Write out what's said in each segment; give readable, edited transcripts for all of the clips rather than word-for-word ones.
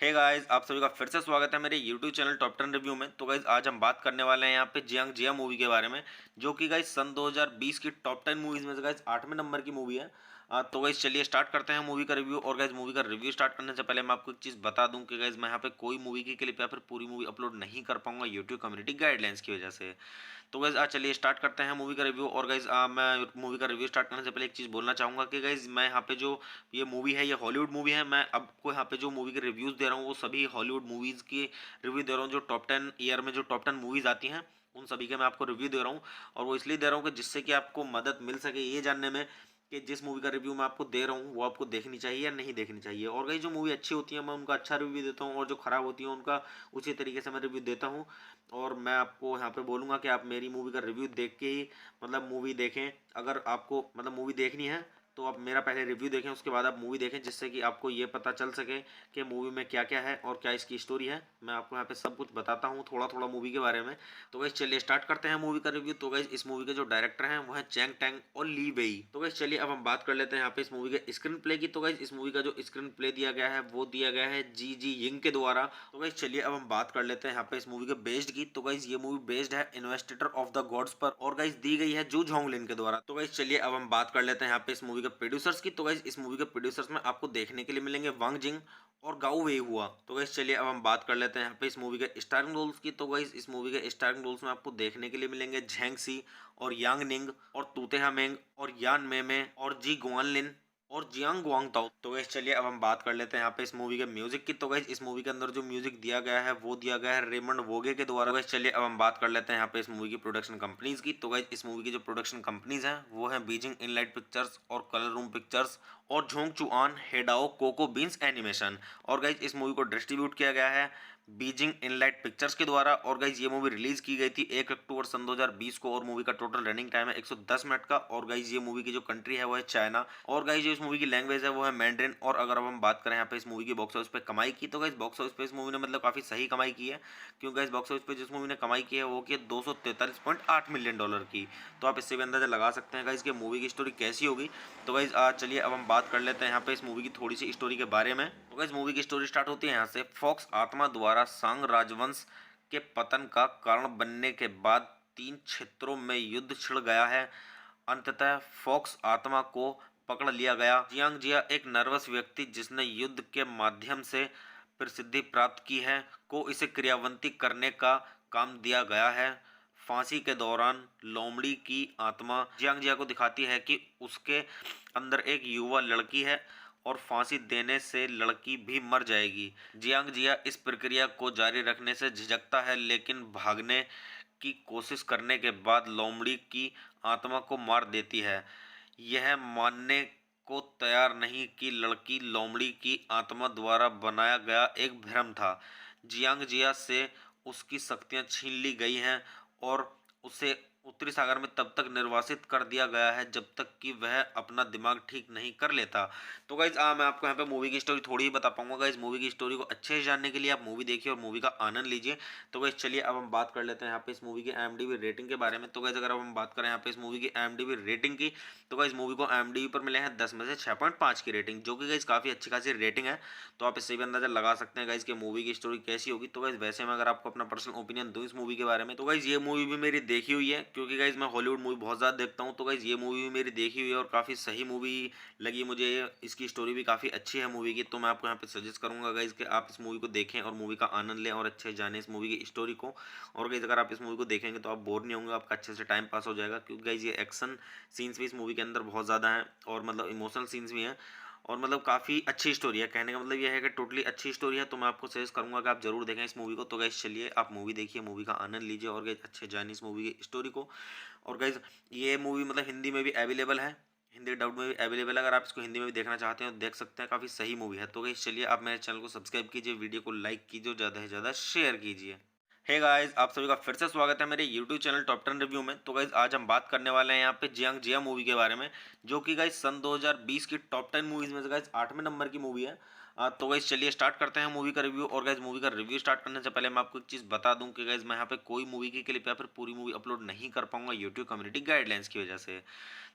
Hey guys, आप सभी का फिर से स्वागत है मेरे यूट्यूब चैनल टॉप 10 रिव्यू में। तो गाइस आज हम बात करने वाले हैं यहाँ पे जियांग जिया मूवी के बारे में, जो कि गाइस सन 2020 की टॉप 10 मूवीज में से गाइस 8वें नंबर की मूवी है। तो गाइस चलिए स्टार्ट करते हैं मूवी का रिव्यू। और गाइस मूवी का रिव्यू स्टार्ट करने से पहले मैं आपको एक चीज़ बता दूं कि गाइस मैं यहाँ पे कोई मूवी की क्लिप या फिर पूरी मूवी अपलोड नहीं कर पाऊंगा यूट्यूब कम्युनिटी गाइडलाइंस की वजह से। तो गाइज आज चलिए स्टार्ट करते हैं मूवी का रिव्यू। और गाइज मैं मूवी का रिव्यू स्टार्ट करने से पहले एक चीज़ बोलना चाहूँगा कि गाइज मैं यहाँ पे जो ये मूवी है ये हॉलीवुड मूवी है। मैं आपको यहाँ पे जो मूवी के रिव्यूज़ दे रहा हूँ वो सभी हॉलीवुड मूवीज़ की रिव्यू दे रहा हूँ। जो टॉप 10 ईयर में जो टॉप 10 मूवीज़ आती हैं उन सभी के मैं आपको रिव्यू दे रहा हूँ। और वो इसलिए दे रहा हूँ कि जिससे कि आपको मदद मिल सके ये जानने में कि जिस मूवी का रिव्यू मैं आपको दे रहा हूँ वो आपको देखनी चाहिए या नहीं देखनी चाहिए। और कई जो मूवी अच्छी होती है मैं उनका अच्छा रिव्यू देता हूँ और जो खराब होती है उनका उसी तरीके से मैं रिव्यू देता हूँ। और मैं आपको यहाँ पे बोलूँगा कि आप मेरी मूवी का रिव्यू देख के ही मतलब मूवी देखें। अगर आपको मतलब मूवी देखनी है तो आप मेरा पहले रिव्यू देखें, उसके बाद आप मूवी देखें, जिससे कि आपको ये पता चल सके कि मूवी में क्या क्या है और क्या इसकी स्टोरी है। मैं आपको यहाँ पे सब कुछ बताता हूँ थोड़ा थोड़ा मूवी के बारे में। तो गाइस चलिए स्टार्ट करते हैं मूवी का रिव्यू। तो गाइस इस मूवी के जो डायरेक्टर हैं वो है चैंग टैंग और ली वेई। तो गाइस चलिए अब हम बात कर लेते हैं यहाँ पे इस मूवी के स्क्रीन प्ले की। तो गाइस इस मूवी का जो स्क्रीन प्ले दिया गया है वो दिया गया है जी जी यिंग के द्वारा। तो गाइस चलिए अब हम बात कर लेते हैं यहाँ पे इस मूवी के बेस्ड की। तो गाइस ये मूवी बेस्ड है इन्वेस्टिगर ऑफ द गॉड्स पर और गाइस दी गई है जू झोंगलिन के द्वारा। तो गाइस चलिए अब हम बात कर लेते हैं यहाँ पे इस मूवी के प्रोड्यूसर्स की। तो गाइस इस मूवी के प्रोड्यूसर्स में आपको देखने के लिए मिलेंगे वांग जिंग और गाओ वे हुआ। तो गाइस चलिए अब हम बात कर लेते हैं यहाँ पे इस मूवी के स्टारिंग रोल्स की। तो गाइस इस मूवी के स्टारिंग रोल्स में आपको देखने के लिए मिलेंगे झेंग सी और यांग निंग और तूते हामेंग और यान मेमे और जी गुआनलिन और जियांग गुआंग ताओ। तो गाइस चलिए अब हम बात कर लेते हैं यहाँ पे इस मूवी के म्यूजिक की। तो गाइस इस मूवी के अंदर जो म्यूजिक दिया गया है वो दिया गया है रेमंड वोगे के द्वारा। तो गाइस चलिए अब हम बात कर लेते हैं यहाँ पे इस मूवी की प्रोडक्शन कंपनीज की। तो गाइस इस मूवी की जो प्रोडक्शन कंपनीज हैं वो है बीजिंग इनलाइट पिक्चर्स और कलर रूम पिक्चर्स और झोंग चुआन हेडाओ कोको बीन्स एनिमेशन। और गाइज इस मूवी को डिस्ट्रीब्यूट किया गया है बीजिंग इनलाइट पिक्चर्स के द्वारा। और गाइज ये मूवी रिलीज की गई थी 1 अक्टूबर सन 2020 को और मूवी का टोटल रनिंग टाइम है 110 मिनट का। और गाइज ये मूवी की जो कंट्री है वो है चाइना। और गाइज जो इस मूवी की लैंग्वेज है वो है मैंड्रिन। और अगर अब हम बात करें यहाँ पे इस मूवी की बॉक्स ऑफिस पे कमाई की, तो गाइज बॉक्स ऑफिस पे इस मूवी ने मतलब काफी सही कमाई की है, क्योंकि गाइज बॉक्स ऑफिस पे जिस मूवी ने कमाई की है वो की 243.8 मिलियन डॉलर की। तो आप इससे भी अंदाजा लगा सकते हैं गाइज कि मूवी की स्टोरी कैसी होगी। तो गाइज चलिए अब हम बात कर लेते हैं यहाँ पे इस मूवी की थोड़ी सी स्टोरी के बारे में। तो गाइज मूवी की स्टोरी स्टार्ट होती है यहाँ से। फॉक्स आत्मा द्वारा सांग राजवंश के पतन का कारण बनने के बाद 3 क्षेत्रों में युद्ध छिड़ गया है। अंततः फॉक्स आत्मा को पकड़ लिया गया। जियांग जिया एक नर्वस व्यक्ति जिसने युद्ध के माध्यम से प्रसिद्धि प्राप्त की है को इसे क्रियान्वित करने का काम दिया गया है। फांसी के दौरान लोमड़ी की आत्मा जियांग जिया को दिखाती है कि उसके अंदर एक युवा लड़की है और फांसी देने से लड़की भी मर जाएगी। जियांग जिया इस प्रक्रिया को जारी रखने से झिझकता है, लेकिन भागने की कोशिश करने के बाद लोमड़ी की आत्मा को मार देती है। यह मानने को तैयार नहीं कि लड़की लोमड़ी की आत्मा द्वारा बनाया गया एक भ्रम था। जियांग जिया से उसकी शक्तियां छीन ली गई हैं और उसे उत्तरी सागर में तब तक निर्वासित कर दिया गया है जब तक कि वह अपना दिमाग ठीक नहीं कर लेता। तो गाइज मैं आपको यहाँ पे मूवी की स्टोरी थोड़ी ही बता पाऊंगा। गाइज मूवी की स्टोरी को अच्छे से जानने के लिए आप मूवी देखिए और मूवी का आनंद लीजिए। तो गाइज चलिए अब हम बात कर लेते हैं यहाँ पे इस मूवी की IMDb रेटिंग के बारे में। तो गाइज अगर अब हम बात करें यहाँ पे इस मूवी की IMDb रेटिंग की, तो गाइज मूवी को IMDb पर मिले हैं 10 में से 6.5 की रेटिंग, जो कि गाइज काफ़ी अच्छी खासी रेटिंग है। तो आप इससे भी अंदाजा लगा सकते हैं गाइज कि मूवी की स्टोरी कैसी होगी। तो गाइज वैसे मैं अगर आपको अपना पर्सनल ओपिनियन दूं इस मूवी के बारे में, तो गाइज ये मूवी भी मेरी देखी हुई है, क्योंकि गाइज मैं हॉलीवुड मूवी बहुत ज़्यादा देखता हूँ। तो गाइज ये मूवी भी मेरी देखी हुई है और काफ़ी सही मूवी लगी मुझे। इसकी स्टोरी भी काफ़ी अच्छी है मूवी की। तो मैं आपको यहाँ पे सजेस्ट करूँगा गाइज कि आप इस मूवी को देखें और मूवी का आनंद लें और अच्छे से जानें इस मूवी की स्टोरी को। और गाइज अगर आप इस मूवी को देखेंगे तो आप बोर नहीं होंगे, आपका अच्छे से टाइम पास हो जाएगा, क्योंकि गाइज ये एक्शन सीन्स भी इस मूवी के अंदर बहुत ज़्यादा हैं और मतलब इमोशनल सीन्स भी हैं और मतलब काफ़ी अच्छी स्टोरी है। कहने का मतलब ये है कि टोटली अच्छी स्टोरी है। तो मैं आपको सजेस्ट करूंगा कि आप जरूर देखें इस मूवी को। तो गाइज चलिए आप मूवी देखिए, मूवी का आनंद लीजिए और गाइज अच्छे जानिए इस मूवी की स्टोरी को। और गाइज ये मूवी मतलब हिंदी में भी अवेलेबल है, हिंदी डब में भी अवेलेबल है। अगर आप इसको हिंदी में भी देखना चाहते हैं तो देख सकते हैं, काफ़ी सही मूवी है। तो गाइज चलिए आप मेरे चैनल को सब्सक्राइब कीजिए, वीडियो को लाइक कीजिए और ज़्यादा से ज़्यादा शेयर कीजिए। हे गाइस, आप सभी का फिर से स्वागत है मेरे YouTube चैनल टॉप 10 रिव्यू में। तो गाइस आज हम बात करने वाले हैं यहाँ पे जियांग जिया मूवी के बारे में, जो कि गाइस सन 2020 की टॉप 10 मूवीज में से गाइस 8वें नंबर की मूवी है। तो गाइस चलिए स्टार्ट करते हैं मूवी का रिव्यू। और गाइस मूवी का रिव्यू स्टार्ट करने से पहले मैं आपको एक चीज़ बता दूं कि गाइस मैं यहाँ पे कोई मूवी की क्लिप या फिर पूरी मूवी अपलोड नहीं कर पाऊंगा यूट्यूब कम्युनिटी गाइडलाइंस की वजह से।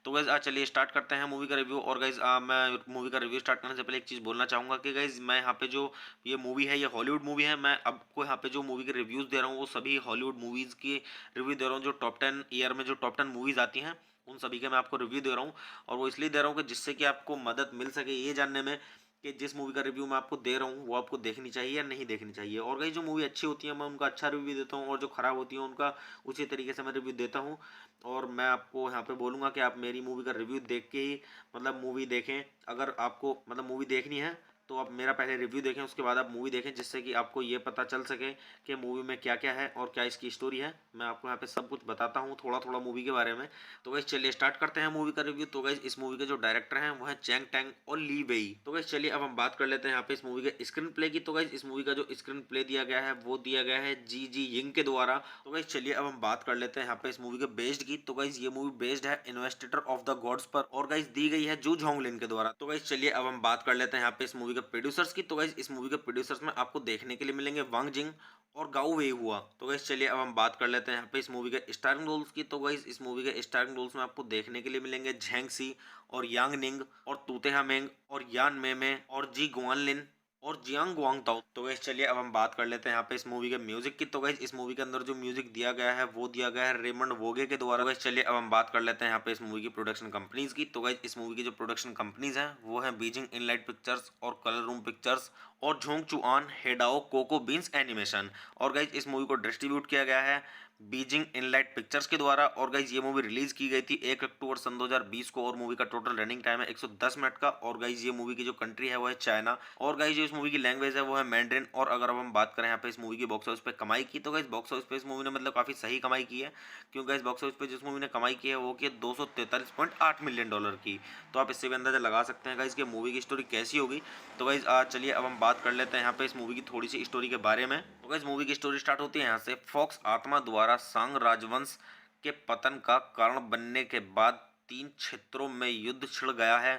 तो गाइस चलिए स्टार्ट करते हैं मूवी का रिव्यू। और गाइस मैं मूवी का रिव्यू स्टार्ट करने से पहले एक चीज़ बोलना चाहूँगा कि गाइस मैं यहाँ पे जो ये मूवी है ये हॉलीवुड मूवी है। मैं आपको यहाँ पे जो मूवी के रिव्यूज़ दे रहा हूँ वो सभी हॉलीवुड मूवीज़ की रिव्यू दे रहा हूँ। जो टॉप 10 ईयर में जो टॉप 10 मूवीज़ आती हैं उन सभी के मैं आपको रिव्यू दे रहा हूँ। और वो इसलिए दे रहा हूँ कि जिससे कि आपको मदद मिल सके ये जानने में कि जिस मूवी का रिव्यू मैं आपको दे रहा हूँ वो आपको देखनी चाहिए या नहीं देखनी चाहिए। और कई जो मूवी अच्छी होती है मैं उनका अच्छा रिव्यू देता हूँ और जो खराब होती है उनका उसी तरीके से मैं रिव्यू देता हूँ। और मैं आपको यहाँ पे बोलूँगा कि आप मेरी मूवी का रिव्यू देख के ही मतलब मूवी देखें। अगर आपको मतलब मूवी देखनी है तो आप मेरा पहले रिव्यू देखें, उसके बाद आप मूवी देखें, जिससे कि आपको ये पता चल सके कि मूवी में क्या क्या है और क्या इसकी स्टोरी है। मैं आपको यहाँ पे सब कुछ बताता हूँ थोड़ा थोड़ा मूवी के बारे में। तो गाइस चलिए स्टार्ट करते हैं मूवी का रिव्यू। तो गाइस इस मूवी के जो डायरेक्टर हैं वो है चैंग टैंग और ली वेई। तो गाइस चलिए अब हम बात कर लेते हैं यहाँ पे इस मूवी के स्क्रीन प्ले की। तो गाइस इस मूवी का जो स्क्रीन प्ले दिया गया है वो दिया गया है जी जी यिंग के द्वारा। तो गाइस चलिए अब हम बात कर लेते हैं यहाँ पे इस मूवी के बेस्ड की। तो गाइस ये मूवी बेस्ड है इन्वेस्टिगर ऑफ द गॉड्स पर और गाइस दी गई है जू झोंगलिन के द्वारा। तो गाइस चलिए अब हम बात कर लेते हैं यहाँ पे इस मूवी के प्रोड्यूसर्स की। तो गाइस इस मूवी के प्रोड्यूसर्स में आपको देखने के लिए मिलेंगे वांग जिंग और गाओ वे हुआ। तो गाइस चलिए अब हम बात कर लेते हैं यहाँ पे इस मूवी के स्टारिंग रोल्स की। तो गाइस इस मूवी के स्टारिंग रोल्स में आपको देखने के लिए मिलेंगे झेंग सी और यांग निंग और तूतेहा मेंग और यान मेमे और जी गुआनलिन और जियांग गुआंग ताओ। तो गाइस चलिए अब हम बात कर लेते हैं यहाँ पे इस मूवी के म्यूजिक की। तो गाइस इस मूवी के अंदर जो म्यूजिक दिया गया है वो दिया गया है रेमंड वोगे के द्वारा। गाइस चलिए अब हम बात कर लेते हैं यहाँ पे इस मूवी की प्रोडक्शन कंपनीज की। तो गाइस इस मूवी की जो प्रोडक्शन कंपनीज हैं वो है बीजिंग इनलाइट पिक्चर्स और कलर रूम पिक्चर्स और झोंग चुआन हेडाओ कोको बीन्स एनिमेशन। और गाइज इस मूवी को डिस्ट्रीब्यूट किया गया है बीजिंग इनलाइट पिक्चर्स के द्वारा। और गाइज ये मूवी रिलीज की गई थी 1 अक्टूबर सन 2020 को और मूवी का टोटल रनिंग टाइम है 110 मिनट का। और गाइज ये मूवी की जो कंट्री है वो है चाइना और गाइज जो इस मूवी की लैंग्वेज है वो है मैंड्रिन। और अगर अब हम बात करें यहाँ पे इस मूवी की बॉक्स ऑफिस पे कमाई की तो गाइज बॉक्स ऑफिस पे इस मूवी ने मतलब काफी सही कमाई की है, क्योंकि गाइज बॉक्स ऑफिस पे जिस मूवी ने कमाई की है वो की 243.8 मिलियन डॉलर की। तो आप इससे भी अंदाजा लगा सकते हैं गाइज कि मूवी की स्टोरी कैसी होगी। तो गाइज चलिए अब हम बात कर लेते हैं यहाँ पे इस मूवी की थोड़ी सी स्टोरी के बारे में। तो गाइज मूवी की स्टोरी स्टार्ट होती है यहाँ से। फॉक्स आत्मा द्वारा सांग राजवंश के पतन का कारण बनने के बाद 3 क्षेत्रों में युद्ध छिड़ गया है।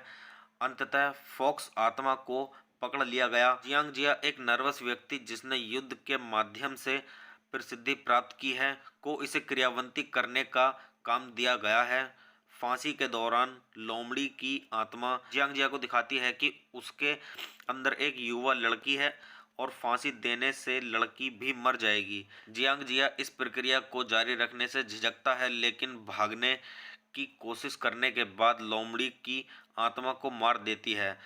अंततः फॉक्स आत्मा को पकड़ लिया गया। जियांग जिया एक नर्वस व्यक्ति जिसने युद्ध के माध्यम से प्रसिद्धि प्राप्त की है को इसे क्रियान्वित करने का काम दिया गया है। फांसी के दौरान लोमड़ी की आत्मा जियांग जिया को दिखाती है कि उसके अंदर एक युवा लड़की है और फांसी देने से लड़की भी मर जाएगी। जियांग जिया इस प्रक्रिया को जारी रखने से झिझकता है, लेकिन भागने की कोशिश करने के बाद लोमड़ी की आत्मा को मार देती है।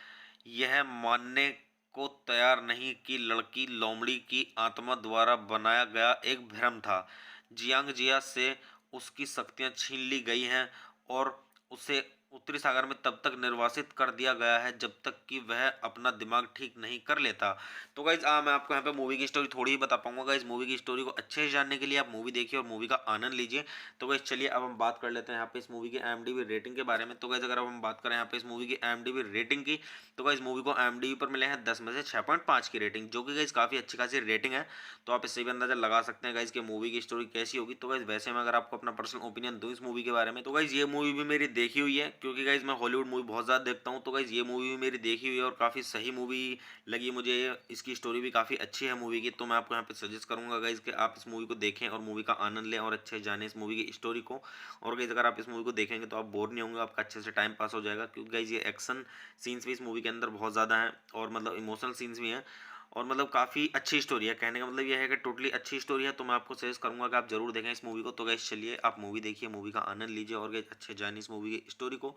यह मानने को तैयार नहीं कि लड़की लोमड़ी की आत्मा द्वारा बनाया गया एक भ्रम था। जियांग जिया से उसकी शक्तियां छीन ली गई हैं और उसे उत्तरी सागर में तब तक निर्वासित कर दिया गया है जब तक कि वह अपना दिमाग ठीक नहीं कर लेता। तो गाइज मैं आपको यहाँ पे मूवी की स्टोरी थोड़ी ही बता पाऊंगा। गाइज मूवी की स्टोरी को अच्छे से जानने के लिए आप मूवी देखिए और मूवी का आनंद लीजिए। तो गाइज चलिए अब हम बात कर लेते हैं यहाँ पे इस मूवी की IMDb रेटिंग के बारे में। तो गाइज अगर अब हम बात करें यहाँ पे इस मूवी की IMDb रेटिंग की तो गाइज मूवी को IMDb पर मिले हैं 10 में से 6.5 की रेटिंग, जो कि गाइज काफ़ी अच्छी खासी रेटिंग है। तो आप इससे भी अंदाजा लगा सकते हैं गाइज कि मूवी की स्टोरी कैसी होगी। तो गाइज वैसे मैं अगर आपको अपना पर्सनल ओपिनियन दूं इस मूवी के बारे में तो गाइज ये मूवी भी मेरी देखी हुई है, क्योंकि गाइज मैं हॉलीवुड मूवी बहुत ज़्यादा देखता हूँ। तो गाइज ये मूवी भी मेरी देखी हुई है और काफ़ी सही मूवी लगी मुझे। इसकी स्टोरी भी काफ़ी अच्छी है मूवी की। तो मैं आपको यहाँ पे सजेस्ट करूँगा गाइज कि आप इस मूवी को देखें और मूवी का आनंद लें और अच्छे से जानें इस मूवी की स्टोरी को। और गाइज अगर आप इस मूवी को देखेंगे तो आप बोर नहीं होंगे, आपका अच्छे से टाइम पास हो जाएगा, क्योंकि गाइज ये एक्शन सीन्स भी इस मूवी के अंदर बहुत ज़्यादा हैं और मतलब इमोशनल सीन्स भी हैं और मतलब काफ़ी अच्छी स्टोरी है। कहने का मतलब यह है कि टोटली अच्छी स्टोरी है। तो मैं आपको सजेस्ट करूंगा कि आप जरूर देखें इस मूवी को। तो गाइज चलिए आप मूवी देखिए, मूवी का आनंद लीजिए और गाइज अच्छे जानिए इस मूवी की स्टोरी को।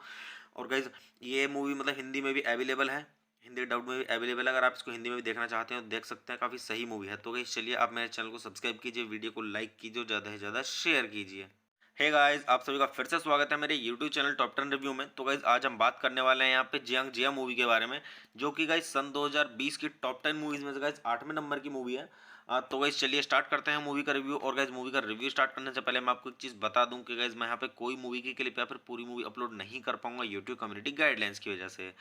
और गाइज ये मूवी मतलब हिंदी में भी अवेलेबल है, हिंदी डब में भी अवेलेबल है। अगर आप इसको हिंदी में भी देखना चाहते हैं तो देख सकते हैं, काफ़ी सही मूवी है। तो गाइज चलिए आप मेरे चैनल को सब्सक्राइब कीजिए, वीडियो को लाइक कीजिए और ज़्यादा से ज़्यादा शेयर कीजिए। हे गाइस, आप सभी का फिर से स्वागत है मेरे यूट्यूब चैनल टॉप 10 रिव्यू में। तो गाइस आज हम बात करने वाले हैं यहाँ पे जियांग जिया मूवी के बारे में, जो कि गाइस सन 2020 की टॉप 10 मूवीज में से गाइस 8वें नंबर की मूवी है। तो गाइस चलिए स्टार्ट करते हैं मूवी का रिव्यू। और गाइस मूवी का रिव्यू स्टार्ट करने से पहले मैं आपको एक चीज़ बता दूं कि गाइस मैं यहाँ पे कोई मूवी की क्लिप या फिर पूरी मूवी अपलोड नहीं कर पाऊंगा यूट्यूब कम्युनिटी गाइडलाइंस की वजह से।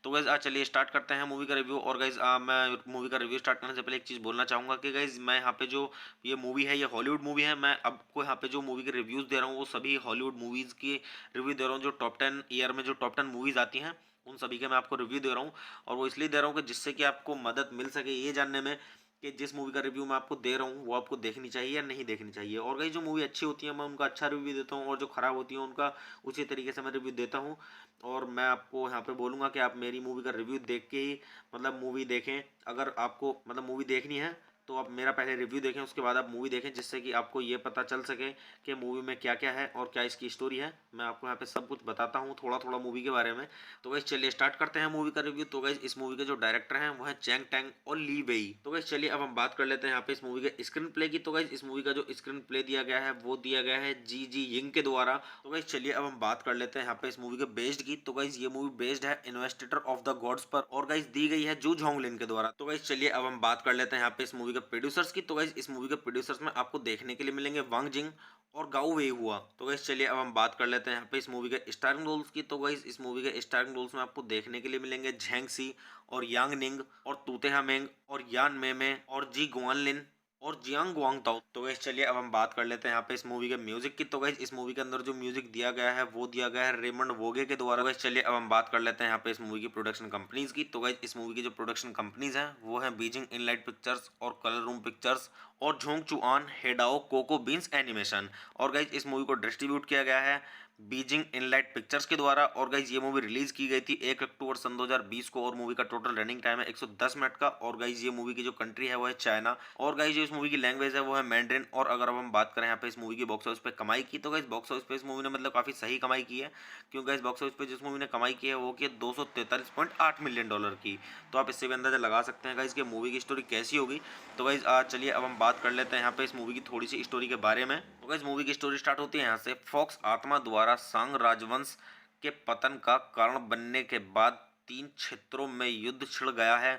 तो गाइज चलिए स्टार्ट करते हैं मूवी का रिव्यू। और गाइज मैं मूवी का रिव्यू स्टार्ट करने से पहले एक चीज़ बोलना चाहूँगा कि गाइज मैं यहाँ पे जो ये मूवी है ये हॉलीवुड मूवी है। मैं आपको यहाँ पे जो मूवी के रिव्यूज़ दे रहा हूँ वो सभी हॉलीवुड मूवीज़ की रिव्यू दे रहा हूँ। जो टॉप 10 ईयर में जो टॉप 10 मूवीज़ आती हैं उन सभी के मैं आपको रिव्यू दे रहा हूँ। और वो इसलिए दे रहा हूँ कि जिससे कि आपको मदद मिल सके ये जानने में कि जिस मूवी का रिव्यू मैं आपको दे रहा हूँ वो आपको देखनी चाहिए या नहीं देखनी चाहिए। और कई जो मूवी अच्छी होती है मैं उनका अच्छा रिव्यू देता हूँ, और जो खराब होती है उनका उसी तरीके से मैं रिव्यू देता हूँ। और मैं आपको यहाँ पे बोलूँगा कि आप मेरी मूवी का रिव्यू देख के ही मतलब मूवी देखें। अगर आपको मतलब मूवी देखनी है तो आप मेरा पहले रिव्यू देखें, उसके बाद आप मूवी देखें, जिससे कि आपको ये पता चल सके कि मूवी में क्या क्या है और क्या इसकी स्टोरी है। मैं आपको यहाँ पे सब कुछ बताता हूँ थोड़ा थोड़ा मूवी के बारे में। तो गाइस चलिए स्टार्ट करते हैं मूवी का रिव्यू। तो गाइस इस मूवी के जो डायरेक्टर हैं वो है चैंग टैंग और ली वेई। तो गाइस चलिए अब हम बात कर लेते हैं यहाँ पे इस मूवी के स्क्रीन प्ले की। तो गाइस इस मूवी का जो स्क्रीन प्ले दिया गया है वो दिया गया है जी जी यिंग के द्वारा। तो गाइस चलिए अब हम बात कर लेते हैं यहाँ पे इस मूवी के बेस्ड की। तो गाइस ये मूवी बेस्ड है इन्वेस्टिगर ऑफ द गॉड्स पर, और गाइस दी गई है जू झोंगलिन के द्वारा। तो गाइस चलिए अब हम बात कर लेते हैं यहाँ पे इस मूवी के प्रोड्यूसर्स की। तो गाइस इस मूवी के प्रोड्यूसर्स में आपको देखने के लिए मिलेंगे वांग जिंग और गाओ वे हुआ। तो गाइस चलिए अब हम बात कर लेते हैं यहाँ पे इस मूवी के स्टारिंग रोल्स की। तो गाइस इस मूवी के स्टारिंग रोल्स में आपको देखने के लिए मिलेंगे झैंग सी और यांग निंग और तूते हामेंग और यान मेमे और जी गुआनलिन और जियांग गुआंगताओ। तो गाइस चलिए अब हम बात कर लेते हैं यहाँ पे इस मूवी के म्यूजिक की। तो गाइस इस मूवी के अंदर जो म्यूजिक दिया गया है वो दिया गया है रेमंड वोगे के द्वारा। गाइस चलिए अब हम बात कर लेते हैं यहाँ पे इस मूवी की प्रोडक्शन कंपनीज की। तो गाइस इस मूवी की जो प्रोडक्शन कंपनीज हैं वो है बीजिंग इनलाइट पिक्चर्स और कलर रूम पिक्चर्स और झोंग चुआन हेडाओ कोको बीन्स एनिमेशन। और गाइस इस मूवी को डिस्ट्रीब्यूट किया गया है बीजिंग इनलाइट पिक्चर्स के द्वारा। और गाइस ये मूवी रिलीज की गई थी 1 अक्टूबर सन 2020 को, और मूवी का टोटल रनिंग टाइम है 110 मिनट का। और गाइस ये मूवी की जो कंट्री है वो है चाइना, और गाइस जो इस मूवी की लैंग्वेज है वो है मैंड्रिन। और अगर अब हम बात करें यहाँ पे इस मूवी की बॉक्स ऑफिस पे कमाई की, तो गाइस बॉक्स ऑफिस पे इस मूवी ने मतलब काफी सही कमाई की है, क्योंकि गाइस बॉक्स ऑफिस पे जिस मूवी ने कमाई की है वो की 243.8 मिलियन डॉलर की। तो आप इससे भी अंदाजा लगा सकते हैं गाइस कि मूवी की स्टोरी कैसी होगी। तो गाइस चलिए अब हम बात कर लेते हैं यहाँ पे इस मूवी की थोड़ी सी स्टोरी के बारे में। तो गाइस मूवी की स्टोरी स्टार्ट होती है यहाँ से। फॉक्स आत्मा द्वारा सांग राजवंश के पतन का कारण बनने के बाद 3 क्षेत्रों में युद्ध छिड़ गया है।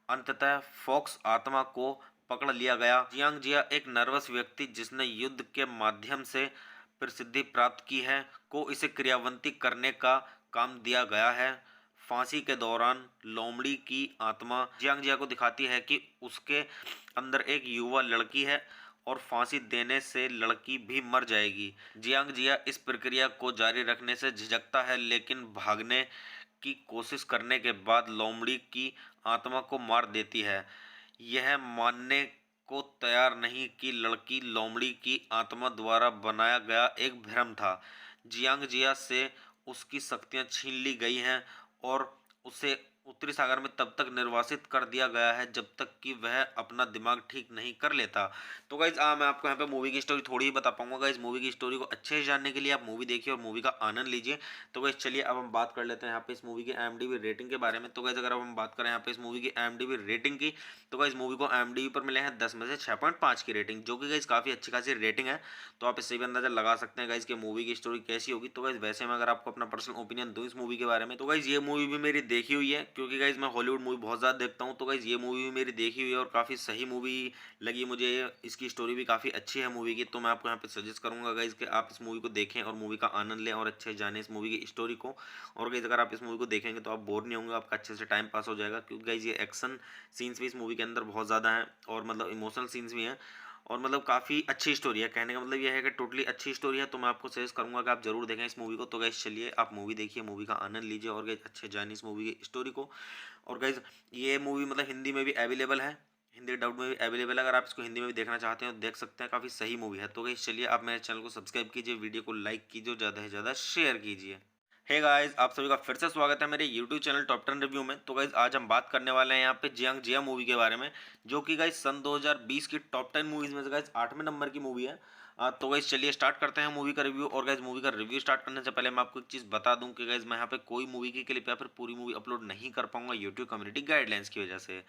अंततः फॉक्स आत्मा को पकड़ लिया गया। जियांग जिया एक नर्वस व्यक्ति जिसने युद्ध के माध्यम से प्रसिद्धि प्राप्त की है को इसे क्रियान्वित करने का काम दिया गया है। फांसी के दौरान लोमड़ी की आत्मा जियांग जिया को दिखाती है कि उसके अंदर एक युवा लड़की है और फांसी देने से लड़की भी मर जाएगी। जियांग जिया इस प्रक्रिया को जारी रखने से झिझकता है, लेकिन भागने की कोशिश करने के बाद लोमड़ी की आत्मा को मार देती है। यह मानने को तैयार नहीं कि लड़की लोमड़ी की आत्मा द्वारा बनाया गया एक भ्रम था। जियांग जिया से उसकी शक्तियां छीन ली गई हैं और उसे उत्तरी सागर में तब तक निर्वासित कर दिया गया है जब तक कि वह अपना दिमाग ठीक नहीं कर लेता। तो गाइज मैं आपको यहाँ पे मूवी की स्टोरी थोड़ी ही बता पाऊंगा। गाइज मूवी की स्टोरी को अच्छे से जानने के लिए आप मूवी देखिए और मूवी का आनंद लीजिए। तो गाइज चलिए अब हम बात कर लेते हैं यहाँ पे इस मूवी की IMDb रेटिंग के बारे में। तो गाइज अगर अब हम बात करें यहाँ पे इस मूवी की IMDb रेटिंग की, तो गाइज मूवी को IMDb पर मिले हैं 10 में से 6.5 की रेटिंग, जो कि गाइज काफी अच्छी खासी रेटिंग है। तो आप इससे भी अंदाजा लगा सकते हैं गाइज कि मूवी की स्टोरी कैसी होगी। तो गाइज वैसे मैं अगर आपको अपना पर्सनल ओपिनियन दूं इस मूवी के बारे में, तो गाइज ये मूवी भी मेरी देखी हुई है, क्योंकि गाइज मैं हॉलीवुड मूवी बहुत ज़्यादा देखता हूँ। तो गाइज ये मूवी भी मेरी देखी हुई है और काफ़ी सही मूवी लगी मुझे। इसकी स्टोरी भी काफ़ी अच्छी है मूवी की। तो मैं आपको यहाँ पे सजेस्ट करूँगा गाइज कि आप इस मूवी को देखें और मूवी का आनंद लें और अच्छे से जानें इस मूवी की स्टोरी को। और गाइज अगर आप इस मूवी को देखेंगे तो आप बोर नहीं होंगे, आपका अच्छे से टाइम पास हो जाएगा, क्योंकि गाइज ये एक्शन सीन्स भी इस मूवी के अंदर बहुत ज़्यादा हैं और मतलब इमोशनल सीन्स भी हैं, और मतलब काफ़ी अच्छी स्टोरी है। कहने का मतलब ये है कि टोटली अच्छी स्टोरी है। तो मैं आपको सजेस्ट करूंगा कि आप जरूर देखें इस मूवी को। तो गाइस चलिए आप मूवी देखिए, मूवी का आनंद लीजिए और गाइस अच्छे जानिए इस मूवी की स्टोरी को। और गाइस ये मूवी मतलब हिंदी में भी अवेलेबल है, हिंदी डब में भी अवेलेबल है। अगर आप इसको हिंदी में भी देखना चाहते हैं तो देख सकते हैं, काफ़ी सही मूवी है। तो गाइस चलिए आप मेरे चैनल को सब्सक्राइब कीजिए, वीडियो को लाइक कीजिए, ज़्यादा से ज़्यादा शेयर कीजिए। हे गाइस, आप सभी का फिर से स्वागत है मेरे YouTube चैनल टॉप 10 रिव्यू में। तो गाइस आज हम बात करने वाले हैं यहाँ पे जियांग जिया मूवी के बारे में, जो कि गाइस सन 2020 की टॉप 10 मूवीज में से गाइस 8वें नंबर की मूवी है। तो गाइस चलिए स्टार्ट करते हैं मूवी का रिव्यू। और गाइस मूवी का रिव्यू स्टार्ट करने से पहले मैं आपको एक चीज़ बता दूं कि गाइस मैं यहाँ पे कोई मूवी की क्लिप या फिर पूरी मूवी अपलोड नहीं कर पाऊंगा यूट्यूब कम्युनिटी गाइडलाइंस की वजह से।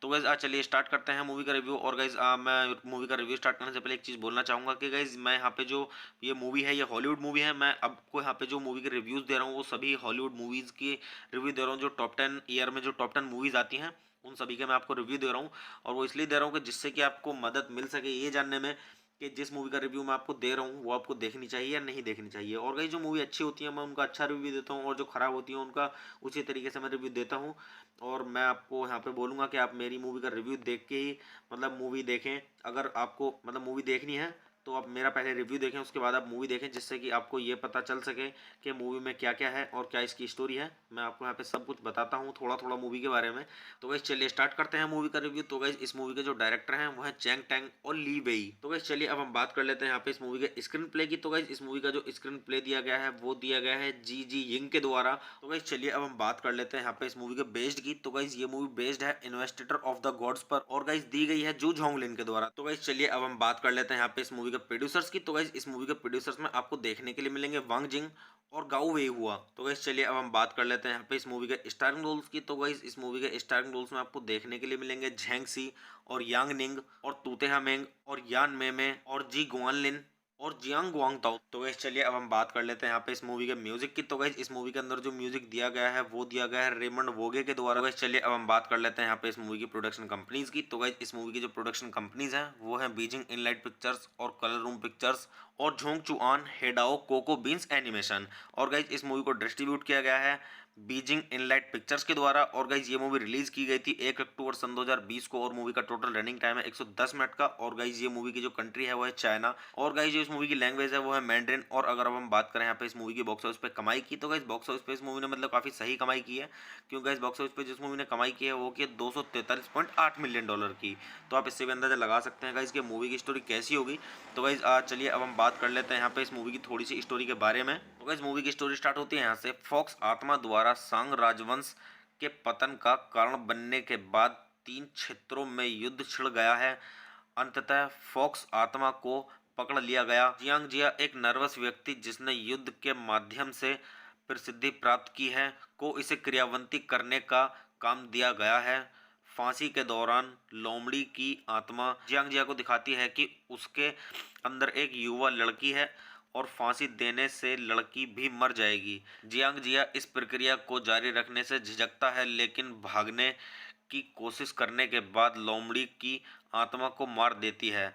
तो गाइज चलिए स्टार्ट करते हैं मूवी का रिव्यू। और गाइज मैं मूवी का रिव्यू स्टार्ट करने से पहले एक चीज़ बोलना चाहूँगा कि गाइज मैं यहाँ पे जो ये मूवी है ये हॉलीवुड मूवी है। मैं आपको यहाँ पे जो मूवी के रिव्यूज़ दे रहा हूँ वो सभी हॉलीवुड मूवीज़ की रिव्यू दे रहा हूँ, जो टॉप 10 ईयर में जो टॉप 10 मूवीज़ आती हैं उन सभी के मैं आपको रिव्यू दे रहा हूँ। और वो इसलिए दे रहा हूँ कि जिससे कि आपको मदद मिल सके ये जानने में कि जिस मूवी का रिव्यू मैं आपको दे रहा हूँ वो आपको देखनी चाहिए या नहीं देखनी चाहिए। और कई जो मूवी अच्छी होती है मैं उनका अच्छा रिव्यू देता हूँ, और जो खराब होती है उनका उसी तरीके से मैं रिव्यू देता हूँ। और मैं आपको यहाँ पे बोलूँगा कि आप मेरी मूवी का रिव्यू देख के ही मतलब मूवी देखें। अगर आपको मतलब मूवी देखनी है तो आप मेरा पहले रिव्यू देखें, उसके बाद आप मूवी देखें, जिससे कि आपको ये पता चल सके कि मूवी में क्या क्या है और क्या इसकी स्टोरी है। मैं आपको यहाँ पे सब कुछ बताता हूँ थोड़ा थोड़ा मूवी के बारे में। तो गाइस चलिए स्टार्ट करते हैं मूवी का रिव्यू। तो गाइस इस मूवी के जो डायरेक्टर हैं वो है चैंग टैंग और ली वेई। तो गाइस चलिए अब हम बात कर लेते हैं यहाँ पे इस मूवी के स्क्रीन प्ले की। तो गाइस इस मूवी का जो स्क्रीन प्ले दिया गया है वो दिया गया है जी जी यिंग के द्वारा। तो गाइस चलिए अब हम बात कर लेते हैं यहाँ पे इस मूवी के बेस्ड की। तो गाइस ये मूवी बेस्ड है इन्वेस्टिगर ऑफ द गॉड्स पर और गाइस दी गई है जू झोंगलिन के द्वारा। तो गाइस चलिए अब हम बात कर लेते हैं यहाँ पे इस मूवी के प्रोड्यूसर्स की। तो गाइस इस मूवी के प्रोड्यूसर्स में आपको देखने के लिए मिलेंगे वांग जिंग और गाओ वे हुआ। तो गाइस चलिए अब हम बात कर लेते हैं यहाँ पे इस मूवी के स्टारिंग रोल्स की। तो गाइस इस मूवी के स्टारिंग रोल्स में आपको देखने के लिए मिलेंगे झेंग सी और यांग निंग और तूते हामेंग और यान मेमे और जी गुआनलिन और जियांग गुआंगताओ। तो गाइस चलिए अब हम बात कर लेते हैं यहाँ पे इस मूवी के म्यूजिक की। तो गाइस इस मूवी के अंदर जो म्यूजिक दिया गया है वो दिया गया है रेमंड वोगे के द्वारा। गाइस चलिए अब हम बात कर लेते हैं यहाँ पे इस मूवी की प्रोडक्शन कंपनीज की। तो गाइस इस मूवी की जो प्रोडक्शन कंपनीज हैं वो है बीजिंग इनलाइट पिक्चर्स और कलर रूम पिक्चर्स और झोंग चुआन हेडाओ कोको बीन्स एनिमेशन। और गाइस इस मूवी को डिस्ट्रीब्यूट किया गया है बीजिंग इनलाइट पिक्चर्स के द्वारा। और गाइस ये मूवी रिलीज की गई थी 1 अक्टूबर सन 2020 को और मूवी का टोटल रनिंग टाइम है 110 मिनट का। और गाइस ये मूवी की जो कंट्री है वो है चाइना और गाइस जो इस मूवी की लैंग्वेज है वो है मैंड्रिन। और अगर अब हम बात करें यहाँ पे इस मूवी की बॉक्स ऑफिस पे कमाई की, तो गाइस बॉक्स ऑफिस पे इस मूवी ने मतलब काफी सही कमाई की है, क्योंकि गाइस बॉक्स ऑफिस पे जिस मूवी ने कमाई की है वो की 243.8 मिलियन डॉलर की। तो आप इससे भी अंदाजा लगा सकते हैं गाइस कि मूवी की स्टोरी कैसी होगी। तो गाइस चलिए अब हम बात कर लेते हैं यहाँ पे इस मूवी की थोड़ी सी स्टोरी के बारे में। तो गाइस मूवी की स्टोरी स्टार्ट होती है यहाँ से। फॉक्स आत्मा द्वारा सांग राजवंश के पतन का कारण बनने के बाद 3 क्षेत्रों में युद्ध छिड़ गया है। अंततः फॉक्स आत्मा को पकड़ लिया गया। जियांग जिया एक नर्वस व्यक्ति जिसने युद्ध के माध्यम से प्रसिद्धि प्राप्त की है को इसे क्रियान्वित करने का काम दिया गया है। फांसी के दौरान लोमड़ी की आत्मा जियांग जिया को दिखाती है कि उसके अंदर एक युवा लड़की है और फांसी देने से लड़की भी मर जाएगी। जियांग जिया इस प्रक्रिया को जारी रखने से झिझकता है, लेकिन भागने की कोशिश करने के बाद लोमड़ी की आत्मा को मार देती है।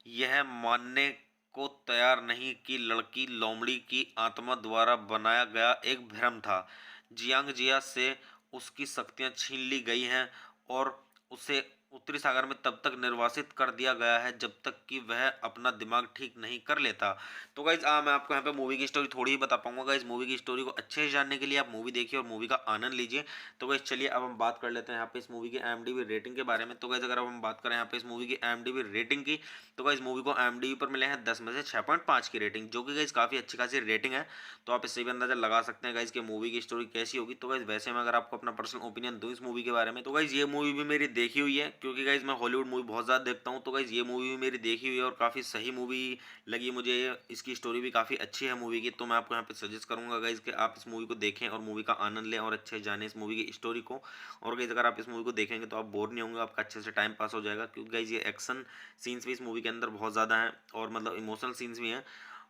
यह मानने को तैयार नहीं कि लड़की लोमड़ी की आत्मा द्वारा बनाया गया एक भ्रम था। जियांग जिया से उसकी शक्तियां छीन ली गई हैं और उसे उत्तरी सागर में तब तक निर्वासित कर दिया गया है जब तक कि वह अपना दिमाग ठीक नहीं कर लेता। तो गाइज मैं आपको यहाँ पे मूवी की स्टोरी थोड़ी ही बता पाऊंगा। गाइज मूवी की स्टोरी को अच्छे से जानने के लिए आप मूवी देखिए और मूवी का आनंद लीजिए। तो गाइज चलिए अब हम बात कर लेते हैं यहाँ पे इस मूवी की IMDb रेटिंग के बारे में। तो गाइज अगर अब हम बात करें यहाँ पे इस मूवी की IMDb रेटिंग की, तो गाइज मूवी को IMDb पर मिले हैं 10 में से 6.5 की रेटिंग, जो कि गाइज काफ़ी अच्छी खासी रेटिंग है। तो आप इससे भी अंदाजा लगा सकते हैं गाइज कि मूवी की स्टोरी कैसी होगी। तो गाइज वैसे में अगर आपको अपना पर्सनल ओपिनियन दूं इस मूवी के बारे में, तो गाइज ये मूवी भी मेरी देखी हुई है, क्योंकि गाइज मैं हॉलीवुड मूवी बहुत ज़्यादा देखता हूँ। तो गाइज ये मूवी भी मेरी देखी हुई है और काफ़ी सही मूवी लगी मुझे। इसकी स्टोरी भी काफ़ी अच्छी है मूवी की। तो मैं आपको यहाँ पे सजेस्ट करूँगा गाइज कि आप इस मूवी को देखें और मूवी का आनंद लें और अच्छे से जानें इस मूवी की स्टोरी को। और गाइज अगर आप इस मूवी को देखेंगे तो आप बोर नहीं होंगे, आपका अच्छे से टाइम पास हो जाएगा, क्योंकि गाइज ये एक्शन सीन्स भी इस मूवी के अंदर बहुत ज़्यादा हैं और मतलब इमोशनल सीन्स भी हैं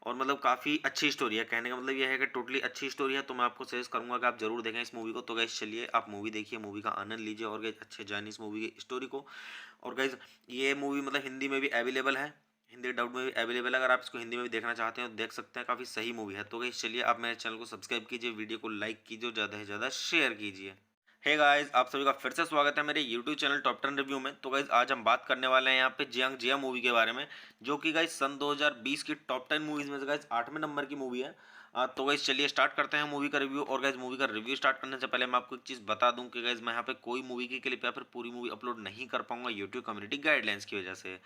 और मतलब काफ़ी अच्छी स्टोरी है। कहने का मतलब ये है कि टोटली अच्छी स्टोरी है। तो मैं आपको सजेस्ट करूंगा कि आप जरूर देखें इस मूवी को। तो गाइज चलिए आप मूवी देखिए, मूवी का आनंद लीजिए और गाइज अच्छे जानिए इस मूवी की स्टोरी को। और गाइज ये मूवी मतलब हिंदी में भी अवेलेबल है, हिंदी डब्ड में भी अवेलेबल है। अगर आप इसको हिंदी में भी देखना चाहते हैं तो देख सकते हैं, काफ़ी सही मूवी है। तो गाइज चलिए आप मेरे चैनल को सब्सक्राइब कीजिए, वीडियो को लाइक कीजिए, ज़्यादा से ज़्यादा शेयर कीजिए। हे गाइस, आप सभी का फिर से स्वागत है मेरे YouTube चैनल टॉप 10 रिव्यू में। तो गाइस आज हम बात करने वाले हैं यहाँ पे जियांग जिया मूवी के बारे में, जो कि गाइस सन 2020 की टॉप 10 मूवीज में से गाइस 8वें नंबर की मूवी है। तो गाइस चलिए स्टार्ट करते हैं मूवी का रिव्यू। और गाइस मूवी का रिव्यू स्टार्ट करने से पहले मैं आपको एक चीज़ बता दूं कि गाइस मैं यहाँ पे कोई मूवी की क्लिप या फिर पूरी मूवी अपलोड नहीं कर पाऊंगा यूट्यूब कम्युनिटी गाइडलाइंस की वजह से।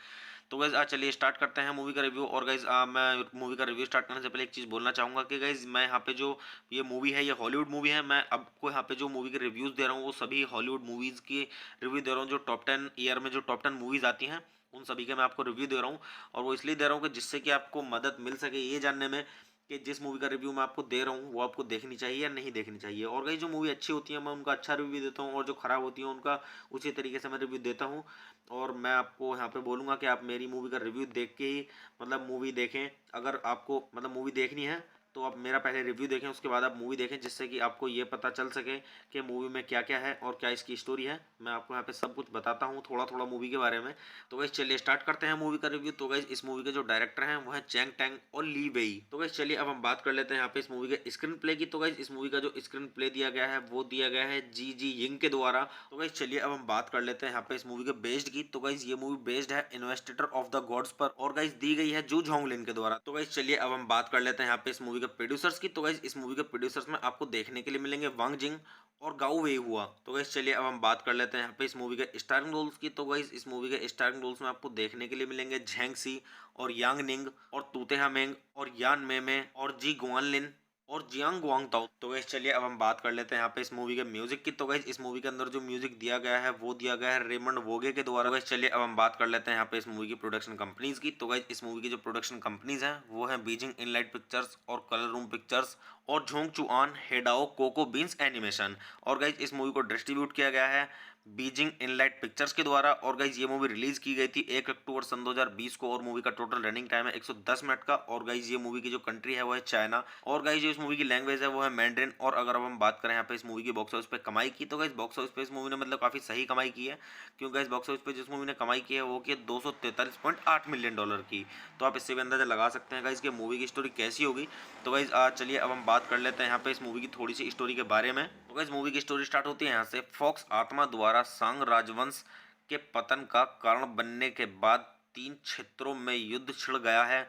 तो गाइज चलिए स्टार्ट करते हैं मूवी का रिव्यू। और गाइज मैं मूवी का रिव्यू स्टार्ट करने से पहले एक चीज़ बोलना चाहूँगा कि गाइज मैं यहाँ पे जो ये मूवी है ये हॉलीवुड मूवी है। मैं आपको यहाँ पे जो मूवी के रिव्यूज़ दे रहा हूँ वो सभी हॉलीवुड मूवीज़ की रिव्यू दे रहा हूँ। जो टॉप 10 ईयर में जो टॉप 10 मूवीज़ आती हैं उन सभी के मैं आपको रिव्यू दे रहा हूँ। और वो इसलिए दे रहा हूँ कि जिससे कि आपको मदद मिल सके ये जानने में कि जिस मूवी का रिव्यू मैं आपको दे रहा हूँ वो आपको देखनी चाहिए या नहीं देखनी चाहिए। और गाइस जो मूवी अच्छी होती है मैं उनका अच्छा रिव्यू देता हूँ और जो ख़राब होती है उनका उसी तरीके से मैं रिव्यू देता हूँ। और मैं आपको यहाँ पे बोलूँगा कि आप मेरी मूवी का रिव्यू देख के ही मतलब मूवी देखें। अगर आपको मतलब मूवी देखनी है तो आप मेरा पहले रिव्यू देखें, उसके बाद आप मूवी देखें, जिससे कि आपको ये पता चल सके कि मूवी में क्या क्या है और क्या इसकी स्टोरी है। मैं आपको यहाँ पे सब कुछ बताता हूँ थोड़ा थोड़ा मूवी के बारे में। तो गाइस चलिए स्टार्ट करते हैं मूवी का रिव्यू। तो गाइस इस मूवी के जो डायरेक्टर हैं वो है चैंग टैंग और ली वेई। तो गाइस चलिए अब हम बात कर लेते हैं यहाँ पे इस मूवी के स्क्रीन प्ले की। तो गाइस इस मूवी का जो स्क्रीन प्ले दिया गया है वो दिया गया है जी जी यिंग के द्वारा। तो गाइस चलिए अब हम बात कर लेते हैं यहाँ पे इस मूवी के बेस्ड की। तो गाइस ये मूवी बेस्ड है इन्वेस्टिगर ऑफ द गॉड्स पर और गाइस दी गई है जू झोंगलिन के द्वारा। तो गाइस चलिए अब हम बात कर लेते हैं यहाँ पे इस मूवी के प्रोड्यूसर्स की। तो गाइस इस मूवी के प्रोड्यूसर्स में आपको देखने के लिए मिलेंगे वांग जिंग और गाओ वे हुआ। तो गाइस चलिए अब हम बात कर लेते हैं यहाँ पे इस मूवी के स्टारिंग रोल्स की। तो गाइस इस मूवी के स्टारिंग रोल्स में आपको देखने के लिए मिलेंगे झेंग सी और यांग निंग और तूते हामेंग और यान मेमे और जी गुआनलिन और जियांग गुआंग ताओ। तो गाइस चलिए अब हम बात कर लेते हैं यहाँ पे इस मूवी के म्यूजिक की। तो गाइस इस मूवी के अंदर जो म्यूजिक दिया गया है वो दिया गया है रेमंड वोगे के द्वारा। गाइस चलिए अब हम बात कर लेते हैं यहाँ पे इस मूवी की प्रोडक्शन कंपनीज की। तो गाइस इस मूवी की जो प्रोडक्शन कंपनीज हैं वो है बीजिंग इनलाइट पिक्चर्स और कलर रूम पिक्चर्स और झोंग चुआन हेडाओ कोको बीन्स एनिमेशन। और गाइस इस मूवी को डिस्ट्रीब्यूट किया गया है बीजिंग इनलाइट पिक्चर्स के द्वारा। और गाइज ये मूवी रिलीज की गई थी 1 अक्टूबर सन 2020 को और मूवी का टोटल रनिंग टाइम है 110 मिनट का। और गाइज ये मूवी की जो कंट्री है वो है चाइना और गाइज जो इस मूवी की लैंग्वेज है वो है मैंड्रिन। और अगर अब हम बात करें यहाँ पे इस मूवी की बॉक्स ऑफिस पे कमाई की, तो गाइज बॉक्स ऑफिस पे इस मूवी ने मतलब काफी सही कमाई की है, क्योंकि गाइज बॉक्स ऑफिस पे जिस मूवी ने कमाई की है वो की 243.8 मिलियन डॉलर की। तो आप इससे भी अंदाजा लगा सकते हैं गाइज कि मूवी की स्टोरी कैसी होगी। तो गाइज चलिए अब हम बात कर लेते हैं यहाँ पे इस मूवी की थोड़ी सी स्टोरी के बारे में। तो गाइज मूवी की स्टोरी स्टार्ट होती है यहाँ से। फॉक्स आत्मा द्वारा सांग राजवंश के पतन का कारण बनने के बाद 3 क्षेत्रों में युद्ध छिड़ गया है।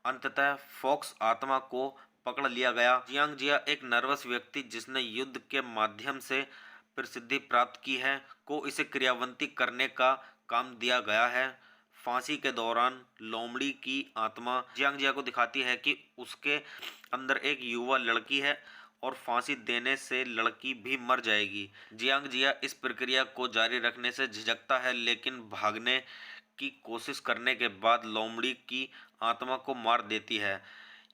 अंततः फॉक्स आत्मा को पकड़ लिया गया। जियांग जिया एक नर्वस व्यक्ति जिसने युद्ध के माध्यम से प्रसिद्धि प्राप्त की है को इसे क्रियान्वित करने का काम दिया गया है। फांसी के दौरान लोमड़ी की आत्मा जियांग जिया को दिखाती है कि उसके अंदर एक युवा लड़की है और फांसी देने से लड़की भी मर जाएगी। जियांग जिया इस प्रक्रिया को जारी रखने से झिझकता है, लेकिन भागने की कोशिश करने के बाद लोमड़ी की आत्मा को मार देती है।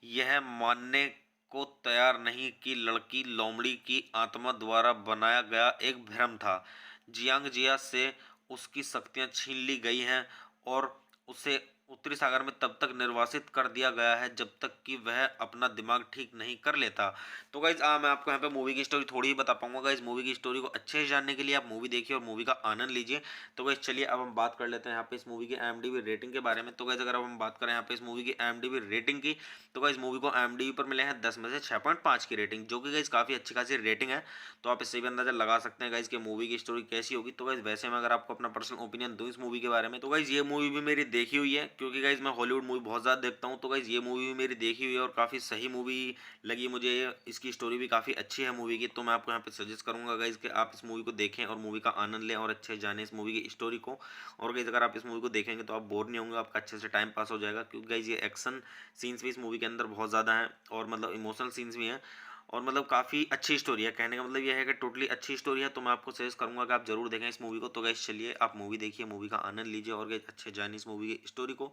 यह मानने को तैयार नहीं कि लड़की लोमड़ी की आत्मा द्वारा बनाया गया एक भ्रम था। जियांग जिया से उसकी शक्तियां छीन ली गई हैं और उसे उत्तरी सागर में तब तक निर्वासित कर दिया गया है जब तक कि वह अपना दिमाग ठीक नहीं कर लेता। तो गाइज मैं आपको यहाँ पे मूवी की स्टोरी थोड़ी ही बता पाऊंगा। गाइज मूवी की स्टोरी को अच्छे से जानने के लिए आप मूवी देखिए और मूवी का आनंद लीजिए। तो गाइज चलिए अब हम बात कर लेते हैं यहाँ पे इस मूवी की IMDb रेटिंग के बारे में। तो गाइज अगर अब हम बात करें यहाँ पे इस मूवी की IMDb रेटिंग की, तो गाइज मूवी को IMDb पर मिले हैं 10 में से 6.5 की रेटिंग, जो कि गाइज काफ़ी अच्छी खासी रेटिंग है। तो आप इससे भी अंदाजा लगा सकते हैं गाइज कि मूवी की स्टोरी कैसी होगी। तो गाइज वैसे मैं अगर आपको अपना पर्सनल ओपिनियन दूं इस मूवी के बारे में, तो गाइज ये मूवी भी मेरी देखी हुई है, क्योंकि गाइज मैं हॉलीवुड मूवी बहुत ज़्यादा देखता हूँ। तो गाइज ये मूवी भी मेरी देखी हुई है और काफ़ी सही मूवी लगी मुझे। इसकी स्टोरी भी काफ़ी अच्छी है मूवी की। तो मैं आपको यहाँ पे सजेस्ट करूँगा गाइज कि आप इस मूवी को देखें और मूवी का आनंद लें और अच्छे से जानें इस मूवी की स्टोरी को। और गाइज अगर आप इस मूवी को देखेंगे तो आप बोर नहीं होंगे, आपका अच्छे से टाइम पास हो जाएगा, क्योंकि गाइज ये एक्शन सीन्स भी इस मूवी के अंदर बहुत ज़्यादा हैं और मतलब इमोशनल सीन्स भी हैं और मतलब काफ़ी अच्छी स्टोरी है। कहने का मतलब ये है कि टोटली अच्छी स्टोरी है। तो मैं आपको सजेस्ट करूंगा कि आप जरूर देखें इस मूवी को। तो गाइज चलिए आप मूवी देखिए, मूवी का आनंद लीजिए और गाइज अच्छे जानिए इस मूवी की स्टोरी को।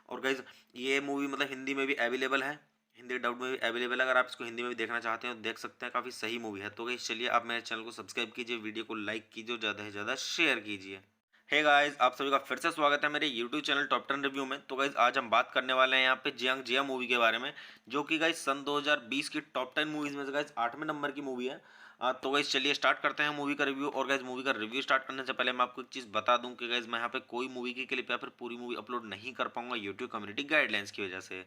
और गाइज ये मूवी मतलब हिंदी में भी अवेलेबल है, हिंदी डब में भी अवेलेबल है। अगर आप इसको हिंदी में भी देखना चाहते हैं तो देख सकते हैं, काफ़ी सही मूवी है। तो गाइज चलिए आप मेरे चैनल को सब्सक्राइब कीजिए, वीडियो को लाइक कीजिए और ज़्यादा से ज़्यादा शेयर कीजिए। हे गाइस, आप सभी का फिर से स्वागत है मेरे YouTube चैनल टॉप 10 रिव्यू में। तो गाइस आज हम बात करने वाले हैं यहाँ पे जियांग जिया मूवी के बारे में, जो कि गाइस सन 2020 की टॉप 10 मूवीज में से गाइस 8वें नंबर की मूवी है। तो गाइस चलिए स्टार्ट करते हैं मूवी का रिव्यू। और गाइस मूवी का रिव्यू स्टार्ट करने से पहले मैं आपको एक चीज़ बता दूं कि गाइस मैं यहाँ पे कोई मूवी की क्लिप या फिर पूरी मूवी अपलोड नहीं कर पाऊंगा यूट्यूब कम्युनिटी गाइडलाइंस की वजह से।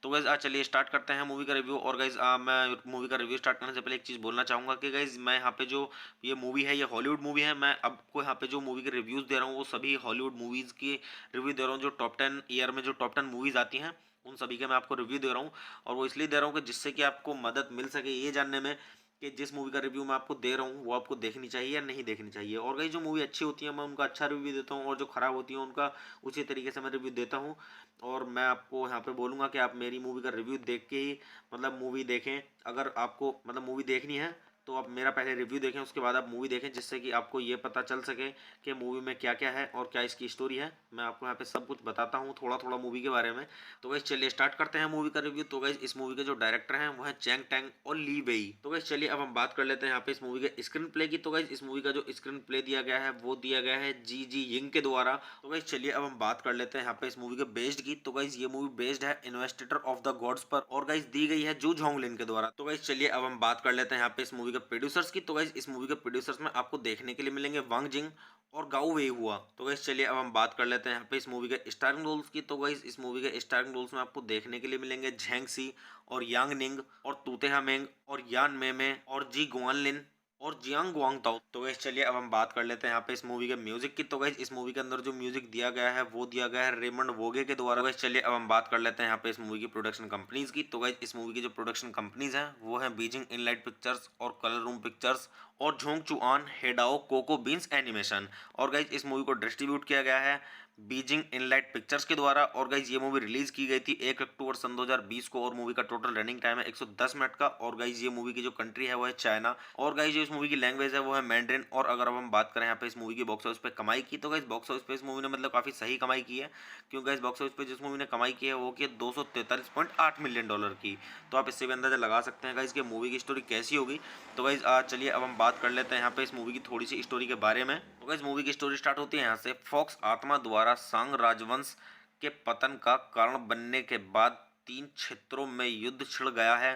तो गाइज चलिए स्टार्ट करते हैं मूवी का रिव्यू। और गाइज मैं मूवी का रिव्यू स्टार्ट करने से पहले एक चीज़ बोलना चाहूँगा कि गाइज मैं यहाँ पे जो ये मूवी है ये हॉलीवुड मूवी है। मैं आपको यहाँ पे जो मूवी के रिव्यूज़ दे रहा हूँ वो सभी हॉलीवुड मूवीज़ की रिव्यू दे रहा हूँ, जो टॉप 10 ईयर में जो टॉप 10 मूवीज़ आती हैं उन सभी के मैं आपको रिव्यू दे रहा हूँ। और वो इसलिए दे रहा हूँ कि जिससे कि आपको मदद मिल सके ये जानने में कि जिस मूवी का रिव्यू मैं आपको दे रहा हूँ वो आपको देखनी चाहिए या नहीं देखनी चाहिए। और गाइस जो मूवी अच्छी होती है मैं उनका अच्छा रिव्यू देता हूँ और जो खराब होती है उनका उसी तरीके से मैं रिव्यू देता हूँ। और मैं आपको यहाँ पे बोलूँगा कि आप मेरी मूवी का रिव्यू देख के ही मतलब मूवी देखें। अगर आपको मतलब मूवी देखनी है तो आप मेरा पहले रिव्यू देखें, उसके बाद आप मूवी देखें, जिससे कि आपको ये पता चल सके कि मूवी में क्या क्या है और क्या इसकी स्टोरी है। मैं आपको यहाँ पे सब कुछ बताता हूँ थोड़ा थोड़ा मूवी के बारे में। तो गाइस चलिए स्टार्ट करते हैं मूवी का रिव्यू। तो गाइस इस मूवी के जो डायरेक्टर हैं वो है चैंग टैंग और ली वेई। तो गाइस चलिए अब हम बात कर लेते हैं यहाँ पे इस मूवी के स्क्रीन प्ले की। तो गाइस इस मूवी का जो स्क्रीन प्ले दिया गया है वो दिया गया है जी जी यिंग के द्वारा। तो गाइस चलिए अब हम बात कर लेते हैं यहाँ पे इस मूवी के बेस्ड की। तो गाइस ये मूवी बेस्ड है इन्वेस्टिगर ऑफ द गॉड्स पर और गाइस दी गई है जू झोंगलिन के द्वारा। तो गाइस चलिए अब हम बात कर लेते हैं यहाँ पे इस मूवी के प्रोड्यूसर्स की। तो गाइस इस मूवी के प्रोड्यूसर्स में आपको देखने के लिए मिलेंगे वांग जिंग और गाओ वे हुआ। तो गाइस चलिए अब हम बात कर लेते हैं यहाँ पे इस मूवी के स्टारिंग रोल्स की। तो गाइस इस मूवी के स्टारिंग रोल्स में आपको देखने के लिए मिलेंगे झेंग सी और यांग निंग और तूतेहा मेंग और यान मेमे और जी गुआनलिन और जियांग गुआंग ताओ। तो गाइस चलिए अब हम बात कर लेते हैं यहाँ पे इस मूवी के म्यूजिक की। तो गाइस इस मूवी के अंदर जो म्यूजिक दिया गया है वो दिया गया है रेमंड वोगे के द्वारा। गाइस चलिए अब हम बात कर लेते हैं यहाँ पे इस मूवी की प्रोडक्शन कंपनीज की। तो गाइस इस मूवी की जो प्रोडक्शन कंपनीज हैं वो है बीजिंग इनलाइट पिक्चर्स और कलर रूम पिक्चर्स और झोंग चुआन हेडाओ कोको बीन्स एनिमेशन। और गाइस इस मूवी को डिस्ट्रीब्यूट किया गया है बीजिंग इनलाइट पिक्चर्स के द्वारा। और गाइस ये मूवी रिलीज की गई थी 1 अक्टूबर सन 2020 को और मूवी का टोटल रनिंग टाइम है 110 मिनट का। और गाइस ये मूवी की जो कंट्री है वो है चाइना और गाइस जो इस मूवी की लैंग्वेज है वो है मैंड्रिन। और अगर अब हम बात करें यहाँ पे इस मूवी की बॉक्स ऑफिस पे कमाई की, तो गाइस बॉक्स ऑफिस पे इस मूवी ने मतलब काफी सही कमाई की है, क्योंकि गाइस बॉक्स ऑफिस पे जिस मूवी ने कमाई की है वो की 243.8 मिलियन डॉलर की। तो आप इससे भी अंदाजा लगा सकते हैं गाइस कि मूवी की स्टोरी कैसी होगी। तो गाइस चलिए अब हम बात कर लेते हैं यहाँ पे इस मूवी की थोड़ी सी स्टोरी के बारे में। तो गाइस मूवी की स्टोरी स्टार्ट होती है यहाँ से। फॉक्स आत्मा द्वारा सांग राजवंश के पतन का कारण बनने के बाद 3 क्षेत्रों में युद्ध छिड़ गया है।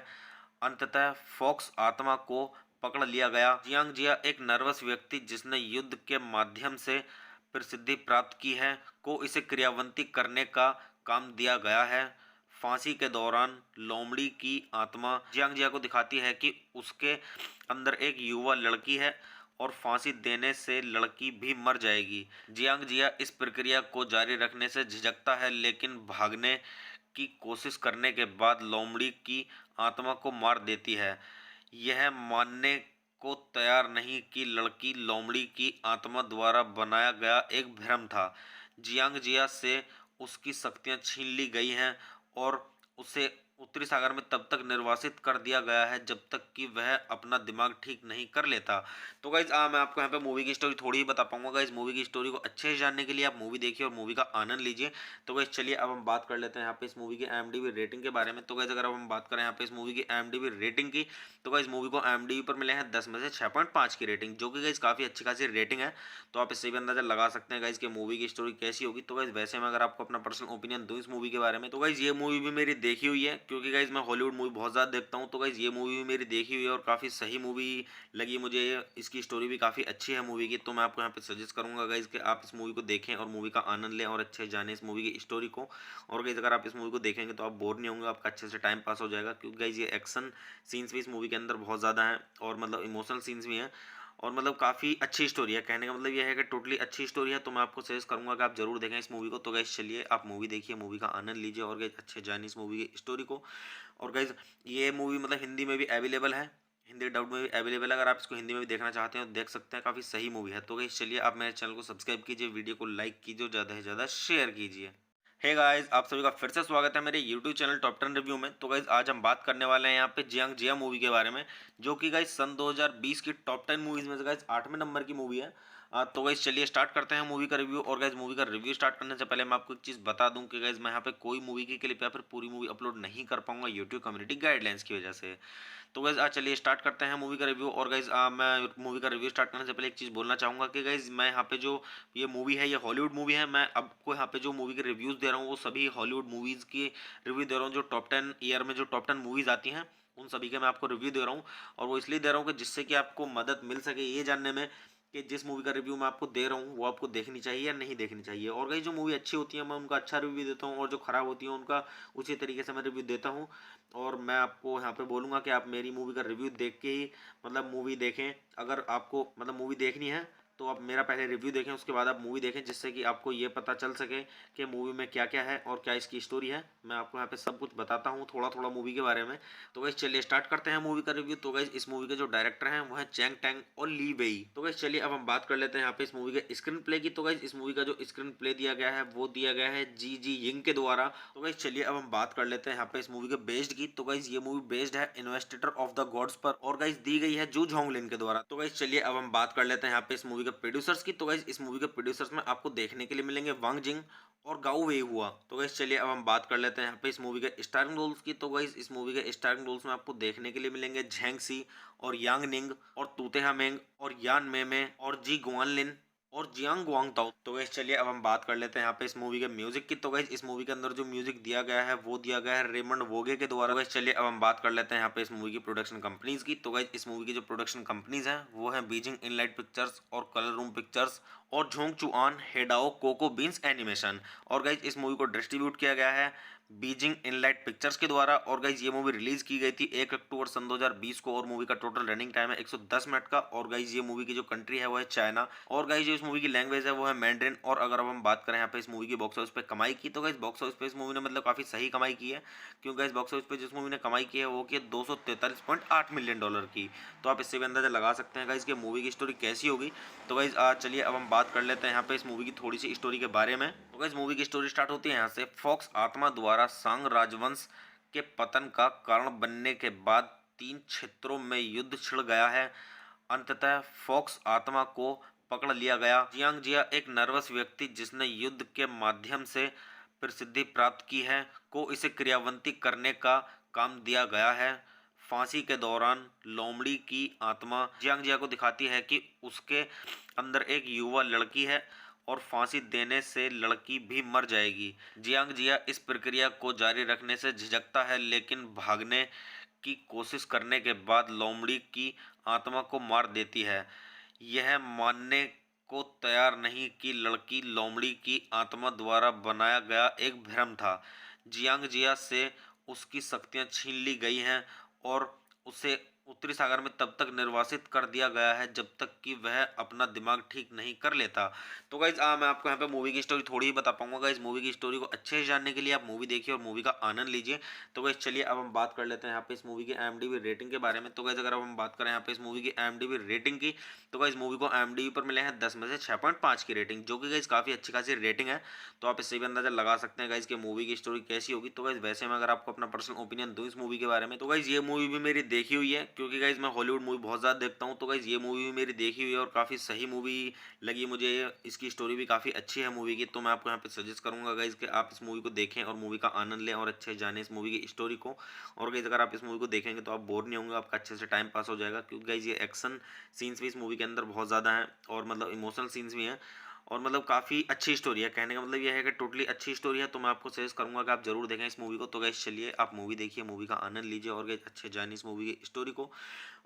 अंततः फॉक्स आत्मा को पकड़ लिया गया। जियांग जिया एक नर्वस व्यक्ति जिसने युद्ध के माध्यम से प्रसिद्धि प्राप्त की है को इसे क्रियान्वित करने का काम दिया गया है। फांसी के दौरान लोमड़ी की आत्मा जियांग जिया को दिखाती है कि उसके अंदर एक युवा लड़की है और फांसी देने से लड़की भी मर जाएगी। जियांग जिया इस प्रक्रिया को जारी रखने से झिझकता है, लेकिन भागने की कोशिश करने के बाद लोमड़ी की आत्मा को मार देती है। यह मानने को तैयार नहीं कि लड़की लोमड़ी की आत्मा द्वारा बनाया गया एक भ्रम था। जियांग जिया से उसकी शक्तियां छीन ली गई हैं और उसे उत्तरी सागर में तब तक निर्वासित कर दिया गया है जब तक कि वह अपना दिमाग ठीक नहीं कर लेता। तो गाइज मैं आपको यहाँ पे मूवी की स्टोरी थोड़ी ही बता पाऊंगा। गाइज मूवी की स्टोरी को अच्छे से जानने के लिए आप मूवी देखिए और मूवी का आनंद लीजिए। तो गाइज चलिए अब हम बात कर लेते हैं यहाँ पे इस मूवी की IMDb रेटिंग के बारे में। तो गाइज अगर अब हम बात करें यहाँ पे इस मूवी की IMDb रेटिंग की, तो गाइज मूवी को IMDb पर मिले हैं 10 में से 6.5 की रेटिंग, जो कि गाइज काफ़ी अच्छी खासी रेटिंग है। तो आप इससे भी अंदाजा लगा सकते हैं गाइज कि मूवी की स्टोरी कैसी होगी। तो गाइज वैसे मैं अगर आपको अपना पर्सनल ओपिनियन दूं इस मूवी के बारे में, तो गाइज ये मूवी भी मेरी देखी हुई है, क्योंकि गाइज मैं हॉलीवुड मूवी बहुत ज़्यादा देखता हूँ। तो गाइज ये मूवी भी मेरी देखी हुई है और काफ़ी सही मूवी लगी मुझे। इसकी स्टोरी भी काफ़ी अच्छी है मूवी की। तो मैं आपको यहाँ पे सजेस्ट करूँगा गाइज कि आप इस मूवी को देखें और मूवी का आनंद लें और अच्छे से जानें इस मूवी की स्टोरी को। और गाइज अगर आप इस मूवी को देखेंगे तो आप बोर नहीं होंगे, आपका अच्छे से टाइम पास हो जाएगा, क्योंकि गाइज ये एक्शन सीन्स भी इस मूवी के अंदर बहुत ज़्यादा हैं और मतलब इमोशनल सीन्स भी हैं और मतलब काफ़ी अच्छी स्टोरी है। कहने का मतलब ये है कि टोटली अच्छी स्टोरी है। तो मैं आपको सजेस्ट करूंगा कि आप जरूर देखें इस मूवी को। तो गाइज चलिए आप मूवी देखिए, मूवी का आनंद लीजिए और गाइज अच्छे जानिए इस मूवी की स्टोरी को। और गाइज ये मूवी मतलब हिंदी में भी अवेलेबल है, हिंदी डब में भी अवेलेबल है। अगर आप इसको हिंदी में भी देखना चाहते हैं तो देख सकते हैं, काफ़ी सही मूवी है। तो गाइज चलिए आप मेरे चैनल को सब्सक्राइब कीजिए, वीडियो को लाइक कीजिए और ज़्यादा से ज़्यादा शेयर कीजिए। हे गाइस, आप सभी का फिर से स्वागत है मेरे यूट्यूब चैनल टॉप 10 रिव्यू में। तो गाइस आज हम बात करने वाले हैं यहाँ पे जियांग जिया मूवी के बारे में, जो कि गाइस सन 2020 की टॉप 10 मूवीज में से गाइस 8वें नंबर की मूवी है। तो गाइस चलिए स्टार्ट करते हैं मूवी का रिव्यू। और गाइस मूवी का रिव्यू स्टार्ट करने से पहले मैं आपको एक चीज़ बता दूं कि गाइस मैं यहाँ पे कोई मूवी की क्लिप या फिर पूरी मूवी अपलोड नहीं कर पाऊंगा यूट्यूब कम्युनिटी गाइडलाइंस की वजह से। तो गाइज चलिए स्टार्ट करते हैं मूवी का रिव्यू। और गाइज मैं मूवी का रिव्यू स्टार्ट करने से पहले एक चीज़ बोलना चाहूँगा कि गाइज मैं यहाँ पे जो ये मूवी है ये हॉलीवुड मूवी है। मैं आपको यहाँ पे जो मूवी के रिव्यूज़ दे रहा हूँ वो सभी हॉलीवुड मूवीज़ की रिव्यू दे रहा हूँ, जो टॉप 10 ईयर में जो टॉप 10 मूवीज़ आती हैं उन सभी के मैं आपको रिव्यू दे रहा हूँ। और वो इसलिए दे रहा हूँ कि जिससे कि आपको मदद मिल सके ये जानने में कि जिस मूवी का रिव्यू मैं आपको दे रहा हूँ वो आपको देखनी चाहिए या नहीं देखनी चाहिए। और कई जो मूवी अच्छी होती है मैं उनका अच्छा रिव्यू देता हूँ और जो ख़राब होती है उनका उसी तरीके से मैं रिव्यू देता हूँ। और मैं आपको यहाँ पे बोलूँगा कि आप मेरी मूवी का रिव्यू देख के ही मतलब मूवी देखें। अगर आपको मतलब मूवी देखनी है तो आप मेरा पहले रिव्यू देखें, उसके बाद आप मूवी देखें, जिससे कि आपको ये पता चल सके कि मूवी में क्या क्या है और क्या इसकी स्टोरी है। मैं आपको यहाँ पे सब कुछ बताता हूँ थोड़ा थोड़ा मूवी के बारे में। तो गाइस चलिए स्टार्ट करते हैं मूवी का रिव्यू। तो गाइस इस मूवी के जो डायरेक्टर हैं वो है चैंग टैंग और ली वेई। तो गाइस चलिए अब हम बात कर लेते हैं यहाँ पे इस मूवी के स्क्रीन प्ले की। तो गाइस इस मूवी का जो स्क्रीन प्ले दिया गया है वो दिया गया है जी जी यिंग के द्वारा। तो गाइस चलिए अब हम बात कर लेते हैं यहाँ पे इस मूवी के बेस्ड की। तो गाइस ये मूवी बेस्ड है इन्वेस्टिगर ऑफ द गॉड्स पर और गाइस दी गई है जू झोंगलिन के द्वारा। तो गाइस चलिए अब हम बात कर लेते हैं यहाँ पे इस मूवी के प्रोड्यूसर्स की। तो गाइस इस मूवी के प्रोड्यूसर्स में आपको देखने के लिए मिलेंगे वांग जिंग और गाओ वे हुआ। तो गाइस चलिए अब हम बात कर लेते हैं यहाँ पे इस मूवी के स्टारिंग रोल्स की। तो गाइस इस मूवी के स्टारिंग रोल्स में आपको देखने के लिए मिलेंगे झैंग सी और यांग निंग और तूतेहा मेंग और यान मेमे और जी गुआनलिन और जियांग गुआंगताओ। तो गाइस चलिए अब हम बात कर लेते हैं यहाँ पे इस मूवी के म्यूजिक की। तो गाइस इस मूवी के अंदर जो म्यूजिक दिया गया है वो दिया गया है रेमंड वोगे के द्वारा। गाइस चलिए अब हम बात कर लेते हैं यहाँ पे इस मूवी की प्रोडक्शन कंपनीज की। तो गाइस इस मूवी की जो प्रोडक्शन कंपनीज हैं वो है बीजिंग इनलाइट पिक्चर्स और कलर रूम पिक्चर्स और झोंग चुआन हेडाओ कोको बीन्स एनिमेशन। और गाइस इस मूवी को डिस्ट्रीब्यूट किया गया है बीजिंग इनलाइट पिक्चर्स के द्वारा। और गाइस ये मूवी रिलीज की गई थी 1 अक्टूबर सन 2020 को और मूवी का टोटल रनिंग टाइम है 110 मिनट का। और गाइस ये मूवी की जो कंट्री है वो है चाइना और गाइस जो इस मूवी की लैंग्वेज है वो है मैंड्रिन। और अगर अब हम बात करें यहाँ पे इस मूवी की बॉक्स ऑफिस पे कमाई की, तो गाइस बॉक्स ऑफिस पे इस मूवी ने मतलब काफी सही कमाई की है, क्योंकि गाइस बॉक्स ऑफिस पे जिस मूवी ने कमाई की है वो की 243.8 मिलियन डॉलर की। तो आप इससे भी अंदाजा लगा सकते हैं गाइस कि मूवी की स्टोरी कैसी होगी। तो गाइस चलिए अब हम बात कर लेते हैं यहाँ पे इस मूवी की थोड़ी सी स्टोरी के बारे में। तो गाइस मूवी की स्टोरी स्टार्ट होती है यहाँ से। फॉक्स आत्मा द्वारा सांग राजवंश के पतन का कारण बनने के बाद 3 क्षेत्रों में युद्ध छिड़ गया है। अंततः फॉक्स आत्मा को पकड़ लिया गया। जियांग जिया एक नर्वस व्यक्ति जिसने युद्ध के माध्यम से प्रसिद्धि प्राप्त की है को इसे क्रियान्वित करने का काम दिया गया है। फांसी के दौरान लोमड़ी की आत्मा जियांग जिया को दिखाती है कि उसके अंदर एक युवा लड़की है और फांसी देने से लड़की भी मर जाएगी। जियांग जिया इस प्रक्रिया को जारी रखने से झिझकता है, लेकिन भागने की कोशिश करने के बाद लोमड़ी की आत्मा को मार देती है। यह मानने को तैयार नहीं कि लड़की लोमड़ी की आत्मा द्वारा बनाया गया एक भ्रम था। जियांग जिया से उसकी शक्तियां छीन ली गई हैं और उसे उत्तरी सागर में तब तक निर्वासित कर दिया गया है जब तक कि वह अपना दिमाग ठीक नहीं कर लेता। तो गाइज मैं आपको यहाँ पे मूवी की स्टोरी थोड़ी ही बता पाऊंगा। गाइज मूवी की स्टोरी को अच्छे से जानने के लिए आप मूवी देखिए और मूवी का आनंद लीजिए। तो गाइज चलिए अब हम बात कर लेते हैं यहाँ पे इस मूवी की IMDb रेटिंग के बारे में। तो गाइज अगर अब हम बात करें यहाँ पे इस मूवी की IMDb रेटिंग की, तो गाइज मूवी को IMDb पर मिले हैं 10 में से 6.5 की रेटिंग, जो कि गाइज काफ़ी अच्छी खासी रेटिंग है। तो आप इससे भी अंदाजा लगा सकते हैं गाइज कि मूवी की स्टोरी कैसी होगी। तो गाइज वैसे मैं अगर आपको अपना पर्सनल ओपिनियन दूं इस मूवी के बारे में, तो गाइज ये मूवी भी मेरी देखी हुई है, क्योंकि गाइज मैं हॉलीवुड मूवी बहुत ज़्यादा देखता हूँ। तो गाइज ये मूवी भी मेरी देखी हुई है और काफ़ी सही मूवी लगी मुझे। इसकी स्टोरी भी काफ़ी अच्छी है मूवी की। तो मैं आपको यहाँ पे सजेस्ट करूँगा गाइज कि आप इस मूवी को देखें और मूवी का आनंद लें और अच्छे जाने इस मूवी की स्टोरी को। और गाइज अगर आप इस मूवी को देखेंगे तो आप बोर नहीं होंगे, आपका अच्छे से टाइम पास हो जाएगा, क्योंकि गाइज ये एक्शन सीन्स भी इस मूवी के अंदर बहुत ज़्यादा हैं और मतलब इमोशनल सीन्स भी हैं और मतलब काफ़ी अच्छी स्टोरी है। कहने का मतलब ये है कि टोटली अच्छी स्टोरी है। तो मैं आपको सजेस्ट करूंगा कि आप जरूर देखें इस मूवी को। तो गाइस चलिए आप मूवी देखिए, मूवी का आनंद लीजिए और गाइस अच्छे जानिए इस मूवी की स्टोरी को।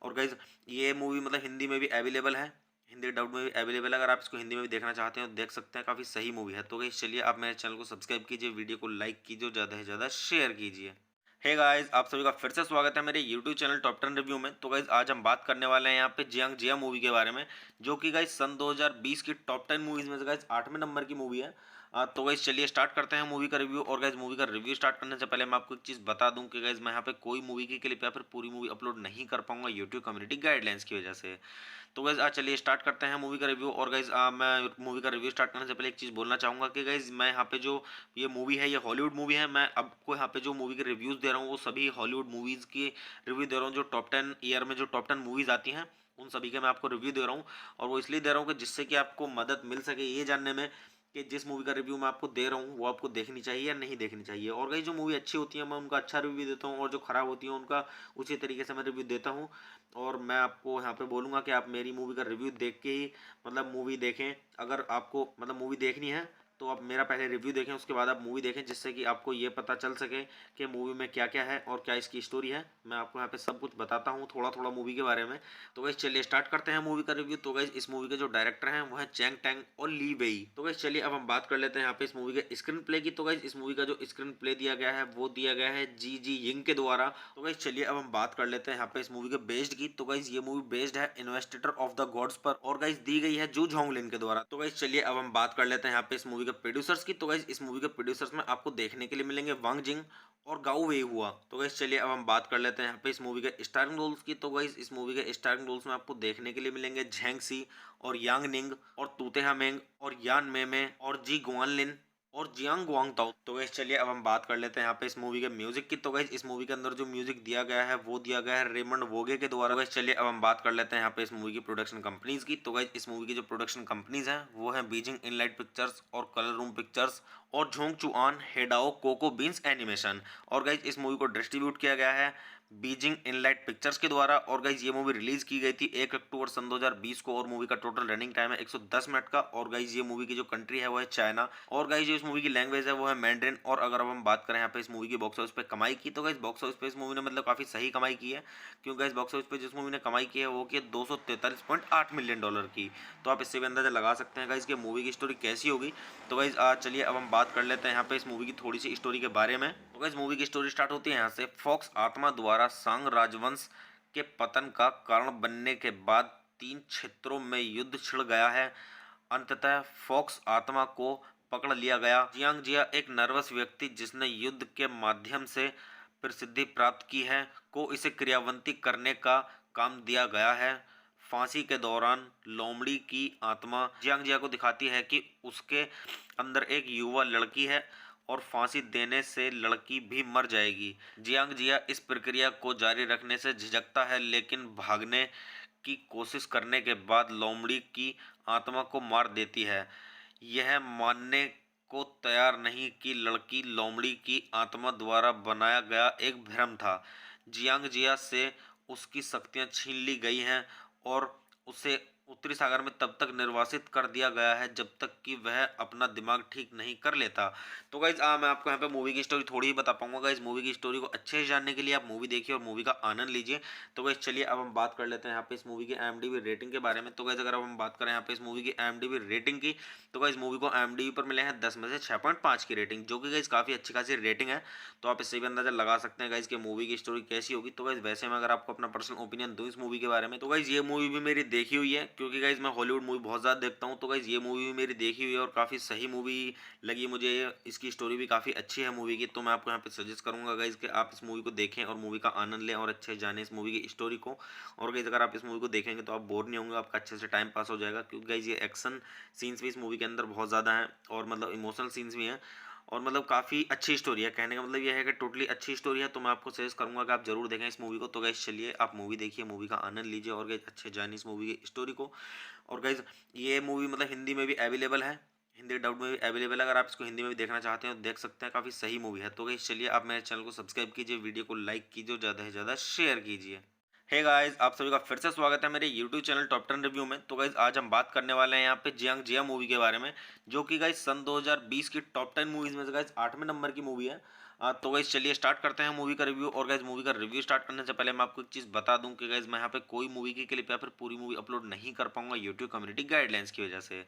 और गाइस ये मूवी मतलब हिंदी में भी अवेलेबल है, हिंदी डब में भी अवेलेबल है। अगर आप इसको हिंदी में भी देखना चाहते हैं तो देख सकते हैं, काफ़ी सही मूवी है। तो गाइस चलिए आप मेरे चैनल को सब्सक्राइब कीजिए, वीडियो को लाइक कीजिए और ज़्यादा से ज़्यादा शेयर कीजिए। हे गाइस, आप सभी का फिर से स्वागत है मेरे YouTube चैनल टॉप 10 रिव्यू में। तो गाइस आज हम बात करने वाले हैं यहाँ पे जियांग जिया मूवी के बारे में, जो कि गाइस सन 2020 की टॉप 10 मूवीज में से गाइस 8वें नंबर की मूवी है। तो गाइस चलिए स्टार्ट करते हैं मूवी का रिव्यू। और गाइस मूवी का रिव्यू स्टार्ट करने से पहले मैं आपको एक चीज़ बता दूं कि गाइस मैं यहाँ पे कोई मूवी की क्लिप या फिर पूरी मूवी अपलोड नहीं कर पाऊंगा यूट्यूब कम्युनिटी गाइडलाइंस की वजह से। तो गाइज चलिए स्टार्ट करते हैं मूवी का रिव्यू। और गाइज मैं मूवी का रिव्यू स्टार्ट करने से पहले एक चीज़ बोलना चाहूँगा कि गाइज मैं यहाँ पे जो ये मूवी है ये हॉलीवुड मूवी है। मैं आपको यहाँ पे जो मूवी के रिव्यूज़ दे रहा हूँ वो सभी हॉलीवुड मूवीज़ की रिव्यू दे रहा हूँ, जो टॉप 10 ईयर में जो टॉप 10 मूवीज़ आती हैं उन सभी के मैं आपको रिव्यू दे रहा हूँ। और वो इसलिए दे रहा हूँ कि जिससे कि आपको मदद मिल सके ये जानने में कि जिस मूवी का रिव्यू मैं आपको दे रहा हूँ वो आपको देखनी चाहिए या नहीं देखनी चाहिए। और गाइस जो मूवी अच्छी होती है मैं उनका अच्छा रिव्यू देता हूँ और जो ख़राब होती है उनका उसी तरीके से मैं रिव्यू देता हूँ। और मैं आपको यहाँ पे बोलूँगा कि आप मेरी मूवी का रिव्यू देख के ही मतलब मूवी देखें। अगर आपको मतलब मूवी देखनी है तो आप मेरा पहले रिव्यू देखें, उसके बाद आप मूवी देखें, जिससे कि आपको ये पता चल सके कि मूवी में क्या क्या है और क्या इसकी स्टोरी है। मैं आपको यहाँ पे सब कुछ बताता हूँ थोड़ा थोड़ा मूवी के बारे में। तो गाइस चलिए स्टार्ट करते हैं मूवी का रिव्यू। तो गाइस इस मूवी के जो डायरेक्टर हैं वो है चैंग टैंग और ली वेई। तो गाइस चलिए अब हम बात कर लेते हैं यहाँ पे इस मूवी के स्क्रीन प्ले की। तो गाइस इस मूवी का जो स्क्रीन प्ले दिया गया है वो दिया गया है जी जी यिंग के द्वारा। तो गाइस चलिए अब हम बात कर लेते हैं यहाँ पे इस मूवी के बेस्ड की। तो गाइस ये मूवी बेस्ड है इन्वेस्टिगर ऑफ द गॉड्स पर और गाइस दी गई है जू झोंगलिन के द्वारा। तो गाइस चलिए अब हम बात कर लेते हैं यहाँ पे इस मूवी के प्रोड्यूसर्स की। तो गाइस इस मूवी के प्रोड्यूसर्स में आपको देखने के लिए मिलेंगे वांग जिंग और गाओ वे हुआ। तो गाइस चलिए अब हम बात कर लेते हैं यहाँ पे इस मूवी के स्टारिंग रोल्स की। तो गाइस इस मूवी के स्टारिंग रोल्स में आपको देखने के लिए मिलेंगे झेंग सी और यांग निंग और तूते हामेंग और यान मेमे और जी गुआनलिन और जियांग गुआंग ताओ। तो गाइस चलिए अब हम बात कर लेते हैं यहाँ पे इस मूवी के म्यूजिक की। तो गाइस इस मूवी के अंदर जो म्यूजिक दिया गया है वो दिया गया है रेमंड वोगे के द्वारा। गाइस चलिए अब हम बात कर लेते हैं यहाँ पे इस मूवी की प्रोडक्शन कंपनीज की। तो गाइस इस मूवी की जो प्रोडक्शन कंपनीज हैं वो है बीजिंग इनलाइट पिक्चर्स और कलर रूम पिक्चर्स और झोंग चुआन हेडाओ कोको बीन्स एनिमेशन। और गाइस इस मूवी को डिस्ट्रीब्यूट किया गया है बीजिंग इनलाइट पिक्चर्स के द्वारा। और गाइस ये मूवी रिलीज की गई थी 1 अक्टूबर सन 2020 को और मूवी का टोटल रनिंग टाइम है 110 मिनट का। और गाइस ये मूवी की जो कंट्री है वो है चाइना और गाइस जो इस मूवी की लैंग्वेज है वो है मैंड्रिन। और अगर अब हम बात करें यहाँ पे इस मूवी की बॉक्स ऑफिस पे कमाई की, तो गाइस बॉक्स ऑफिस पे इस मूवी ने मतलब काफी सही कमाई की है, क्योंकि गाइस बॉक्स ऑफिस पे जिस मूवी ने कमाई की है वो की 243.8 मिलियन डॉलर की। तो आप इससे भी अंदाजा लगा सकते हैं गाइस कि मूवी की स्टोरी कैसी होगी। तो गाइस चलिए अब हम बात कर लेते हैं यहाँ पे इस मूवी की थोड़ी सी स्टोरी के बारे में। तो गाइस मूवी की स्टोरी स्टार्ट होती है यहाँ से। फॉक्स आत्मा द्वारा सांग राजवंश के पतन का कारण बनने के बाद 3 क्षेत्रों में युद्ध छिड़ गया है। अंततः फॉक्स आत्मा को पकड़ लिया गया। जियांग जिया एक नर्वस व्यक्ति जिसने युद्ध के माध्यम से प्रसिद्धि प्राप्त की है को इसे क्रियान्वित करने का काम दिया गया है। फांसी के दौरान लोमड़ी की आत्मा जियांग जिया को दिखाती है कि उसके अंदर एक युवा लड़की है और फांसी देने से लड़की भी मर जाएगी। जियांग जिया इस प्रक्रिया को जारी रखने से झिझकता है, लेकिन भागने की कोशिश करने के बाद लोमड़ी की आत्मा को मार देती है। यह मानने को तैयार नहीं कि लड़की लोमड़ी की आत्मा द्वारा बनाया गया एक भ्रम था। जियांग जिया से उसकी शक्तियां छीन ली गई हैं और उसे उत्तरी सागर में तब तक निर्वासित कर दिया गया है जब तक कि वह अपना दिमाग ठीक नहीं कर लेता। तो गाइज मैं आपको यहाँ पे मूवी की स्टोरी थोड़ी ही बता पाऊंगा। गाइज मूवी की स्टोरी को अच्छे से जानने के लिए आप मूवी देखिए और मूवी का आनंद लीजिए। तो गाइज चलिए अब हम बात कर लेते हैं यहाँ पे इस मूवी की IMDb रेटिंग के बारे में। तो गाइज अगर अब हम बात करें यहाँ पे इस मूवी की IMDb रेटिंग की, तो गाइज मूवी को IMDb पर मिले हैं 10 में से 6.5 की रेटिंग, जो कि गाइज काफ़ी अच्छी खासी रेटिंग है। तो आप इससे भी अंदाजा लगा सकते हैं गाइज कि मूवी की स्टोरी कैसी होगी। तो गाइज वैसे मैं अगर आपको अपना पर्सनल ओपिनियन दूं इस मूवी के बारे में, तो गाइज ये मूवी भी मेरी देखी हुई है, क्योंकि गाइज मैं हॉलीवुड मूवी बहुत ज़्यादा देखता हूँ। तो गाइज ये मूवी भी मेरी देखी हुई है और काफ़ी सही मूवी लगी मुझे। इसकी स्टोरी भी काफ़ी अच्छी है मूवी की। तो मैं आपको यहाँ पे सजेस्ट करूँगा गाइज कि आप इस मूवी को देखें और मूवी का आनंद लें और अच्छे से जानें इस मूवी की स्टोरी को। और गाइज अगर आप इस मूवी को देखेंगे तो आप बोर नहीं होंगे, आपका अच्छे से टाइम पास हो जाएगा, क्योंकि गाइज ये एक्शन सीन्स भी इस मूवी के अंदर बहुत ज़्यादा हैं और मतलब इमोशनल सीन्स भी हैं और मतलब काफ़ी अच्छी स्टोरी है। कहने का मतलब ये है कि टोटली अच्छी स्टोरी है। तो मैं आपको सजेस्ट करूंगा कि आप जरूर देखें इस मूवी को। तो गाइज चलिए आप मूवी देखिए, मूवी का आनंद लीजिए और गाइज अच्छे जानिए इस मूवी की स्टोरी को। और गाइज ये मूवी मतलब हिंदी में भी अवेलेबल है, हिंदी डब में भी अवेलेबल है। अगर आप इसको हिंदी में भी देखना चाहते हैं तो देख सकते हैं, काफ़ी सही मूवी है। तो गाइज चलिए आप मेरे चैनल को सब्सक्राइब कीजिए, वीडियो को लाइक कीजिए, ज़्यादा से ज़्यादा शेयर कीजिए। हे गाइस, आप सभी का फिर से स्वागत है मेरे YouTube चैनल टॉप 10 रिव्यू में। तो गाइस आज हम बात करने वाले हैं यहाँ पे जियांग जिया मूवी के बारे में, जो कि गाइस सन 2020 की टॉप 10 मूवीज में से गाइस 8वें नंबर की मूवी है। तो गाइस चलिए स्टार्ट करते हैं मूवी का रिव्यू। और गाइस मूवी का रिव्यू स्टार्ट करने से पहले मैं आपको एक चीज़ बता दूं कि गाइस मैं यहाँ पे कोई मूवी की क्लिप या फिर पूरी मूवी अपलोड नहीं कर पाऊंगा यूट्यूब कम्युनिटी गाइडलाइंस की वजह से।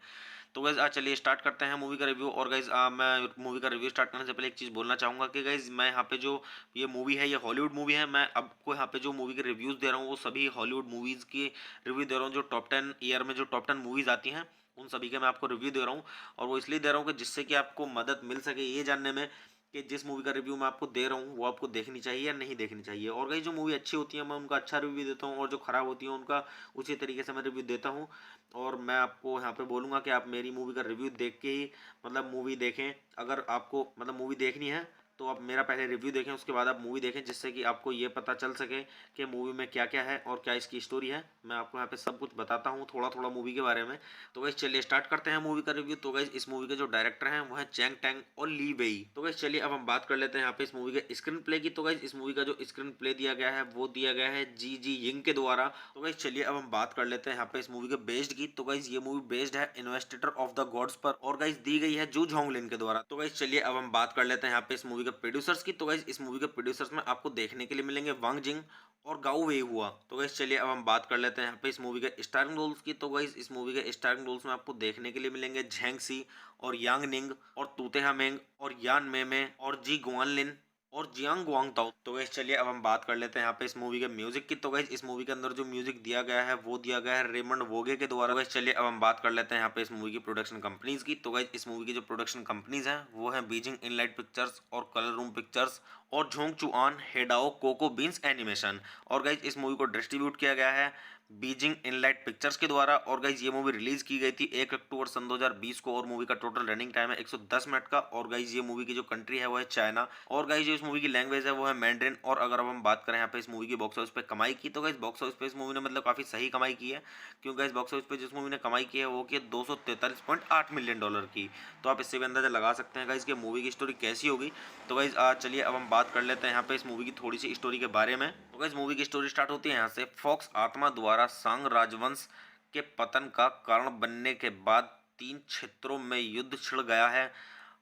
तो गाइज चलिए स्टार्ट करते हैं मूवी का रिव्यू। और गाइज मैं मूवी का रिव्यू स्टार्ट करने से पहले एक चीज़ बोलना चाहूँगा कि गाइज मैं यहाँ पे जो ये मूवी है ये हॉलीवुड मूवी है। मैं आपको यहाँ पे जो मूवी के रिव्यूज़ दे रहा हूँ वो सभी हॉलीवुड मूवीज़ की रिव्यू दे रहा हूँ, जो टॉप 10 ईयर में जो टॉप 10 मूवीज़ आती हैं उन सभी के मैं आपको रिव्यू दे रहा हूँ। और वो इसलिए दे रहा हूँ कि जिससे कि आपको मदद मिल सके ये जानने में कि जिस मूवी का रिव्यू मैं आपको दे रहा हूँ वो आपको देखनी चाहिए या नहीं देखनी चाहिए। और गाइस जो मूवी अच्छी होती है मैं उनका अच्छा रिव्यू देता हूँ और जो खराब होती है उनका उसी तरीके से मैं रिव्यू देता हूँ। और मैं आपको यहाँ पे बोलूँगा कि आप मेरी मूवी का रिव्यू देख के ही मतलब मूवी देखें। अगर आपको मतलब मूवी देखनी है तो आप मेरा पहले रिव्यू देखें, उसके बाद आप मूवी देखें, जिससे कि आपको ये पता चल सके कि मूवी में क्या क्या है और क्या इसकी स्टोरी है। मैं आपको यहाँ पे सब कुछ बताता हूँ थोड़ा थोड़ा मूवी के बारे में। तो गाइस चलिए स्टार्ट करते हैं मूवी का रिव्यू। तो गाइस इस मूवी के जो डायरेक्टर हैं वो है चैंग टैंग और ली वेई। तो गाइस चलिए अब हम बात कर लेते हैं यहाँ पे इस मूवी के स्क्रीन प्ले की। तो गाइस इस मूवी का जो स्क्रीन प्ले दिया गया है वो दिया गया है जी जी यिंग के द्वारा। तो गाइस चलिए अब हम बात कर लेते हैं यहाँ पे इस मूवी के बेस्ड की। तो गाइस ये मूवी बेस्ड है इन्वेस्टिगर ऑफ द गॉड्स पर, और गाइस दी गई है जू झोंगलिन के द्वारा। तो गाइस चलिए अब हम बात कर लेते हैं यहाँ पे इस मूवी के प्रोड्यूसर्स की। तो गाइस इस मूवी के प्रोड्यूसर्स में आपको देखने के लिए मिलेंगे वांग जिंग और गाओ वे हुआ। तो गाइस चलिए अब हम बात कर लेते हैं यहाँ पे इस मूवी के स्टारिंग रोल्स की। तो गाइस इस मूवी के स्टारिंग रोल्स में आपको देखने के लिए मिलेंगे झेंग सी और यांग निंग और तूते हमेंग और यान मेमे और जी गुआनलिन और जियांग गुआंग ताओ। तो गाइस चलिए अब हम बात कर लेते हैं यहाँ पे इस मूवी के म्यूजिक की। तो गाइस इस मूवी के अंदर जो म्यूजिक दिया गया है वो दिया गया है रेमंड वोगे के द्वारा। गाइस चलिए अब हम बात कर लेते हैं यहाँ पे इस मूवी की प्रोडक्शन कंपनीज की। तो गाइस इस मूवी की जो प्रोडक्शन कंपनीज हैं वो है बीजिंग इनलाइट पिक्चर्स और कलर रूम पिक्चर्स और झोंग चुआन हेडाओ कोको बीन्स एनिमेशन। और गाइस इस मूवी को डिस्ट्रीब्यूट किया गया है बीजिंग इनलाइट पिक्चर्स के द्वारा। और गाइज ये मूवी रिलीज की गई थी 1 अक्टूबर सन 2020 को, और मूवी का टोटल रनिंग टाइम है 110 मिनट का। और गाइज ये मूवी की जो कंट्री है वो है चाइना, और गाइज जो इस मूवी की लैंग्वेज है वो है मैंड्रिन। और अगर अब हम बात करें यहाँ पे इस मूवी की बॉक्स ऑफिस पे कमाई की, तो गाइज बॉक्स ऑफिस पे इस मूवी ने मतलब काफी सही कमाई की है, क्योंकि गाइज बॉक्स ऑफिस पे जिस मूवी ने कमाई की है वो की 243.8 मिलियन डॉलर की। तो आप इससे भी अंदाजा लगा सकते हैं गाइज कि मूवी की स्टोरी कैसी होगी। तो गाइज चलिए अब हम बात कर लेते हैं यहाँ पे इस मूवी की थोड़ी सी स्टोरी के बारे में। तो गाइज मूवी की स्टोरी स्टार्ट होती है यहाँ से। फॉक्स आत्मा द्वारा सांग राजवंश के पतन का कारण बनने के बाद 3 क्षेत्रों में युद्ध छिड़ गया है।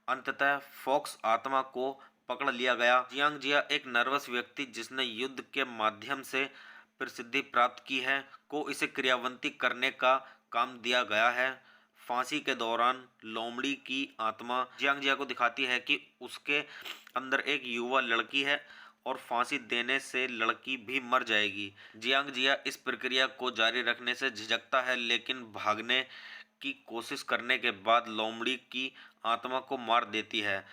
अंततः फॉक्स आत्मा को पकड़ लिया गया। जियांग जिया एक नर्वस व्यक्ति जिसने युद्ध के माध्यम से प्रसिद्धि प्राप्त की है को इसे क्रियान्वित करने का काम दिया गया है। फांसी के दौरान लोमड़ी की आत्मा जियांग जिया को दिखाती है कि उसके अंदर एक युवा लड़की है और फांसी देने से लड़की भी मर जाएगी। जियांग जिया इस प्रक्रिया को जारी रखने से झिझकता है, लेकिन भागने की कोशिश करने के बाद लोमड़ी की आत्मा को मार देती है।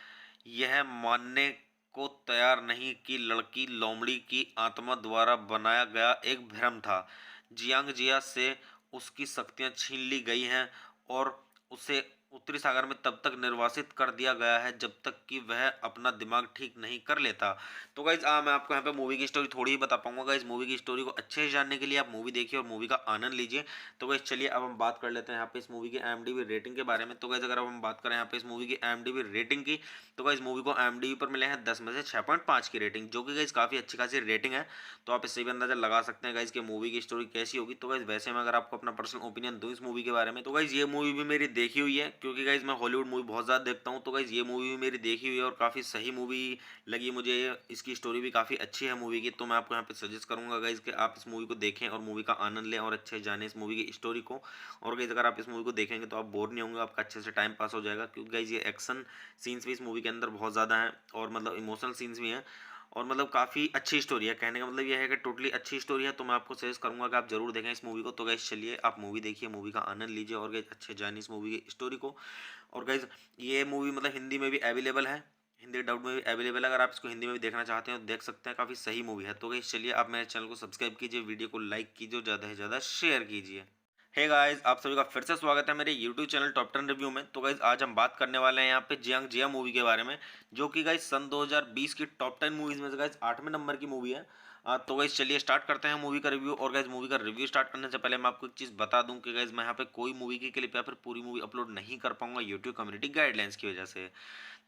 यह मानने को तैयार नहीं कि लड़की लोमड़ी की आत्मा द्वारा बनाया गया एक भ्रम था। जियांग जिया से उसकी शक्तियां छीन ली गई हैं और उसे उत्तरी सागर में तब तक निर्वासित कर दिया गया है जब तक कि वह अपना दिमाग ठीक नहीं कर लेता। तो गाइज मैं आपको यहाँ पे मूवी की स्टोरी थोड़ी ही बता पाऊंगा। गाइज मूवी की स्टोरी को अच्छे से जानने के लिए आप मूवी देखिए और मूवी का आनंद लीजिए। तो गाइज चलिए अब हम बात कर लेते हैं यहाँ पे इस मूवी की IMDb रेटिंग के बारे में। तो गाइज अगर अब हम बात करें यहाँ पे इस मूवी की IMDb रेटिंग की, तो गाइज मूवी को IMDb पर मिले हैं 10 में से 6.5 की रेटिंग, जो कि गाइज काफ़ी अच्छी खासी रेटिंग है। तो आप इससे भी अंदाजा लगा सकते हैं गाइज कि मूवी की स्टोरी कैसी होगी। तो गाइज वैसे मैं अगर आपको अपना पर्सनल ओपिनियन दूं इस मूवी के बारे में, तो गाइज ये मूवी भी मेरी देखी हुई है, क्योंकि गाइज मैं हॉलीवुड मूवी बहुत ज़्यादा देखता हूँ। तो गाइज ये मूवी भी मेरी देखी हुई है और काफ़ी सही मूवी लगी मुझे। इसकी स्टोरी भी काफ़ी अच्छी है मूवी की। तो मैं आपको यहाँ पे सजेस्ट करूँगा गाइज कि आप इस मूवी को देखें और मूवी का आनंद लें और अच्छे से जानें इस मूवी की स्टोरी को। और गाइज अगर आप इस मूवी को देखेंगे तो आप बोर नहीं होंगे, आपका अच्छे से टाइम पास हो जाएगा, क्योंकि गाइज ये एक्शन सीन्स भी इस मूवी के अंदर बहुत ज़्यादा हैं और मतलब इमोशनल सीन्स भी हैं, और मतलब काफ़ी अच्छी स्टोरी है। कहने का मतलब ये है कि टोटली अच्छी स्टोरी है। तो मैं आपको सजेस्ट करूंगा कि आप जरूर देखें इस मूवी को। तो गाइस चलिए आप मूवी देखिए, मूवी का आनंद लीजिए और गाइस अच्छे जानिए इस मूवी की स्टोरी को। और गाइस ये मूवी मतलब हिंदी में भी अवेलेबल है, हिंदी डब में भी अवेलेबल है। अगर आप इसको हिंदी में भी देखना चाहते हैं तो देख सकते हैं, काफ़ी सही मूवी है। तो गाइस चलिए आप मेरे चैनल को सब्सक्राइब कीजिए, वीडियो को लाइक कीजिए और ज़्यादा से ज़्यादा शेयर कीजिए। हे गाइस, आप सभी का फिर से स्वागत है मेरे YouTube चैनल टॉप 10 रिव्यू में। तो गाइस आज हम बात करने वाले हैं यहाँ पे जियांग जिया मूवी के बारे में, जो कि गाइस सन 2020 की टॉप 10 मूवीज में से गाइस 8वें नंबर की मूवी है। तो गाइस चलिए स्टार्ट करते हैं मूवी का रिव्यू। और गाइस मूवी का रिव्यू स्टार्ट करने से पहले मैं आपको एक चीज़ बता दूं कि गाइस मैं यहाँ पे कोई मूवी की क्लिप या फिर पूरी मूवी अपलोड नहीं कर पाऊंगा यूट्यूब कम्युनिटी गाइडलाइंस की वजह से।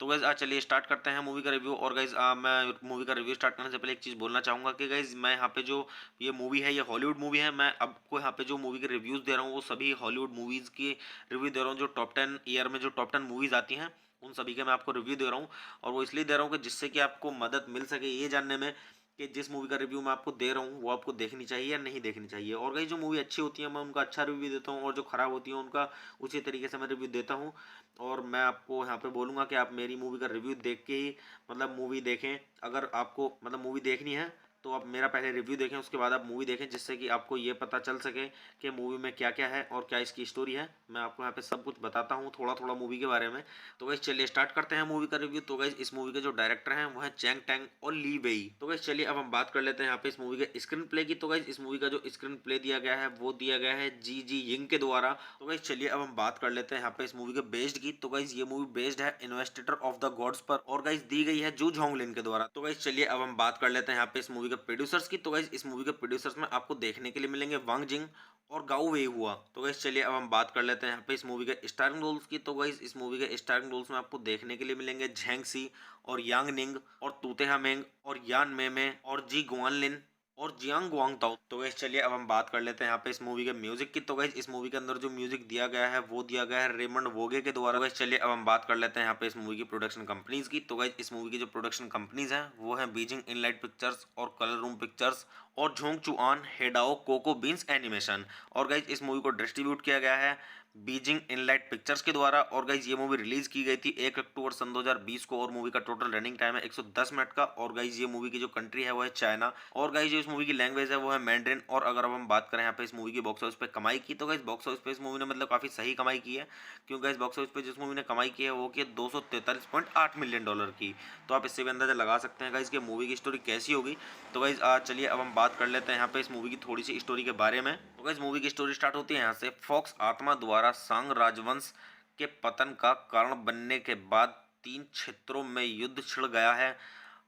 तो गाइज चलिए स्टार्ट करते हैं मूवी का रिव्यू। और गाइज मैं मूवी का रिव्यू स्टार्ट करने से पहले एक चीज़ बोलना चाहूँगा कि गाइज मैं यहाँ पे जो ये मूवी है ये हॉलीवुड मूवी है। मैं आपको यहाँ पे जो मूवी के रिव्यूज़ दे रहा हूँ वो सभी हॉलीवुड मूवीज़ की रिव्यू दे रहा हूँ, जो टॉप 10 ईयर में जो टॉप 10 मूवीज़ आती हैं उन सभी के मैं आपको रिव्यू दे रहा हूँ। और वो इसलिए दे रहा हूँ कि जिससे कि आपको मदद मिल सके ये जानने में कि जिस मूवी का रिव्यू मैं आपको दे रहा हूँ वो आपको देखनी चाहिए या नहीं देखनी चाहिए। और गाइस जो मूवी अच्छी होती है मैं उनका अच्छा रिव्यू देता हूँ, और जो खराब होती है उनका उसी तरीके से मैं रिव्यू देता हूँ। और मैं आपको यहाँ पे बोलूँगा कि आप मेरी मूवी का रिव्यू देख के ही मतलब मूवी देखें। अगर आपको मतलब मूवी देखनी है तो आप मेरा पहले रिव्यू देखें, उसके बाद आप मूवी देखें, जिससे कि आपको ये पता चल सके कि मूवी में क्या क्या है और क्या इसकी स्टोरी है। मैं आपको यहाँ पे सब कुछ बताता हूँ थोड़ा थोड़ा मूवी के बारे में। तो गाइस चलिए स्टार्ट करते हैं मूवी का रिव्यू। तो गाइस इस मूवी के जो डायरेक्टर हैं वो है चैंग टैंग और ली वेई। तो गाइस चलिए अब हम बात कर लेते हैं यहाँ पे इस मूवी के स्क्रीन प्ले की। तो गाइस इस मूवी का जो स्क्रीन प्ले दिया गया है वो दिया गया है जी जी यिंग के द्वारा। तो गाइस चलिए अब हम बात कर लेते हैं यहाँ पे इस मूवी के बेस्ड की। तो गाइस ये मूवी बेस्ड है इन्वेस्टिगर ऑफ द गॉड्स पर और गाइस दी गई है जू झोंगलिन के द्वारा। तो गाइस चलिए अब हम बात कर लेते हैं यहाँ पे इस मूवी के प्रोड्यूसर्स की। तो गाइस इस मूवी के प्रोड्यूसर्स में आपको देखने के लिए मिलेंगे वांग जिंग और गाओ वे हुआ। तो गाइस चलिए अब हम बात कर लेते हैं यहाँ पे इस मूवी के स्टारिंग रोल्स की। तो गाइस इस मूवी के स्टारिंग रोल्स में आपको देखने के लिए मिलेंगे झेंग सी और यांग निंग और तूते हामेंग और यान मेमे और जी गुआनलिन और जियांग गुआंग ताओ। तो गाइस चलिए अब हम बात कर लेते हैं यहाँ पे इस मूवी के म्यूजिक की। तो गाइस इस मूवी के अंदर जो म्यूजिक दिया गया है वो दिया गया है रेमंड वोगे के द्वारा। गाइस चलिए अब हम बात कर लेते हैं यहाँ पे इस मूवी की प्रोडक्शन कंपनीज की। तो गाइस इस मूवी की जो प्रोडक्शन कंपनीज हैं वो है बीजिंग इनलाइट पिक्चर्स और कलर रूम पिक्चर्स और झोंग चुआन हेडाओ कोको बीन्स एनिमेशन। और गाइस इस मूवी को डिस्ट्रीब्यूट किया गया है बीजिंग इनलाइट पिक्चर्स के द्वारा। और गाइस ये मूवी रिलीज की गई थी 1 अक्टूबर सन 2020 को और मूवी का टोटल रनिंग टाइम है 110 मिनट का। और गाइस ये मूवी की जो कंट्री है वो है चाइना और गाइस जो इस मूवी की लैंग्वेज है वो है मैंड्रिन। और अगर अब हम बात करें यहाँ पे इस मूवी की बॉक्स ऑफिस पे कमाई की, तो गाइस बॉक्स ऑफिस पे इस मूवी ने मतलब काफी सही कमाई की है, क्योंकि गाइस बॉक्स ऑफिस पे जिस मूवी ने कमाई की है वो की 243.8 मिलियन डॉलर की। तो आप इससे भी अंदाजा लगा सकते हैं गाइस कि मूवी की स्टोरी कैसी होगी। तो गाइस चलिए अब हम बात कर लेते हैं यहाँ पे इस मूवी की थोड़ी सी स्टोरी के बारे में। तो गाइस मूवी की स्टोरी स्टार्ट होती है यहाँ से। फॉक्स आत्मा द्वारा सांग राजवंश के पतन का कारण बनने के बाद 3 क्षेत्रों में युद्ध छिड़ गया है।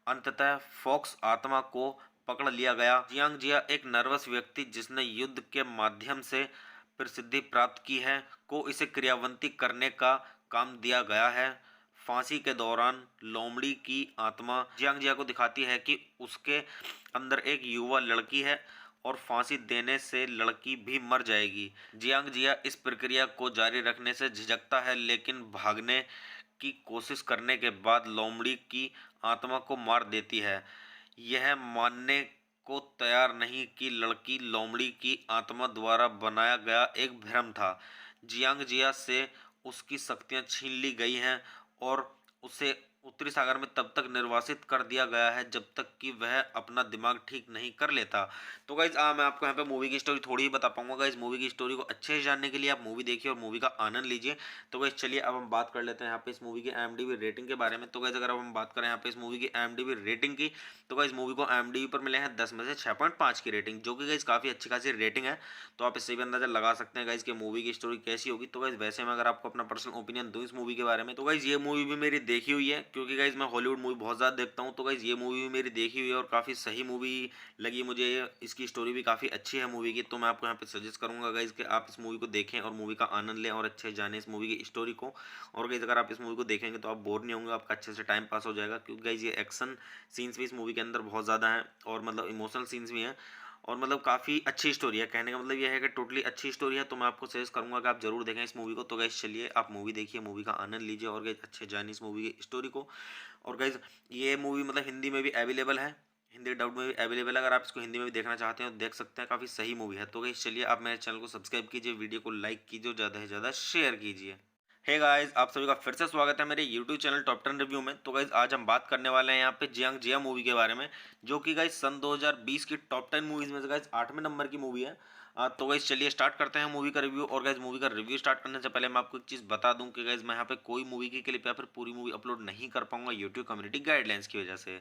अंततः फॉक्स आत्मा को पकड़ लिया गया। जियांग जिया एक नर्वस व्यक्ति जिसने युद्ध के माध्यम से प्रसिद्धि प्राप्त की है को इसे क्रियान्वित करने का काम दिया गया है। फांसी के दौरान लोमड़ी की आत्मा जियांग जिया को दिखाती है कि उसके अंदर एक युवा लड़की है और फांसी देने से लड़की भी मर जाएगी। जियांग जिया इस प्रक्रिया को जारी रखने से झिझकता है, लेकिन भागने की कोशिश करने के बाद लोमड़ी की आत्मा को मार देती है। यह मानने को तैयार नहीं कि लड़की लोमड़ी की आत्मा द्वारा बनाया गया एक भ्रम था। जियांग जिया से उसकी शक्तियां छीन ली गई हैं और उसे उत्तरी सागर में तब तक निर्वासित कर दिया गया है जब तक कि वह अपना दिमाग ठीक नहीं कर लेता। तो गाइज मैं आपको यहाँ पे मूवी की स्टोरी थोड़ी ही बता पाऊंगा। गाइज मूवी की स्टोरी को अच्छे से जानने के लिए आप मूवी देखिए और मूवी का आनंद लीजिए। तो गाइज चलिए अब हम बात कर लेते हैं यहाँ पे इस मूवी की IMDb रेटिंग के बारे में। तो गाइज अगर अब हम बात करें यहाँ पे इस मूवी की IMDb रेटिंग की, तो गाइज मूवी को IMDb पर मिले हैं 10 में से 6.5 की रेटिंग, जो कि गाइज काफ़ी अच्छी खासी रेटिंग है। तो आप इससे भी अंदाजा लगा सकते हैं गाइज कि मूवी की स्टोरी कैसी होगी। तो गाइज वैसे मैं अगर आपको अपना पर्सनल ओपिनियन दूं इस मूवी के बारे में, तो गाइज ये मूवी भी मेरी देखी हुई है, क्योंकि गाइज मैं हॉलीवुड मूवी बहुत ज़्यादा देखता हूँ। तो गाइज ये मूवी भी मेरी देखी हुई है और काफ़ी सही मूवी लगी मुझे। इसकी स्टोरी भी काफ़ी अच्छी है मूवी की। तो मैं आपको यहाँ पे सजेस्ट करूँगा गाइज कि आप इस मूवी को देखें और मूवी का आनंद लें और अच्छे से जानें इस मूवी की स्टोरी को। और गाइज अगर आप इस मूवी को देखेंगे तो आप बोर नहीं होंगे, आपका अच्छे से टाइम पास हो जाएगा, क्योंकि गाइज ये एक्शन सीन्स भी इस मूवी के अंदर बहुत ज़्यादा हैं और मतलब इमोशनल सीन्स भी हैं और मतलब काफ़ी अच्छी स्टोरी है। कहने का मतलब ये है कि टोटली अच्छी स्टोरी है। तो मैं आपको सजेस्ट करूंगा कि आप जरूर देखें इस मूवी को। तो गाइज चलिए आप मूवी देखिए, मूवी का आनंद लीजिए और गाइज अच्छे जानिए इस मूवी की स्टोरी को। और गाइज ये मूवी मतलब हिंदी में भी अवेलेबल है, हिंदी डब में भी अवेलेबल है। अगर आप इसको हिंदी में भी देखना चाहते हैं तो देख सकते हैं, काफ़ी सही मूवी है। तो गाइज चलिए आप मेरे चैनल को सब्सक्राइब कीजिए, वीडियो को लाइक कीजिए और ज़्यादा से ज़्यादा शेयर कीजिए। हे गाइस, आप सभी का फिर से स्वागत है मेरे YouTube चैनल टॉप 10 रिव्यू में। तो गाइस आज हम बात करने वाले हैं यहाँ पे जियांग जिया मूवी के बारे में, जो कि गाइस सन 2020 की टॉप 10 मूवीज में से गाइस 8वें नंबर की मूवी है। तो गाइस चलिए स्टार्ट करते हैं मूवी का रिव्यू। और गाइस मूवी का रिव्यू स्टार्ट करने से पहले मैं आपको एक चीज़ बता दूं कि गाइस मैं यहाँ पे कोई मूवी की क्लिप या फिर पूरी मूवी अपलोड नहीं कर पाऊंगा यूट्यूब कम्युनिटी गाइडलाइंस की वजह से।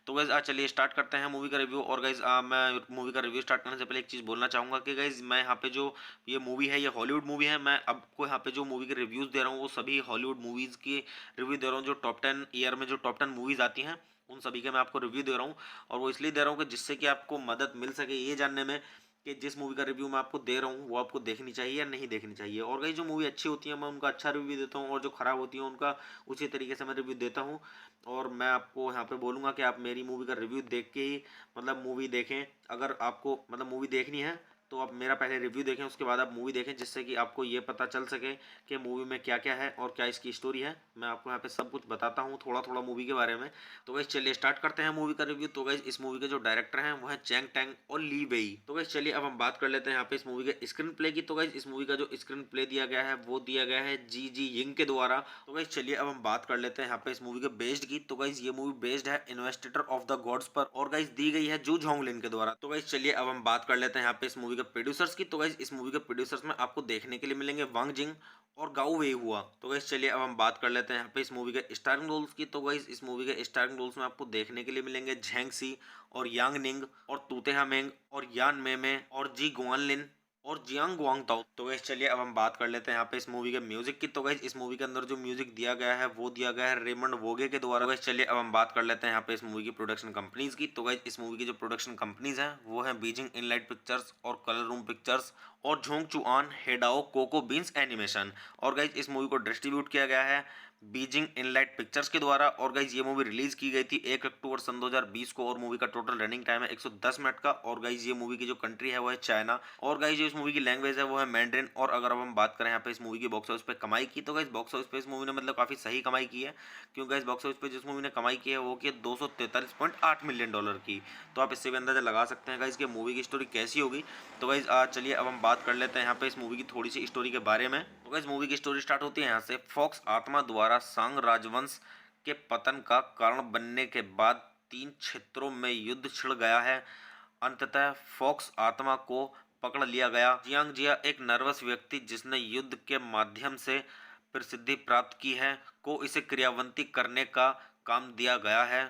तो गाइज चलिए स्टार्ट करते हैं मूवी का रिव्यू। और गाइज मैं मूवी का रिव्यू स्टार्ट करने से पहले एक चीज़ बोलना चाहूँगा कि गाइज मैं यहाँ पे जो ये मूवी है ये हॉलीवुड मूवी है। मैं आपको यहाँ पे जो मूवी के रिव्यूज़ दे रहा हूँ वो सभी हॉलीवुड मूवीज़ की रिव्यू दे रहा हूँ, जो टॉप 10 ईयर में जो टॉप 10 मूवीज़ आती हैं उन सभी के मैं आपको रिव्यू दे रहा हूँ। और वो इसलिए दे रहा हूँ कि जिससे कि आपको मदद मिल सके ये जानने में कि जिस मूवी का रिव्यू मैं आपको दे रहा हूँ वो आपको देखनी चाहिए या नहीं देखनी चाहिए। और गाइस जो मूवी अच्छी होती है मैं उनका अच्छा रिव्यू देता हूँ और जो खराब होती है उनका उसी तरीके से मैं रिव्यू देता हूँ। और मैं आपको यहाँ पे बोलूँगा कि आप मेरी मूवी का रिव्यू देख के ही मतलब मूवी देखें। अगर आपको मतलब मूवी देखनी है तो आप मेरा पहले रिव्यू देखें, उसके बाद आप मूवी देखें, जिससे कि आपको ये पता चल सके कि मूवी में क्या क्या है और क्या इसकी स्टोरी है। मैं आपको यहाँ पे सब कुछ बताता हूँ थोड़ा थोड़ा मूवी के बारे में। तो गाइस चलिए स्टार्ट करते हैं मूवी का रिव्यू। तो गाइस इस मूवी के जो डायरेक्टर हैं वो है चैंग टैंग और ली वेई। तो गाइस चलिए अब हम बात कर लेते हैं यहाँ पे इस मूवी के स्क्रीन प्ले की। तो गाइस इस मूवी का जो स्क्रीन प्ले दिया गया है वो दिया गया है जी जी यिंग के द्वारा। तो गाइस चलिए अब हम बात कर लेते हैं यहाँ पे इस मूवी के बेस्ड की। तो गाइस ये मूवी बेस्ड है इन्वेस्टिगर ऑफ द गॉड्स पर और गाइस दी गई है जू झोंगलिन के द्वारा। तो गाइस चलिए अब हम बात कर लेते हैं यहाँ पे इस मूवी के प्रोड्यूसर्स की। तो गाइस इस मूवी के प्रोड्यूसर्स में आपको देखने के लिए मिलेंगे वांग जिंग और गाओ वे हुआ। तो गाइस चलिए अब हम बात कर लेते हैं यहाँ पे इस मूवी के स्टारिंग रोल्स की। तो गाइस इस मूवी के स्टारिंग रोल्स में आपको देखने के लिए मिलेंगे झेंग सी और यांग निंग और तूतेहा मेंग और यान मेमे और जी गुआनलिन और जियांग गुआंगताओ। तो गाइस चलिए अब हम बात कर लेते हैं यहाँ पे इस मूवी के म्यूजिक की। तो गाइस इस मूवी के अंदर जो म्यूजिक दिया गया है वो दिया गया है रेमंड वोगे के द्वारा। गाइस चलिए अब हम बात कर लेते हैं यहाँ पे इस मूवी की प्रोडक्शन कंपनीज की। तो गाइस इस मूवी की जो प्रोडक्शन कंपनीज हैं वो है बीजिंग इनलाइट पिक्चर्स और कलर रूम पिक्चर्स और झोंग चुआन हेडाओ कोको बीन्स एनिमेशन। और गाइस इस मूवी को डिस्ट्रीब्यूट किया गया है बीजिंग इनलाइट पिक्चर्स के द्वारा। और गाइस ये मूवी रिलीज की गई थी 1 अक्टूबर सन 2020 को और मूवी का टोटल रनिंग टाइम है 110 मिनट का। और गाइस ये मूवी की जो कंट्री है वो है चाइना और गाइस जो इस मूवी की लैंग्वेज है वो है मैंड्रिन। और अगर अब हम बात करें यहाँ पे इस मूवी की बॉक्स ऑफिस पे कमाई की, तो गाइस बॉक्स ऑफिस पे इस मूवी ने मतलब काफी सही कमाई की है, क्योंकि गाइस बॉक्स ऑफिस पे जिस मूवी ने कमाई की है वो की 243.8 मिलियन डॉलर की। तो आप इससे भी अंदाजा लगा सकते हैं गाइस कि मूवी की स्टोरी कैसी होगी। तो गाइस चलिए अब हम बात कर लेते हैं यहाँ पे इस मूवी की थोड़ी सी स्टोरी के बारे में। तो गाइस मूवी की स्टोरी स्टार्ट होती है यहाँ से। फॉक्स आत्मा द्वारा सांग राजवंश के पतन का कारण बनने के बाद 3 क्षेत्रों में युद्ध छिड़ गया है। अंततः फॉक्स आत्मा को पकड़ लिया गया। जियांग जिया एक नर्वस व्यक्ति जिसने युद्ध के माध्यम से प्रसिद्धि प्राप्त की है को इसे क्रियान्वित करने का काम दिया गया है।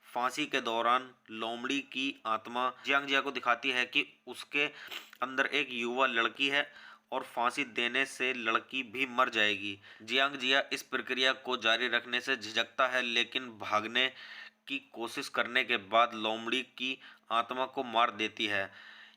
फांसी के दौरान लोमड़ी की आत्मा जियांग जिया को दिखाती है कि उसके अंदर एक युवा लड़की है और फांसी देने से लड़की भी मर जाएगी। जियांग जिया इस प्रक्रिया को जारी रखने से झिझकता है, लेकिन भागने की कोशिश करने के बाद लोमड़ी की आत्मा को मार देती है।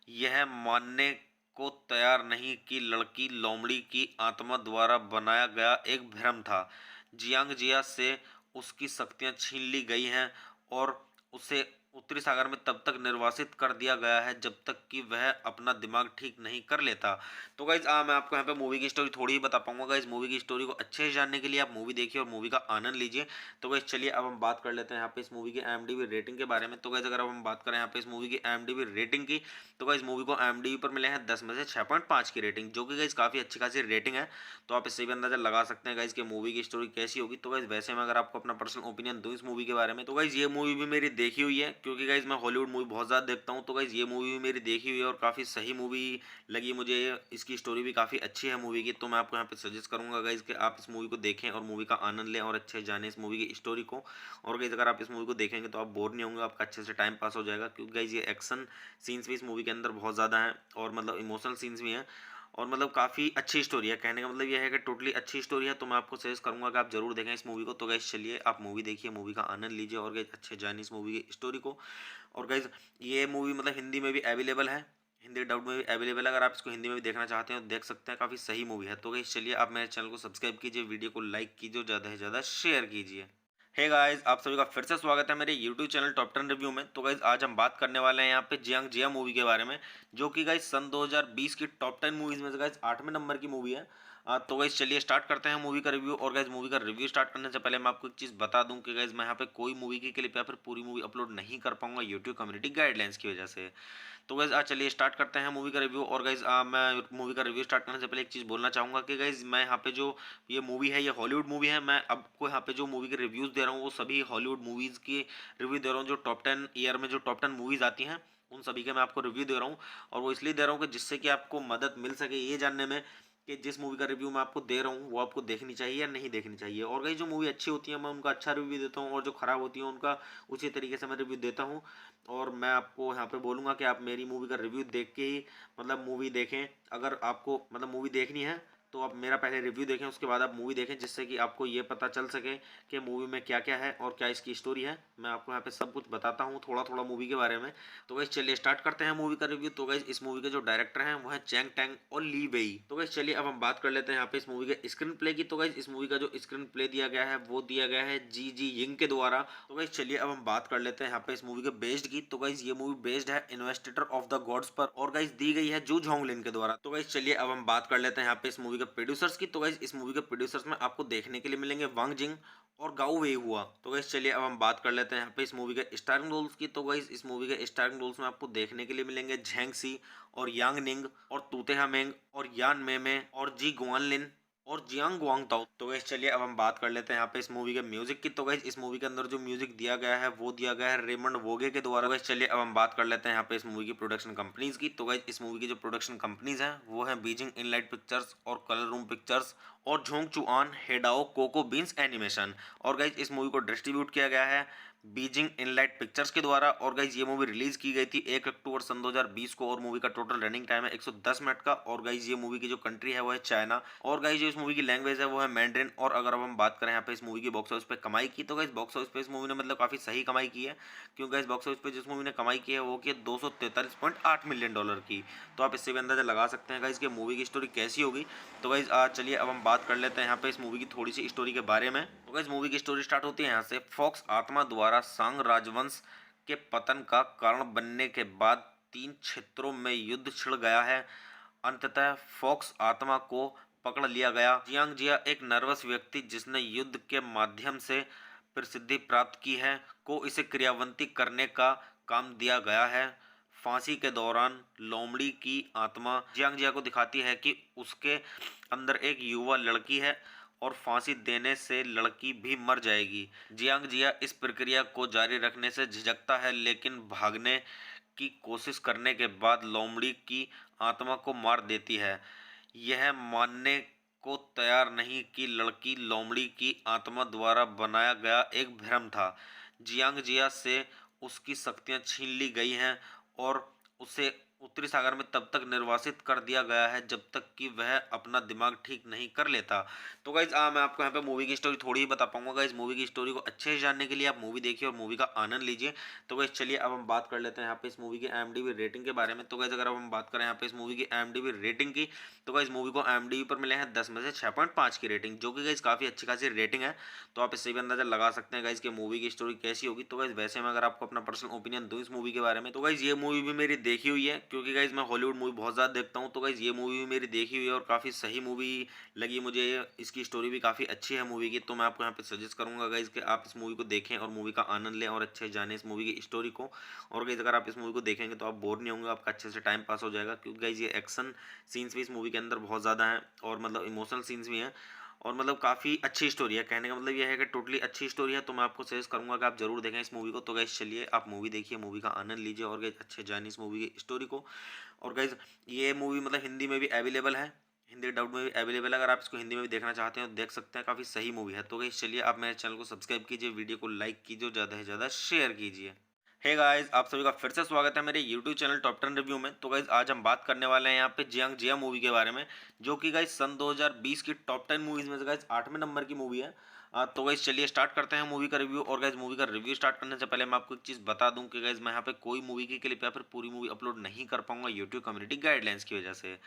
यह मानने को तैयार नहीं कि लड़की लोमड़ी की आत्मा द्वारा बनाया गया एक भ्रम था। जियांग जिया से उसकी शक्तियां छीन ली गई हैं और उसे उत्तरी सागर में तब तक निर्वासित कर दिया गया है जब तक कि वह अपना दिमाग ठीक नहीं कर लेता। तो गाइज मैं आपको यहाँ पे मूवी की स्टोरी थोड़ी ही बता पाऊंगा। गाइज मूवी की स्टोरी को अच्छे से जानने के लिए आप मूवी देखिए और मूवी का आनंद लीजिए। तो गाइज चलिए अब हम बात कर लेते हैं यहाँ पे इस मूवी की IMDb रेटिंग के बारे में। तो गाइज अगर अब हम बात करें यहाँ पे इस मूवी की IMDb रेटिंग की, तो गाइज मूवी को IMDb पर मिले हैं 10 में से 6.5 की रेटिंग, जो कि गाइज काफ़ी अच्छी खासी रेटिंग है। तो आप इससे भी अंदाजा लगा सकते हैं गाइज कि मूवी की स्टोरी कैसी होगी। तो गाइज वैसे में अगर आपको अपना पर्सनल ओपिनियन दूं इस मूवी के बारे में, तो गाइज ये मूवी भी मेरी देखी हुई है, क्योंकि गाइज मैं हॉलीवुड मूवी बहुत ज़्यादा देखता हूँ। तो गाइज ये मूवी भी मेरी देखी हुई है और काफ़ी सही मूवी लगी मुझे। इसकी स्टोरी भी काफ़ी अच्छी है मूवी की। तो मैं आपको यहाँ पे सजेस्ट करूँगा गाइज कि आप इस मूवी को देखें और मूवी का आनंद लें और अच्छे से जानें इस मूवी की स्टोरी को। और गाइज अगर आप इस मूवी को देखेंगे तो आप बोर नहीं होंगे, आपका अच्छे से टाइम पास हो जाएगा, क्योंकि गाइज ये एक्शन सीन्स भी इस मूवी के अंदर बहुत ज़्यादा हैं और मतलब इमोशनल सीन्स भी हैं और मतलब काफ़ी अच्छी स्टोरी है। कहने का मतलब ये है कि टोटली अच्छी स्टोरी है। तो मैं आपको सजेस्ट करूंगा कि आप जरूर देखें इस मूवी को। तो गाइस चलिए आप मूवी देखिए, मूवी का आनंद लीजिए और गाइस अच्छे जानिए इस मूवी की स्टोरी को। और गाइस ये मूवी मतलब हिंदी में भी अवेलेबल है, हिंदी डब में भी अवेलेबल है। अगर आप इसको हिंदी में भी देखना चाहते हैं तो देख सकते हैं, काफ़ी सही मूवी है। तो गाइस चलिए आप मेरे चैनल को सब्सक्राइब कीजिए, वीडियो को लाइक कीजिए और ज़्यादा से ज़्यादा शेयर कीजिए। हे गाइस, आप सभी का फिर से स्वागत है मेरे YouTube चैनल टॉप 10 रिव्यू में। तो गाइस आज हम बात करने वाले हैं यहाँ पे जियांग जिया मूवी के बारे में, जो कि गाइस सन 2020 की टॉप 10 मूवीज में से गाइस 8वें नंबर की मूवी है। तो गाइस चलिए स्टार्ट करते हैं मूवी का रिव्यू। और गाइस मूवी का रिव्यू स्टार्ट करने से पहले मैं आपको एक चीज़ बता दूं कि गाइस मैं यहाँ पे कोई मूवी की क्लिप या फिर पूरी मूवी अपलोड नहीं कर पाऊंगा यूट्यूब कम्युनिटी गाइडलाइंस की वजह से। तो गाइज चलिए स्टार्ट करते हैं मूवी का रिव्यू। और गाइज मैं मूवी का रिव्यू स्टार्ट करने से पहले एक चीज़ बोलना चाहूँगा कि गाइज मैं यहाँ पे जो ये मूवी है ये हॉलीवुड मूवी है। मैं आपको यहाँ पे जो मूवी के रिव्यूज़ दे रहा हूँ वो सभी हॉलीवुड मूवीज़ की रिव्यू दे रहा हूँ। जो टॉप 10 ईयर में जो टॉप 10 मूवीज़ आती हैं उन सभी के मैं आपको रिव्यू दे रहा हूँ। और वो इसलिए दे रहा हूँ कि जिससे कि आपको मदद मिल सके ये जानने में कि जिस मूवी का रिव्यू मैं आपको दे रहा हूँ वो आपको देखनी चाहिए या नहीं देखनी चाहिए। और गाइस जो मूवी अच्छी होती है मैं उनका अच्छा रिव्यू देता हूँ और जो ख़राब होती है उनका उसी तरीके से मैं रिव्यू देता हूँ। और मैं आपको यहाँ पे बोलूँगा कि आप मेरी मूवी का रिव्यू देख के ही मतलब मूवी देखें। अगर आपको मतलब मूवी देखनी है तो आप मेरा पहले रिव्यू देखें, उसके बाद आप मूवी देखें, जिससे कि आपको ये पता चल सके कि मूवी में क्या क्या है और क्या इसकी स्टोरी है। मैं आपको यहाँ पे सब कुछ बताता हूँ थोड़ा थोड़ा मूवी के बारे में। तो गाइस चलिए स्टार्ट करते हैं मूवी का रिव्यू। तो गाइस इस मूवी के जो डायरेक्टर हैं वो है चैंग टैंग और ली वेई। तो गाइस चलिए अब हम बात कर लेते हैं यहाँ पे इस मूवी के स्क्रीन प्ले की। तो गाइस इस मूवी का जो स्क्रीन प्ले दिया गया है वो दिया गया है जी जी यिंग के द्वारा। तो गाइस चलिए अब हम बात कर लेते हैं यहाँ पे इस मूवी के बेस्ड की। तो गाइस ये मूवी बेस्ड है इन्वेस्टिगर ऑफ द गॉड्स पर, और गाइस दी गई है जू झोंगलिन के द्वारा। तो गाइस चलिए अब हम बात कर लेते हैं यहाँ पे इस मूवी के प्रोड्यूसर्स की। तो गाइस इस मूवी के प्रोड्यूसर्स में आपको देखने के लिए मिलेंगे वांग जिंग और गाओ वे हुआ। तो गाइस चलिए अब हम बात कर लेते हैं यहाँ पे इस मूवी के स्टारिंग रोल्स की। तो गाइस इस मूवी के स्टारिंग रोल्स में आपको देखने के लिए मिलेंगे झेंग सी और यांग निंग और तूते हामेंग और यान मेमे और जी गुआनलिन और जियांग गुआंग ताओ। तो गाइस चलिए अब हम बात कर लेते हैं यहाँ पे इस मूवी के म्यूजिक की। तो गाइस इस मूवी के अंदर जो म्यूजिक दिया गया है वो दिया गया है रेमंड वोगे के द्वारा। गाइस चलिए अब हम बात कर लेते हैं यहाँ पे इस मूवी की प्रोडक्शन कंपनीज की। तो गाइस इस मूवी की जो प्रोडक्शन कंपनीज हैं वो है बीजिंग इनलाइट पिक्चर्स और कलर रूम पिक्चर्स और झोंग चुआन हेडाओ कोको बीन्स एनिमेशन। और गाइस इस मूवी को डिस्ट्रीब्यूट किया गया है बीजिंग इनलाइट पिक्चर्स के द्वारा। और गाइज ये मूवी रिलीज की गई थी 1 अक्टूबर सन 2020 को, और मूवी का टोटल रनिंग टाइम है 110 मिनट का। और गाइज ये मूवी की जो कंट्री है वो है चाइना, और गाइज जो इस मूवी की लैंग्वेज है वो है मैंड्रिन। और अगर अब हम बात करें यहाँ पे इस मूवी की बॉक्स ऑफिस पे कमाई की, तो गाइज बॉक्स ऑफिस पे इस मूवी ने मतलब काफी सही कमाई की है, क्योंकि गाइज बॉक्स ऑफिस पे जिस मूवी ने कमाई की है वो की 243.8 मिलियन डॉलर की। तो आप इससे भी अंदाजा लगा सकते हैं गाइज कि मूवी की स्टोरी कैसी होगी। तो गाइज चलिए अब हम बात कर लेते हैं यहाँ पे इस मूवी की थोड़ी सी स्टोरी के बारे में। तो गाइज मूवी की स्टोरी स्टार्ट होती है यहाँ से। फॉक्स आत्मा द्वारा सांग राजवंश के पतन का कारण बनने के बाद 3 क्षेत्रों में युद्ध छिड़ गया है। अंततः फॉक्स आत्मा को पकड़ लिया गया। जियांग जिया एक नर्वस व्यक्ति जिसने युद्ध के माध्यम से प्रसिद्धि प्राप्त की है को इसे क्रियान्वित करने का काम दिया गया है। फांसी के दौरान लोमड़ी की आत्मा जियांग जिया को दिखाती है कि उसके अंदर एक युवा लड़की है और फांसी देने से लड़की भी मर जाएगी। जियांग जिया इस प्रक्रिया को जारी रखने से झिझकता है, लेकिन भागने की कोशिश करने के बाद लोमड़ी की आत्मा को मार देती है। यह मानने को तैयार नहीं कि लड़की लोमड़ी की आत्मा द्वारा बनाया गया एक भ्रम था। जियांग जिया से उसकी शक्तियां छीन ली गई हैं और उसे उत्तरी सागर में तब तक निर्वासित कर दिया गया है जब तक कि वह अपना दिमाग ठीक नहीं कर लेता। तो गाइज मैं आपको यहाँ पे मूवी की स्टोरी थोड़ी ही बता पाऊंगा। गाइज मूवी की स्टोरी को अच्छे से जानने के लिए आप मूवी देखिए और मूवी का आनंद लीजिए। तो गाइज चलिए अब हम बात कर लेते हैं यहाँ पे इस मूवी की IMDb रेटिंग के बारे में। तो गाइज अगर अब हम बात करें यहाँ पे इस मूवी की IMDb रेटिंग की, तो गाइज मूवी को IMDb पर मिले हैं 10 में से 6.5 की रेटिंग, जो कि गाइज काफ़ी अच्छी खासी रेटिंग है। तो आप इससे भी अंदाजा लगा सकते हैं गाइज कि मूवी की स्टोरी कैसी होगी। तो गाइज वैसे मैं अगर आपको अपना पर्सनल ओपिनियन दूं इस मूवी के बारे में, तो गाइज ये मूवी भी मेरी देखी हुई है, क्योंकि गाइज मैं हॉलीवुड मूवी बहुत ज़्यादा देखता हूँ। तो गाइज ये मूवी भी मेरी देखी हुई है और काफ़ी सही मूवी लगी मुझे। इसकी स्टोरी भी काफ़ी अच्छी है मूवी की। तो मैं आपको यहाँ पे सजेस्ट करूँगा गाइज कि आप इस मूवी को देखें और मूवी का आनंद लें और अच्छे से जानें इस मूवी की स्टोरी को। और गाइज अगर आप इस मूवी को देखेंगे तो आप बोर नहीं होंगे, आपका अच्छे से टाइम पास हो जाएगा, क्योंकि गाइज ये एक्शन सीन्स भी इस मूवी के अंदर बहुत ज़्यादा हैं और मतलब इमोशनल सीन्स भी हैं, और मतलब काफ़ी अच्छी स्टोरी है। कहने का मतलब ये है कि टोटली अच्छी स्टोरी है। तो मैं आपको सजेस्ट करूंगा कि आप जरूर देखें इस मूवी को। तो गाइज चलिए आप मूवी देखिए, मूवी का आनंद लीजिए और गाइज अच्छे जानिए इस मूवी की स्टोरी को। और गाइज ये मूवी मतलब हिंदी में भी अवेलेबल है, हिंदी डब में भी अवेलेबल है। अगर आप इसको हिंदी में भी देखना चाहते हैं तो देख सकते हैं, काफ़ी सही मूवी है। तो गाइज चलिए आप मेरे चैनल को सब्सक्राइब कीजिए, वीडियो को लाइक कीजिए, ज़्यादा से ज़्यादा शेयर कीजिए। हे गाइस, आप सभी का फिर से स्वागत है मेरे YouTube चैनल टॉप 10 रिव्यू में। तो गाइस आज हम बात करने वाले हैं यहाँ पे जियांग जिया मूवी के बारे में, जो कि गाइस सन 2020 की टॉप 10 मूवीज में से गाइस 8वें नंबर की मूवी है। तो गाइस चलिए स्टार्ट करते हैं मूवी का रिव्यू। और गाइस मूवी का रिव्यू स्टार्ट करने से पहले मैं आपको एक चीज़ बता दूं कि गाइस मैं यहाँ पे कोई मूवी की क्लिप या फिर पूरी मूवी अपलोड नहीं कर पाऊंगा यूट्यूब कम्युनिटी गाइडलाइंस की वजह से।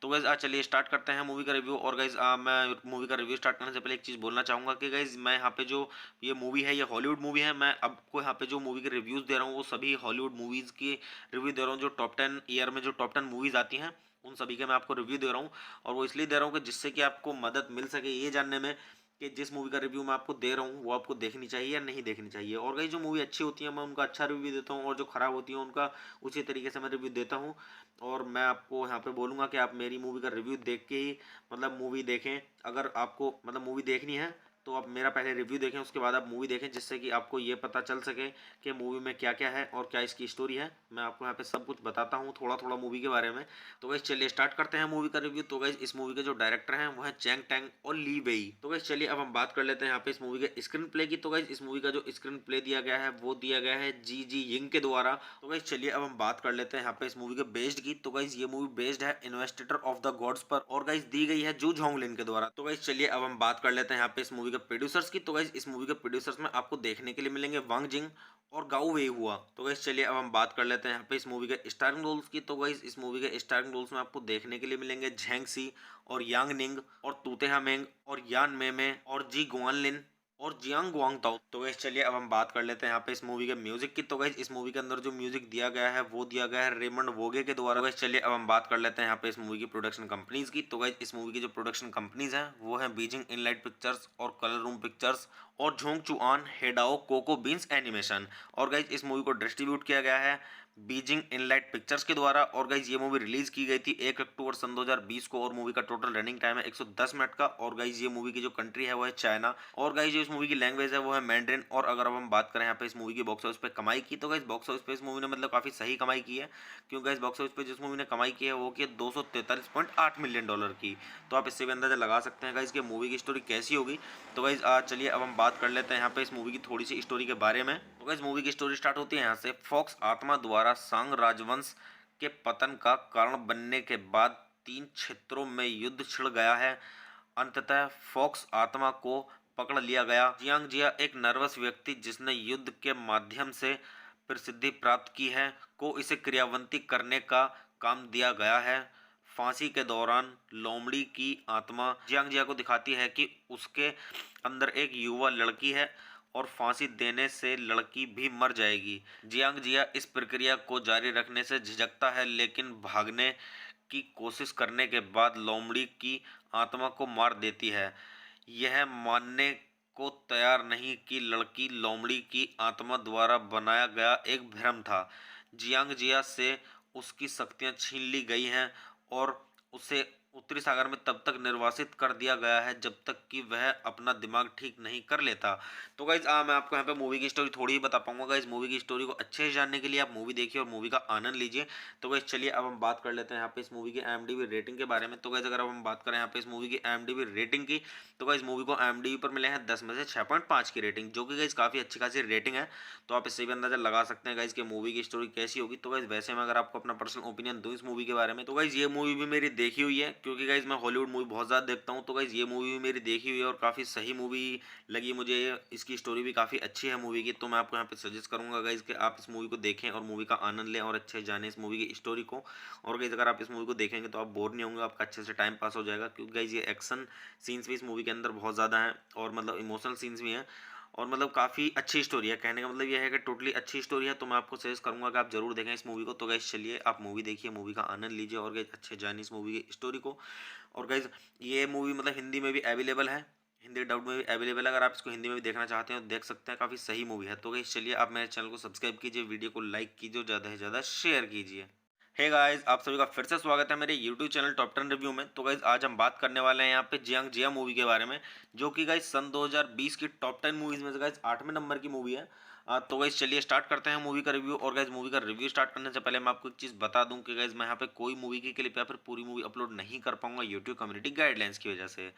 तो गाइज चलिए स्टार्ट करते हैं मूवी का रिव्यू। और गाइज मैं मूवी का रिव्यू स्टार्ट करने से पहले एक चीज़ बोलना चाहूँगा कि गाइज मैं यहाँ पे जो ये मूवी है ये हॉलीवुड मूवी है। मैं आपको यहाँ पे जो मूवी के रिव्यूज़ दे रहा हूँ वो सभी हॉलीवुड मूवीज़ की रिव्यू दे रहा हूँ, जो टॉप 10 ईयर में जो टॉप 10 मूवीज़ आती हैं उन सभी के मैं आपको रिव्यू दे रहा हूँ। और वो इसलिए दे रहा हूँ कि जिससे कि आपको मदद मिल सके ये जानने में कि जिस मूवी का रिव्यू मैं आपको दे रहा हूँ वो आपको देखनी चाहिए या नहीं देखनी चाहिए। और गाइस जो मूवी अच्छी होती है मैं उनका अच्छा रिव्यू देता हूँ, और जो खराब होती है उनका उसी तरीके से मैं रिव्यू देता हूँ। और मैं आपको यहाँ पे बोलूँगा कि आप मेरी मूवी का रिव्यू देख के ही मतलब मूवी देखें। अगर आपको मतलब मूवी देखनी है तो आप मेरा पहले रिव्यू देखें, उसके बाद आप मूवी देखें, जिससे कि आपको ये पता चल सके कि मूवी में क्या क्या है और क्या इसकी स्टोरी है। मैं आपको यहाँ पे सब कुछ बताता हूँ थोड़ा थोड़ा मूवी के बारे में। तो गाइस चलिए स्टार्ट करते हैं मूवी का रिव्यू। तो गाइस इस मूवी के जो डायरेक्टर हैं वो है चैंग टैंग और ली वेई। तो गाइस चलिए अब हम बात कर लेते हैं यहाँ पे इस मूवी के स्क्रीन प्ले की। तो गाइस इस मूवी का जो स्क्रीन प्ले दिया गया है वो दिया गया है जी जी यिंग के द्वारा। तो गाइस चलिए अब हम बात कर लेते हैं यहाँ पे इस मूवी के बेस्ड की। तो गाइस ये मूवी बेस्ड है इन्वेस्टिगर ऑफ द गॉड्स पर और गाइस दी गई है जू झोंगलिन के द्वारा। तो गाइस चलिए अब हम बात कर लेते हैं यहाँ पे इस मूवी के प्रोड्यूसर्स की। तो गाइस इस मूवी के प्रोड्यूसर्स में आपको देखने के लिए मिलेंगे वांग जिंग और गाओ वे हुआ। तो गाइस चलिए अब हम बात कर लेते हैं यहाँ पे इस मूवी के स्टारिंग रोल्स की। तो गाइस इस मूवी के स्टारिंग रोल्स में आपको देखने के लिए मिलेंगे झेंग सी और यांग निंग और तूतेहा मेंग और यान मेमे और जी गुआनलिन और जियांग गुआंग ताओ। तो गाइस चलिए अब हम बात कर लेते हैं यहाँ पे इस मूवी के म्यूजिक की। तो गाइस इस मूवी के अंदर जो म्यूजिक दिया गया है वो दिया गया है रेमंड वोगे के द्वारा। गाइस चलिए अब हम बात कर लेते हैं यहाँ पे इस मूवी की प्रोडक्शन कंपनीज की। तो गाइस इस मूवी की जो प्रोडक्शन कंपनीज हैं वो है बीजिंग इनलाइट पिक्चर्स और कलर रूम पिक्चर्स और झोंग चुआन हेडाओ कोको बीन्स एनिमेशन। और गाइस इस मूवी को डिस्ट्रीब्यूट किया गया है बीजिंग इनलाइट पिक्चर्स के द्वारा। और गाइज ये मूवी रिलीज की गई थी 1 अक्टूबर सन 2020 को और मूवी का टोटल रनिंग टाइम है 110 मिनट का। और गाइज ये मूवी की जो कंट्री है वो है चाइना और गाइज जो इस मूवी की लैंग्वेज है वो है मैंड्रिन। और अगर अब हम बात करें यहाँ पे इस मूवी की बॉक्स ऑफिस पे कमाई की, तो गाइज बॉक्स ऑफिस पे इस मूवी ने मतलब काफी सही कमाई की है, क्योंकि गाइज बॉक्स ऑफिस पे जिस मूवी ने कमाई की है वो की 243.8 मिलियन डॉलर की। तो आप इससे भी अंदाजा लगा सकते हैं गाइज कि मूवी की स्टोरी कैसी होगी। तो गाइज चलिए अब हम बात कर लेते हैं यहाँ पे इस मूवी की थोड़ी सी स्टोरी के बारे में। तो गाइज मूवी की स्टोरी स्टार्ट होती है यहाँ से। फॉक्स आत्मा द्वारा सांग राजवंश के पतन का कारण बनने के बाद 3 क्षेत्रों में युद्ध छिड़ गया है। अंततः फॉक्स आत्मा को पकड़ लिया गया। जियांग जिया एक नर्वस व्यक्ति जिसने युद्ध के माध्यम से प्रसिद्धि प्राप्त की है को इसे क्रियान्वित करने का काम दिया गया है। फांसी के दौरान लोमड़ी की आत्मा जियांग जिया को दिखाती है कि उसके अंदर एक युवा लड़की है और फांसी देने से लड़की भी मर जाएगी। जियांग जिया इस प्रक्रिया को जारी रखने से झिझकता है, लेकिन भागने की कोशिश करने के बाद लोमड़ी की आत्मा को मार देती है। यह मानने को तैयार नहीं कि लड़की लोमड़ी की आत्मा द्वारा बनाया गया एक भ्रम था। जियांग जिया से उसकी शक्तियां छीन ली गई हैं और उसे उत्तरी सागर में तब तक निर्वासित कर दिया गया है जब तक कि वह अपना दिमाग ठीक नहीं कर लेता। तो गाइज मैं आपको यहाँ पे मूवी की स्टोरी थोड़ी ही बता पाऊंगा। गाइज मूवी की स्टोरी को अच्छे से जानने के लिए आप मूवी देखिए और मूवी का आनंद लीजिए। तो गाइज चलिए अब हम बात कर लेते हैं यहाँ पे इस मूवी की IMDb रेटिंग के बारे में। तो गाइज अगर अब हम बात करें यहाँ पे इस मूवी की IMDb रेटिंग की, तो गाइज मूवी को IMDb पर मिले हैं 10 में से 6.5 की रेटिंग, जो कि गाइज काफ़ी अच्छी खासी रेटिंग है। तो आप इससे भी अंदाजा लगा सकते हैं गाइज कि मूवी की स्टोरी कैसी होगी। तो गाइज वैसे मैं अगर आपको अपना पर्सनल ओपिनियन दूं इस मूवी के बारे में, तो गाइज ये मूवी भी मेरी देखी हुई है, क्योंकि गाइज मैं हॉलीवुड मूवी बहुत ज़्यादा देखता हूँ। तो गाइज ये मूवी भी मेरी देखी हुई है और काफ़ी सही मूवी लगी मुझे। इसकी स्टोरी भी काफ़ी अच्छी है मूवी की। तो मैं आपको यहाँ पे सजेस्ट करूँगा गाइज कि आप इस मूवी को देखें और मूवी का आनंद लें और अच्छे से जानें इस मूवी की स्टोरी को। और गाइज अगर आप इस मूवी को देखेंगे तो आप बोर नहीं होंगे, आपका अच्छे से टाइम पास हो जाएगा, क्योंकि गाइज ये एक्शन सीन्स भी इस मूवी के अंदर बहुत ज़्यादा हैं और मतलब इमोशनल सीन्स भी हैं और मतलब काफ़ी अच्छी स्टोरी है। कहने का मतलब ये है कि टोटली अच्छी स्टोरी है। तो मैं आपको सजेस्ट करूंगा कि आप जरूर देखें इस मूवी को। तो गाइज चलिए आप मूवी देखिए, मूवी का आनंद लीजिए और गाइज अच्छे जानिए इस मूवी की स्टोरी को। और गाइज ये मूवी मतलब हिंदी में भी अवेलेबल है, हिंदी डब में भी अवेलेबल है। अगर आप इसको हिंदी में भी देखना चाहते हैं तो देख सकते हैं, काफ़ी सही मूवी है। तो गाइज चलिए आप मेरे चैनल को सब्सक्राइब कीजिए, वीडियो को लाइक कीजिए और ज़्यादा से ज़्यादा शेयर कीजिए। हे गाइस, आप सभी का फिर से स्वागत है मेरे यूट्यूब चैनल टॉप 10 रिव्यू में। तो गाइस आज हम बात करने वाले हैं यहाँ पे जियांग जिया मूवी के बारे में, जो कि गाइस सन 2020 की टॉप 10 मूवीज में से गाइस 8वें नंबर की मूवी है। तो गाइस चलिए स्टार्ट करते हैं मूवी का रिव्यू। और गाइस मूवी का रिव्यू स्टार्ट करने से पहले मैं आपको एक चीज़ बता दूं कि गाइस मैं यहाँ पे कोई मूवी की क्लिप या फिर पूरी मूवी अपलोड नहीं कर पाऊंगा यूट्यूब कम्युनिटी गाइडलाइंस की वजह से।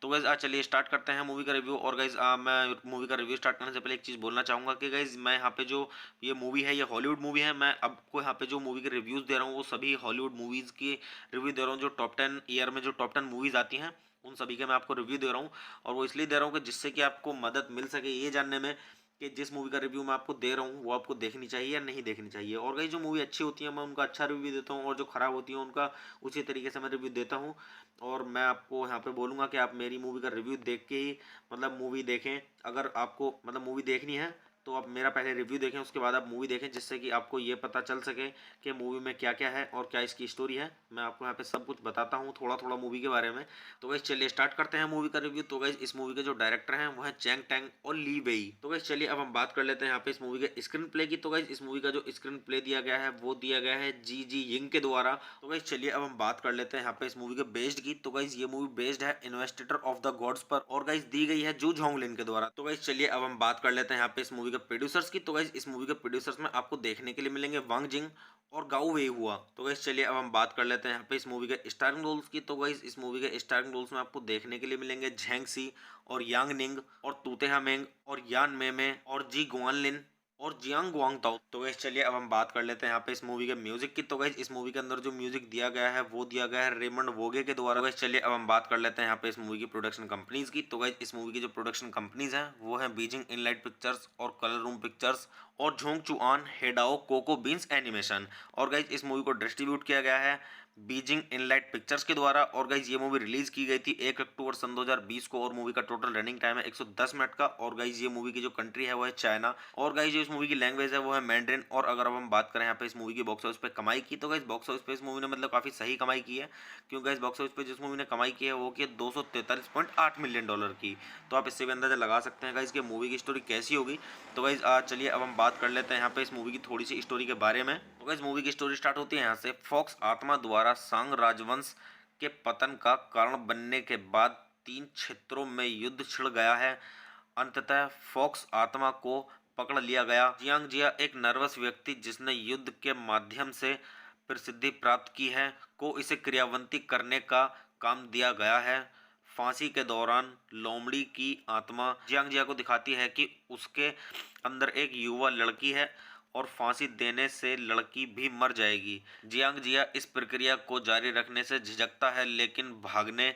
तो गाइज आज चलिए स्टार्ट करते हैं मूवी का रिव्यू। और गाइज मैं मूवी का रिव्यू स्टार्ट करने से पहले एक चीज़ बोलना चाहूँगा कि गाइज मैं यहाँ पे जो ये मूवी है ये हॉलीवुड मूवी है। मैं आपको यहाँ पे जो मूवी के रिव्यूज़ दे रहा हूँ वो सभी हॉलीवुड मूवीज़ की रिव्यू दे रहा हूँ, जो टॉप 10 ईयर में जो टॉप 10 मूवीज़ आती हैं उन सभी के मैं आपको रिव्यू दे रहा हूँ। और वो इसलिए दे रहा हूँ कि जिससे कि आपको मदद मिल सके ये जानने में कि जिस मूवी का रिव्यू मैं आपको दे रहा हूँ वो आपको देखनी चाहिए या नहीं देखनी चाहिए। और गाइस जो मूवी अच्छी होती है मैं उनका अच्छा रिव्यू देता हूँ और जो खराब होती है उनका उसी तरीके से मैं रिव्यू देता हूँ। और मैं आपको यहाँ पे बोलूँगा कि आप मेरी मूवी का रिव्यू देख के ही मतलब मूवी देखें। अगर आपको मतलब मूवी देखनी है तो आप मेरा पहले रिव्यू देखें, उसके बाद आप मूवी देखें, जिससे कि आपको ये पता चल सके कि मूवी में क्या क्या है और क्या इसकी स्टोरी है। मैं आपको यहाँ पे सब कुछ बताता हूँ थोड़ा थोड़ा मूवी के बारे में। तो गाइस चलिए स्टार्ट करते हैं मूवी का रिव्यू। तो गाइस इस मूवी के जो डायरेक्टर हैं वो है चैंग टैंग और ली वेई। तो गाइस चलिए अब हम बात कर लेते हैं यहाँ पे इस मूवी के स्क्रीन प्ले की। तो गाइस इस मूवी का जो स्क्रीन प्ले दिया गया है वो दिया गया है जी जी यिंग के द्वारा। तो गाइस चलिए अब हम बात कर लेते हैं यहाँ पे इस मूवी के बेस्ड की। तो गाइस ये मूवी बेस्ड है इन्वेस्टिगर ऑफ द गॉड्स पर और गाइस दी गई है जू झोंगलिन के द्वारा। तो गाइस चलिए अब हम बात कर लेते हैं यहाँ पे इस मूवी के प्रोड्यूसर्स की। तो गाइस इस मूवी के प्रोड्यूसर्स में आपको देखने के लिए मिलेंगे वांग जिंग और गाओ वे हुआ। तो गाइस चलिए अब हम बात कर लेते हैं यहाँ पे इस मूवी के स्टारिंग रोल्स की। तो गाइस इस मूवी के स्टारिंग रोल्स में आपको देखने के लिए मिलेंगे झैंग सी और यांग निंग और तूते हामेंग और यान मेमे और जी गुआनलिन और जियांग गुआंग ताओ। तो गाइस चलिए अब हम बात कर लेते हैं यहाँ पे इस मूवी के म्यूजिक की। तो गाइस इस मूवी के अंदर जो म्यूजिक दिया गया है वो दिया गया है रेमंड वोगे के द्वारा। गाइस चलिए अब हम बात कर लेते हैं यहाँ पे इस मूवी की प्रोडक्शन कंपनीज की। तो गाइस इस मूवी की जो प्रोडक्शन कंपनीज हैं वो है बीजिंग इनलाइट पिक्चर्स और कलर रूम पिक्चर्स और झोंग चुआन हेडाओ कोको बीन्स एनिमेशन। और गाइस इस मूवी को डिस्ट्रीब्यूट किया गया है बीजिंग इनलाइट पिक्चर्स के द्वारा। और गाइस ये मूवी रिलीज की गई थी 1 अक्टूबर सन 2020 को और मूवी का टोटल रनिंग टाइम है 110 मिनट का। और गाइस ये मूवी की जो कंट्री है वो है चाइना और गाइस जो इस मूवी की लैंग्वेज है वो है मैंड्रिन। और अगर अब हम बात करें यहाँ पे इस मूवी की बॉक्स ऑफिस पे कमाई की, तो गाइस बॉक्स ऑफिस पे इस मूवी ने मतलब काफी सही कमाई की है, क्योंकि गाइस बॉक्स ऑफिस पे जिस मूवी ने कमाई की है वो की 243.8 मिलियन डॉलर की। तो आप इससे भी अंदाजा लगा सकते हैं गाइस कि मूवी की स्टोरी कैसी होगी। तो गाइस चलिए अब हम बात कर लेते हैं यहाँ पे इस मूवी की थोड़ी सी स्टोरी के बारे में। तो गाइस मूवी की स्टोरी स्टार्ट होती है यहाँ से। फॉक्स आत्मा द्वारा सांग राजवंश के पतन का कारण बनने के बाद 3 क्षेत्रों में युद्ध छिड़ गया है। अंततः फॉक्स आत्मा को पकड़ लिया गया। जियांग जिया एक नर्वस व्यक्ति जिसने युद्ध के माध्यम से प्रसिद्धि प्राप्त की है को इसे क्रियान्वित करने का काम दिया गया है। फांसी के दौरान लोमड़ी की आत्मा जियांग जिया को दिखाती है कि उसके अंदर एक युवा लड़की है और फांसी देने से लड़की भी मर जाएगी। जियांग जिया इस प्रक्रिया को जारी रखने से झिझकता है, लेकिन भागने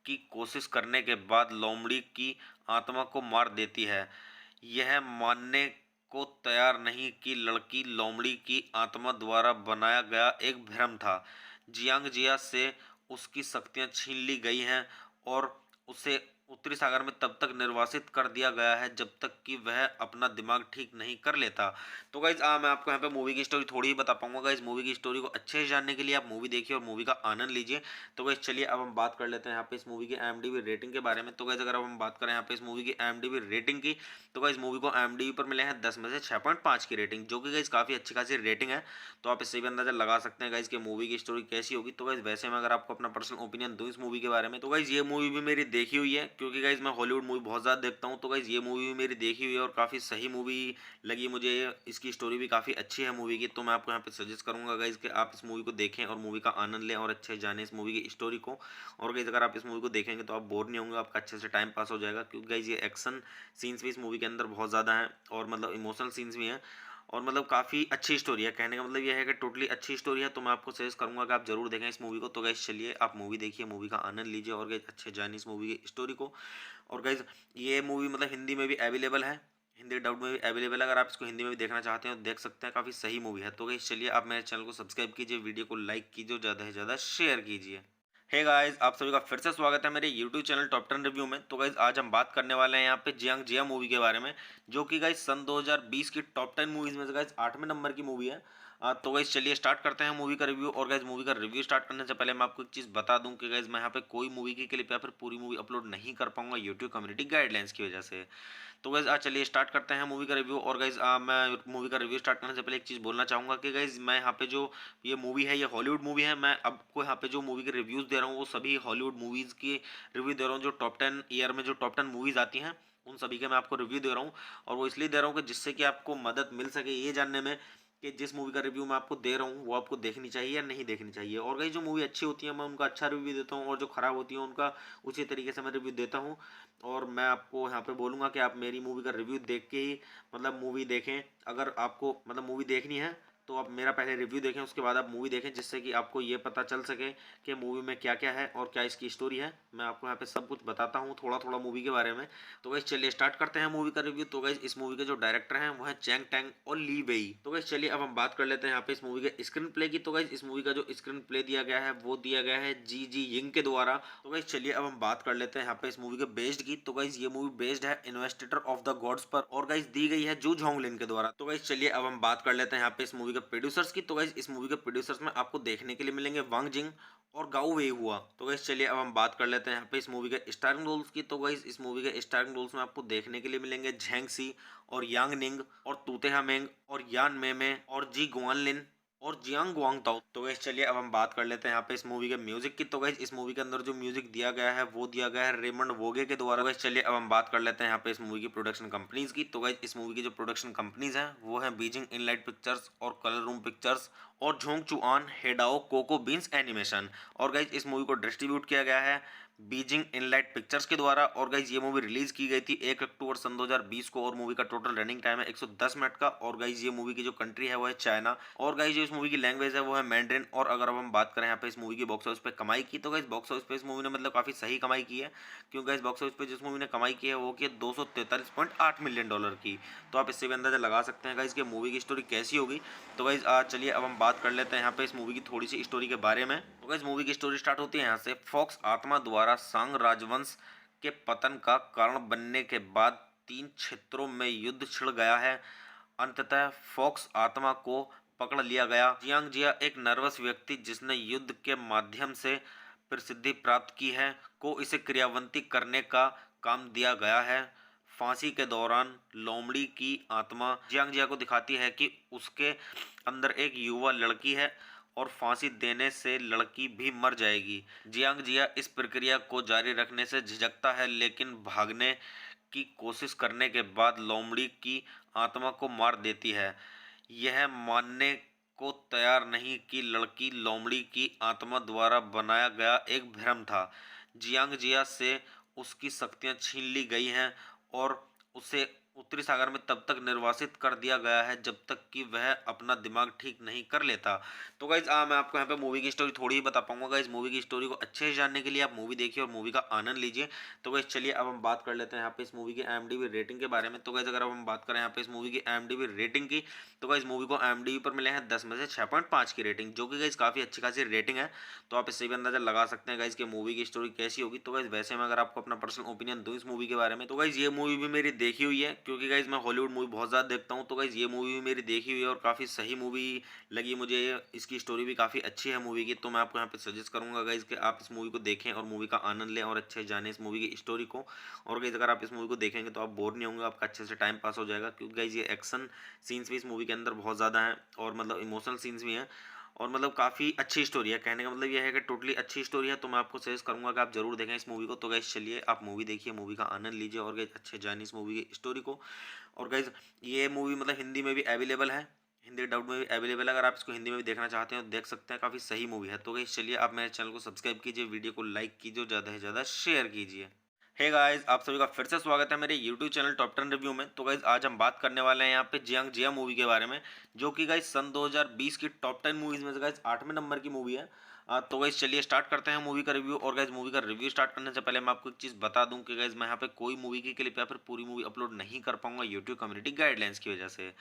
की कोशिश करने के बाद लोमड़ी की आत्मा को मार देती है। यह मानने को तैयार नहीं कि लड़की लोमड़ी की आत्मा द्वारा बनाया गया एक भ्रम था। जियांग जिया से उसकी शक्तियां छीन ली गई हैं और उसे उत्तरी सागर में तब तक निर्वासित कर दिया गया है जब तक कि वह अपना दिमाग ठीक नहीं कर लेता। तो गाइज मैं आपको यहाँ पे मूवी की स्टोरी थोड़ी ही बता पाऊंगा। गाइज मूवी की स्टोरी को अच्छे से जानने के लिए आप मूवी देखिए और मूवी का आनंद लीजिए। तो गाइज चलिए अब हम बात कर लेते हैं यहाँ पे इस मूवी की IMDb रेटिंग के बारे में। तो गाइज अगर अब हम बात करें यहाँ पे इस मूवी की IMDb रेटिंग की, तो गाइज मूवी को IMDb पर मिले हैं 10 में से 6.5 की रेटिंग, जो कि गाइज काफी अच्छी खासी रेटिंग है। तो आप इससे भी अंदाजा लगा सकते हैं गाइज कि मूवी की स्टोरी कैसी होगी। तो गाइज वैसे मैं अगर आपको अपना पर्सनल ओपिनियन दूं इस मूवी के बारे में, तो गाइज ये मूवी भी मेरी देखी हुई है, क्योंकि गाइज मैं हॉलीवुड मूवी बहुत ज़्यादा देखता हूँ। तो गाइज ये मूवी भी मेरी देखी हुई है और काफ़ी सही मूवी लगी मुझे। इसकी स्टोरी भी काफ़ी अच्छी है मूवी की। तो मैं आपको यहाँ पे सजेस्ट करूँगा गाइज कि आप इस मूवी को देखें और मूवी का आनंद लें और अच्छे से जानें इस मूवी की स्टोरी को। और गाइज अगर आप इस मूवी को देखेंगे तो आप बोर नहीं होंगे, आपका अच्छे से टाइम पास हो जाएगा, क्योंकि गाइज ये एक्शन सीन्स भी इस मूवी के अंदर बहुत ज़्यादा हैं और मतलब इमोशनल सीन्स भी हैं और मतलब काफ़ी अच्छी स्टोरी है। कहने का मतलब ये है कि टोटली अच्छी स्टोरी है। तो मैं आपको सजेस्ट करूंगा कि आप जरूर देखें इस मूवी को। तो गाइस चलिए आप मूवी देखिए, मूवी का आनंद लीजिए और गाइस अच्छे जानिए इस मूवी की स्टोरी को। और गाइस ये मूवी मतलब हिंदी में भी अवेलेबल है, हिंदी डब में भी अवेलेबल है। अगर आप इसको हिंदी में भी देखना चाहते हैं तो देख सकते हैं, काफ़ी सही मूवी है। तो गाइस चलिए आप मेरे चैनल को सब्सक्राइब कीजिए, वीडियो को लाइक कीजिए, ज़्यादा से ज़्यादा शेयर कीजिए। हे गाइस, आप सभी का फिर से स्वागत है मेरे YouTube चैनल टॉप 10 रिव्यू में। तो गाइस आज हम बात करने वाले हैं यहाँ पे जियांग जिया मूवी के बारे में, जो कि गाइस सन 2020 की टॉप 10 मूवीज में से गाइस 8वें नंबर की मूवी है। तो गाइस चलिए स्टार्ट करते हैं मूवी का रिव्यू। और गाइस मूवी का रिव्यू स्टार्ट करने से पहले मैं आपको एक चीज़ बता दूं कि गाइस मैं यहाँ पे कोई मूवी की क्लिप या फिर पूरी मूवी अपलोड नहीं कर पाऊंगा यूट्यूब कम्युनिटी गाइडलाइंस की वजह से। तो गाइज चलिए स्टार्ट करते हैं मूवी का रिव्यू। और गाइज मैं मूवी का रिव्यू स्टार्ट करने से पहले एक चीज़ बोलना चाहूँगा कि गाइज मैं यहाँ पे जो ये मूवी है ये हॉलीवुड मूवी है। मैं आपको यहाँ पे जो मूवी के रिव्यूज़ दे रहा हूँ वो सभी हॉलीवुड मूवीज़ की रिव्यू दे रहा हूँ, जो टॉप 10 ईयर में जो टॉप 10 मूवीज़ आती हैं उन सभी के मैं आपको रिव्यू दे रहा हूँ। और वो इसलिए दे रहा हूँ कि जिससे कि आपको मदद मिल सके ये जानने में कि जिस मूवी का रिव्यू मैं आपको दे रहा हूँ वो आपको देखनी चाहिए या नहीं देखनी चाहिए। और गाइस जो मूवी अच्छी होती है मैं उनका अच्छा रिव्यू देता हूँ और जो ख़राब होती है उनका उसी तरीके से मैं रिव्यू देता हूँ। और मैं आपको यहाँ पे बोलूँगा कि आप मेरी मूवी का रिव्यू देख के ही मतलब मूवी देखें। अगर आपको मतलब मूवी देखनी है तो आप मेरा पहले रिव्यू देखें, उसके बाद आप मूवी देखें, जिससे कि आपको ये पता चल सके कि मूवी में क्या क्या है और क्या इसकी स्टोरी है। मैं आपको यहाँ पे सब कुछ बताता हूँ थोड़ा थोड़ा मूवी के बारे में। तो गाइस चलिए स्टार्ट करते हैं मूवी का रिव्यू। तो गाइस इस मूवी के जो डायरेक्टर हैं वो है चैंग टैंग और ली वेई। तो गाइस चलिए अब हम बात कर लेते हैं यहाँ पे इस मूवी के स्क्रीन प्ले की। तो गाइस इस मूवी का जो स्क्रीन प्ले दिया गया है वो दिया गया है जी जी यिंग के द्वारा। तो गाइस चलिए अब हम बात कर लेते हैं यहाँ पे इस मूवी के बेस्ड की। तो गाइस ये मूवी बेस्ड है इन्वेस्टिगर ऑफ द गॉड्स पर, और गाइस दी गई है जू झोंगलिन के द्वारा। तो गाइस चलिए अब हम बात कर लेते हैं यहाँ पे इस मूवी के प्रोड्यूसर्स की। तो गाइस इस मूवी के प्रोड्यूसर्स में आपको देखने के लिए मिलेंगे वांग जिंग और गाओ वे हुआ। तो गाइस चलिए अब हम बात कर लेते हैं यहाँ पे इस मूवी के स्टारिंग रोल्स की। तो गाइस इस मूवी के स्टारिंग रोल्स में आपको देखने के लिए मिलेंगे झेंग सी और यांग निंग और तूते हामेंग और यान मेमे और जी गुआनलिन और जियांग गुआंग ताओ। तो गाइस चलिए अब हम बात कर लेते हैं यहाँ पे इस मूवी के म्यूजिक की। तो गाइस इस मूवी के अंदर जो म्यूजिक दिया गया है वो दिया गया है रेमंड वोगे के द्वारा। गाइस चलिए अब हम बात कर लेते हैं यहाँ पे इस मूवी की प्रोडक्शन कंपनीज की। तो गाइस इस मूवी की जो प्रोडक्शन कंपनीज हैं वो है बीजिंग इनलाइट पिक्चर्स और कलर रूम पिक्चर्स और झोंग चुआन हेडाओ कोको बीन्स एनिमेशन। और गाइस इस मूवी को डिस्ट्रीब्यूट किया गया है बीजिंग इनलाइट पिक्चर्स के द्वारा। और गाइस ये मूवी रिलीज की गई थी 1 अक्टूबर सन 2020 को, और मूवी का टोटल रनिंग टाइम है 110 मिनट का। और गाइस ये मूवी की जो कंट्री है वो है चाइना, और गाइस जो इस मूवी की लैंग्वेज है वो है मैंड्रिन। और अगर अब हम बात करें यहाँ पे इस मूवी की बॉक्स ऑफिस पे कमाई की, तो गाइस बॉक्स ऑफिस पे इस मूवी ने मतलब काफी सही कमाई की है, क्योंकि गाइस बॉक्स ऑफिस पे जिस मूवी ने कमाई की है वो की 243.8 मिलियन डॉलर की। तो आप इससे भी अंदाजा लगा सकते हैं गाइस कि मूवी की स्टोरी कैसी होगी। तो गाइस चलिए अब हम बात कर लेते हैं यहाँ पे इस मूवी की थोड़ी सी स्टोरी के बारे में। तो गाइस मूवी की स्टोरी स्टार्ट होती है यहाँ से। फॉक्स आत्मा द्वारा सांग राजवंश के पतन का कारण बनने के बाद 3 क्षेत्रों में युद्ध छिड़ गया है। अंततः फॉक्स आत्मा को पकड़ लिया गया। जियांग जिया एक नर्वस व्यक्ति जिसने युद्ध के माध्यम से प्रसिद्धि प्राप्त की है को इसे क्रियान्वित करने का काम दिया गया है। फांसी के दौरान लोमड़ी की आत्मा जियांग जिया को दिखाती है कि उसके अंदर एक युवा लड़की है और फांसी देने से लड़की भी मर जाएगी। जियांग जिया इस प्रक्रिया को जारी रखने से झिझकता है, लेकिन भागने की कोशिश करने के बाद लोमड़ी की आत्मा को मार देती है। यह मानने को तैयार नहीं कि लड़की लोमड़ी की आत्मा द्वारा बनाया गया एक भ्रम था। जियांग जिया से उसकी शक्तियां छीन ली गई हैं और उसे उत्तरी सागर में तब तक निर्वासित कर दिया गया है जब तक कि वह अपना दिमाग ठीक नहीं कर लेता। तो गाइज मैं आपको यहाँ पे मूवी की स्टोरी थोड़ी ही बता पाऊंगा। गाइज मूवी की स्टोरी को अच्छे से जानने के लिए आप मूवी देखिए और मूवी का आनंद लीजिए। तो गाइज चलिए अब हम बात कर लेते हैं यहाँ पे इस मूवी की IMDb रेटिंग के बारे में। तो गाइज अगर अब हम बात करें यहाँ पे इस मूवी की IMDb रेटिंग की, तो गाइज मूवी को IMDb पर मिले हैं 10 में से 6.5 की रेटिंग, जो कि गाइज काफ़ी अच्छी खासी रेटिंग है। तो आप इससे भी अंदाजा लगा सकते हैं गाइज कि मूवी की स्टोरी कैसी होगी। तो गाइज वैसे में अगर आपको अपना पर्सनल ओपिनियन दूं इस मूवी के बारे में, तो गाइज ये मूवी भी मेरी देखी हुई है, क्योंकि गाइज मैं हॉलीवुड मूवी बहुत ज़्यादा देखता हूँ। तो गाइज ये मूवी भी मेरी देखी हुई है और काफ़ी सही मूवी लगी मुझे। इसकी स्टोरी भी काफ़ी अच्छी है मूवी की। तो मैं आपको यहाँ पे सजेस्ट करूँगा गाइज कि आप इस मूवी को देखें और मूवी का आनंद लें और अच्छे से जानें इस मूवी की स्टोरी को। और गाइज अगर आप इस मूवी को देखेंगे तो आप बोर नहीं होंगे, आपका अच्छे से टाइम पास हो जाएगा, क्योंकि गाइज ये एक्शन सीन्स भी इस मूवी के अंदर बहुत ज़्यादा हैं और मतलब इमोशनल सीन्स भी हैं, और मतलब काफ़ी अच्छी स्टोरी है। कहने का मतलब ये है कि टोटली अच्छी स्टोरी है। तो मैं आपको सजेस्ट करूंगा कि आप जरूर देखें इस मूवी को। तो गाइज चलिए आप मूवी देखिए, मूवी का आनंद लीजिए और गाइज अच्छे जानिए इस मूवी की स्टोरी को। और गाइज ये मूवी मतलब हिंदी में भी अवेलेबल है, हिंदी डब्ड में भी अवेलेबल है। अगर आप इसको हिंदी में भी देखना चाहते हैं तो देख सकते हैं, काफ़ी सही मूवी है। तो गाइज चलिए आप मेरे चैनल को सब्सक्राइब कीजिए, वीडियो को लाइक कीजिए, ज़्यादा से ज़्यादा शेयर कीजिए। हे गाइस, आप सभी का फिर से स्वागत है मेरे YouTube चैनल टॉप 10 रिव्यू में। तो गाइस आज हम बात करने वाले हैं यहाँ पे जियांग जिया मूवी के बारे में, जो कि गाइस सन 2020 की टॉप 10 मूवीज में से गाइस 8वें नंबर की मूवी है। तो गाइस चलिए स्टार्ट करते हैं मूवी का रिव्यू। और गाइस मूवी का रिव्यू स्टार्ट करने से पहले मैं आपको एक चीज़ बता दूं कि गाइस मैं यहाँ पे कोई मूवी की क्लिप या फिर पूरी मूवी अपलोड नहीं कर पाऊंगा यूट्यूब कम्युनिटी गाइडलाइंस की वजह से।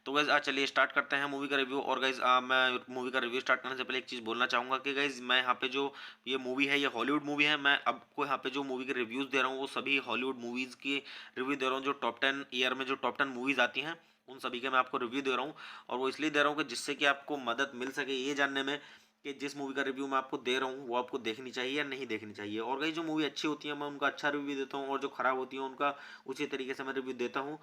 तो गाइज चलिए स्टार्ट करते हैं मूवी का रिव्यू। और गाइज मैं मूवी का रिव्यू स्टार्ट करने से पहले एक चीज़ बोलना चाहूँगा कि गाइज मैं यहाँ पे जो ये मूवी है ये हॉलीवुड मूवी है। मैं आपको यहाँ पे जो मूवी के रिव्यूज़ दे रहा हूँ वो सभी हॉलीवुड मूवीज़ की रिव्यू दे रहा हूँ, जो टॉप 10 ईयर में जो टॉप 10 मूवीज़ आती हैं उन सभी के मैं आपको रिव्यू दे रहा हूँ। और वो इसलिए दे रहा हूँ कि जिससे कि आपको मदद मिल सके ये जानने में कि जिस मूवी का रिव्यू मैं आपको दे रहा हूँ वो आपको देखनी चाहिए या नहीं देखनी चाहिए। और गाइस जो मूवी अच्छी होती है मैं उनका अच्छा रिव्यू देता हूँ, और जो ख़राब होती है उनका उसी तरीके से मैं रिव्यू देता हूँ।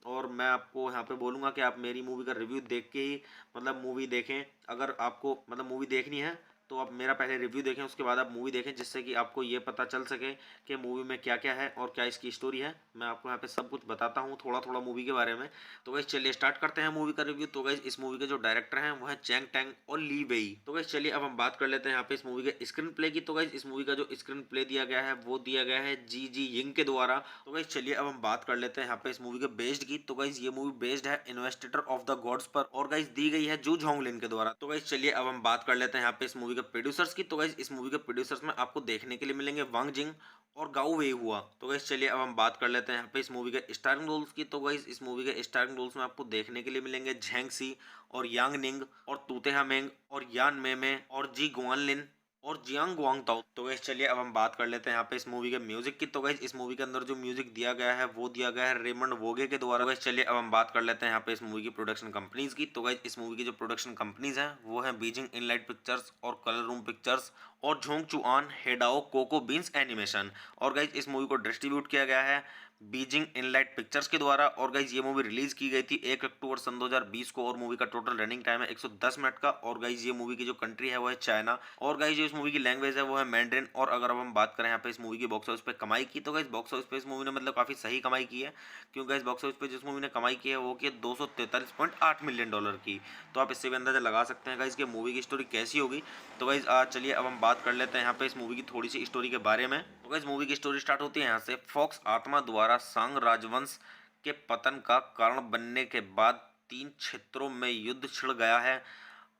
और मैं आपको यहाँ पे बोलूँगा कि आप मेरी मूवी का रिव्यू देख के ही मतलब मूवी देखें। अगर आपको मतलब मूवी देखनी है तो आप मेरा पहले रिव्यू देखें, उसके बाद आप मूवी देखें, जिससे कि आपको ये पता चल सके कि मूवी में क्या क्या है और क्या इसकी स्टोरी है। मैं आपको यहाँ पे सब कुछ बताता हूँ थोड़ा थोड़ा मूवी के बारे में। तो गाइस चलिए स्टार्ट करते हैं मूवी का रिव्यू। तो गाइस इस मूवी के जो डायरेक्टर हैं वो है चैंग टैंग और ली वेई। तो गाइस चलिए अब हम बात कर लेते हैं यहाँ पे इस मूवी के स्क्रीन प्ले की। तो गाइस इस मूवी का जो स्क्रीन प्ले दिया गया है वो दिया गया है जी जी यिंग के द्वारा। तो गाइस चलिए अब हम बात कर लेते हैं यहाँ पे इस मूवी के बेस्ड की। तो गाइस ये मूवी बेस्ड है इन्वेस्टिगर ऑफ द गॉड्स पर और गाइस दी गई है जू झोंगलिन के द्वारा। तो गाइस चलिए अब हम बात कर लेते हैं यहाँ पे इस मूवी के प्रोड्यूसर्स की। तो गाइस इस मूवी के प्रोड्यूसर्स में आपको देखने के लिए मिलेंगे वांग जिंग और गाओ वे हुआ। तो गाइस चलिए अब हम बात कर लेते हैं यहाँ पे इस मूवी के स्टारिंग रोल्स की। तो गाइस इस मूवी के स्टारिंग रोल्स में आपको देखने के लिए मिलेंगे झेंग सी और यांग निंग और तूतेहा मेंग और यान मेमे और जी गुआनलिन और जियांग गुआंग ताओ। तो गाइस चलिए अब हम बात कर लेते हैं यहाँ पे इस मूवी के म्यूजिक की। तो गाइस इस मूवी के अंदर जो म्यूजिक दिया गया है वो दिया गया है रेमंड वोगे के द्वारा। तो गाइस चलिए अब हम बात कर लेते हैं यहाँ पे इस मूवी की प्रोडक्शन कंपनीज की। तो गाइस इस मूवी की जो प्रोडक्शन कंपनीज हैं वो है बीजिंग इनलाइट पिक्चर्स और कलर रूम पिक्चर्स और झोंग चुआन हेडाओ कोको बीन्स एनिमेशन। और गाइस इस मूवी को डिस्ट्रीब्यूट किया गया है बीजिंग इनलाइट पिक्चर्स के द्वारा। और गाइज ये मूवी रिलीज की गई थी 1 अक्टूबर सन 2020 को और मूवी का टोटल रनिंग टाइम है 110 मिनट का। और गाइज ये मूवी की जो कंट्री है वो है चाइना और गाइज जो इस मूवी की लैंग्वेज है वो है मैंड्रिन। और अगर अब हम बात करें यहाँ पे इस मूवी की बॉक्स ऑफिस पे कमाई की, तो गाइज बॉक्स ऑफिस पे इस मूवी ने मतलब काफी सही कमाई की है, क्योंकि गाइज बॉक्स ऑफिस पे जिस मूवी ने कमाई की है वो की 243.8 मिलियन डॉलर की। तो आप इससे भी अंदाजा लगा सकते हैं गाइज कि मूवी की स्टोरी कैसी होगी। तो गाइज चलिए अब हम बात कर लेते हैं यहाँ पे इस मूवी की थोड़ी सी स्टोरी के बारे में। तो गाइज मूवी की स्टोरी स्टार्ट होती है यहाँ से। फॉक्स आत्मा द्वारा सांग राजवंश के पतन का कारण बनने के बाद 3 क्षेत्रों में युद्ध छिड़ गया है।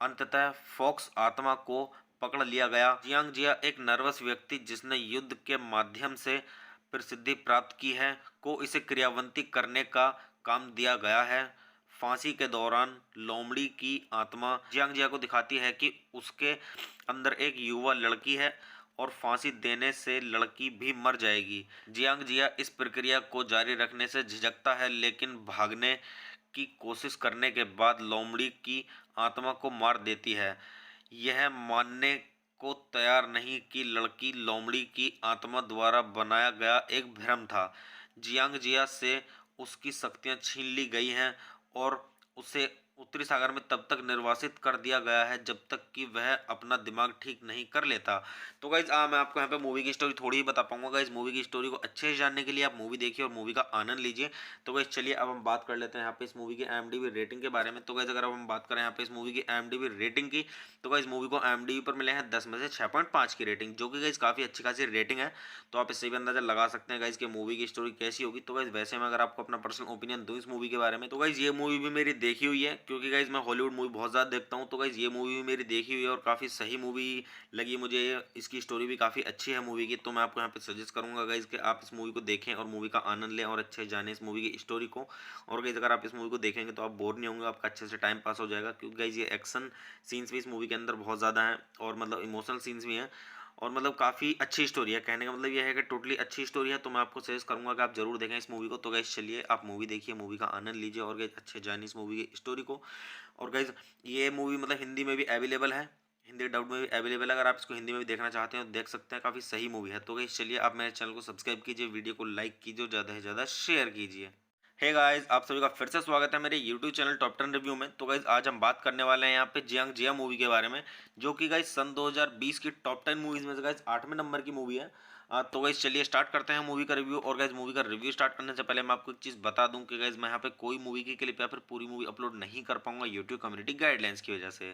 अंततः फॉक्स आत्मा को पकड़ लिया गया। जियांग जिया एक नर्वस व्यक्ति जिसने युद्ध के माध्यम से प्रसिद्धि प्राप्त की है को इसे क्रियान्वित करने का काम दिया गया है। फांसी के दौरान लोमड़ी की आत्मा जियांग जिया को दिखाती है कि उसके अंदर एक युवा लड़की है और फांसी देने से लड़की भी मर जाएगी। जियांग जिया इस प्रक्रिया को जारी रखने से झिझकता है, लेकिन भागने की कोशिश करने के बाद लोमड़ी की आत्मा को मार देती है। यह मानने को तैयार नहीं कि लड़की लोमड़ी की आत्मा द्वारा बनाया गया एक भ्रम था। जियांग जिया से उसकी शक्तियां छीन ली गई हैं और उसे उत्तरी सागर में तब तक निर्वासित कर दिया गया है जब तक कि वह अपना दिमाग ठीक नहीं कर लेता। तो गाइज मैं आपको यहाँ पे मूवी की स्टोरी थोड़ी ही बता पाऊंगा। गाइज मूवी की स्टोरी को अच्छे से जानने के लिए आप मूवी देखिए और मूवी का आनंद लीजिए। तो गाइज चलिए अब हम बात कर लेते हैं यहाँ पे इस मूवी की IMDb रेटिंग के बारे में। तो गाइज अगर अब हम बात करें यहाँ पे इस मूवी की IMDb रेटिंग की, तो गाइज मूवी को IMDb पर मिले हैं 10 में से 6.5 की रेटिंग, जो कि गाइज काफ़ी अच्छी खासी रेटिंग है। तो आप इससे भी अंदाजा लगा सकते हैं गाइज कि मूवी की स्टोरी कैसी होगी। तो गाइज वैसे मैं अगर आपको अपना पर्सनल ओपिनियन दूं इस मूवी के बारे में, तो गाइज ये मूवी भी मेरी देखी हुई है, क्योंकि गाइज मैं हॉलीवुड मूवी बहुत ज़्यादा देखता हूँ। तो गाइज ये मूवी भी मेरी देखी हुई है और काफ़ी सही मूवी लगी मुझे। इसकी स्टोरी भी काफ़ी अच्छी है मूवी की। तो मैं आपको यहाँ पे सजेस्ट करूँगा गाइज कि आप इस मूवी को देखें और मूवी का आनंद लें और अच्छे से जानें इस मूवी की स्टोरी को। और गाइज अगर आप इस मूवी को देखेंगे तो आप बोर नहीं होंगे, आपका अच्छे से टाइम पास हो जाएगा, क्योंकि गाइज ये एक्शन सीन्स भी इस मूवी के अंदर बहुत ज़्यादा हैं और मतलब इमोशनल सीन्स भी हैं और मतलब काफ़ी अच्छी स्टोरी है। कहने का मतलब ये है कि टोटली अच्छी स्टोरी है। तो मैं आपको सजेस्ट करूंगा कि आप जरूर देखें इस मूवी को। तो गाइज चलिए आप मूवी देखिए, मूवी का आनंद लीजिए और गाइज अच्छे जानिए इस मूवी की स्टोरी को। और गाइज ये मूवी मतलब हिंदी में भी अवेलेबल है, हिंदी डब में भी अवेलेबल है। अगर आप इसको हिंदी में भी देखना चाहते हैं तो देख सकते हैं, काफ़ी सही मूवी है। तो गाइज चलिए आप मेरे चैनल को सब्सक्राइब कीजिए, वीडियो को लाइक कीजिए और ज़्यादा से ज़्यादा शेयर कीजिए। हे गाइस, आप सभी का फिर से स्वागत है मेरे YouTube चैनल टॉप 10 रिव्यू में। तो गाइस आज हम बात करने वाले हैं यहाँ पे जियांग जिया मूवी के बारे में, जो कि गाइस सन 2020 की टॉप 10 मूवीज में से गाइस 8वें नंबर की मूवी है। तो गाइस चलिए स्टार्ट करते हैं मूवी का रिव्यू। और गाइस मूवी का रिव्यू स्टार्ट करने से पहले मैं आपको एक चीज़ बता दूं कि गाइस मैं यहाँ पे कोई मूवी की क्लिप या फिर पूरी मूवी अपलोड नहीं कर पाऊंगा यूट्यूब कम्युनिटी गाइडलाइंस की वजह से।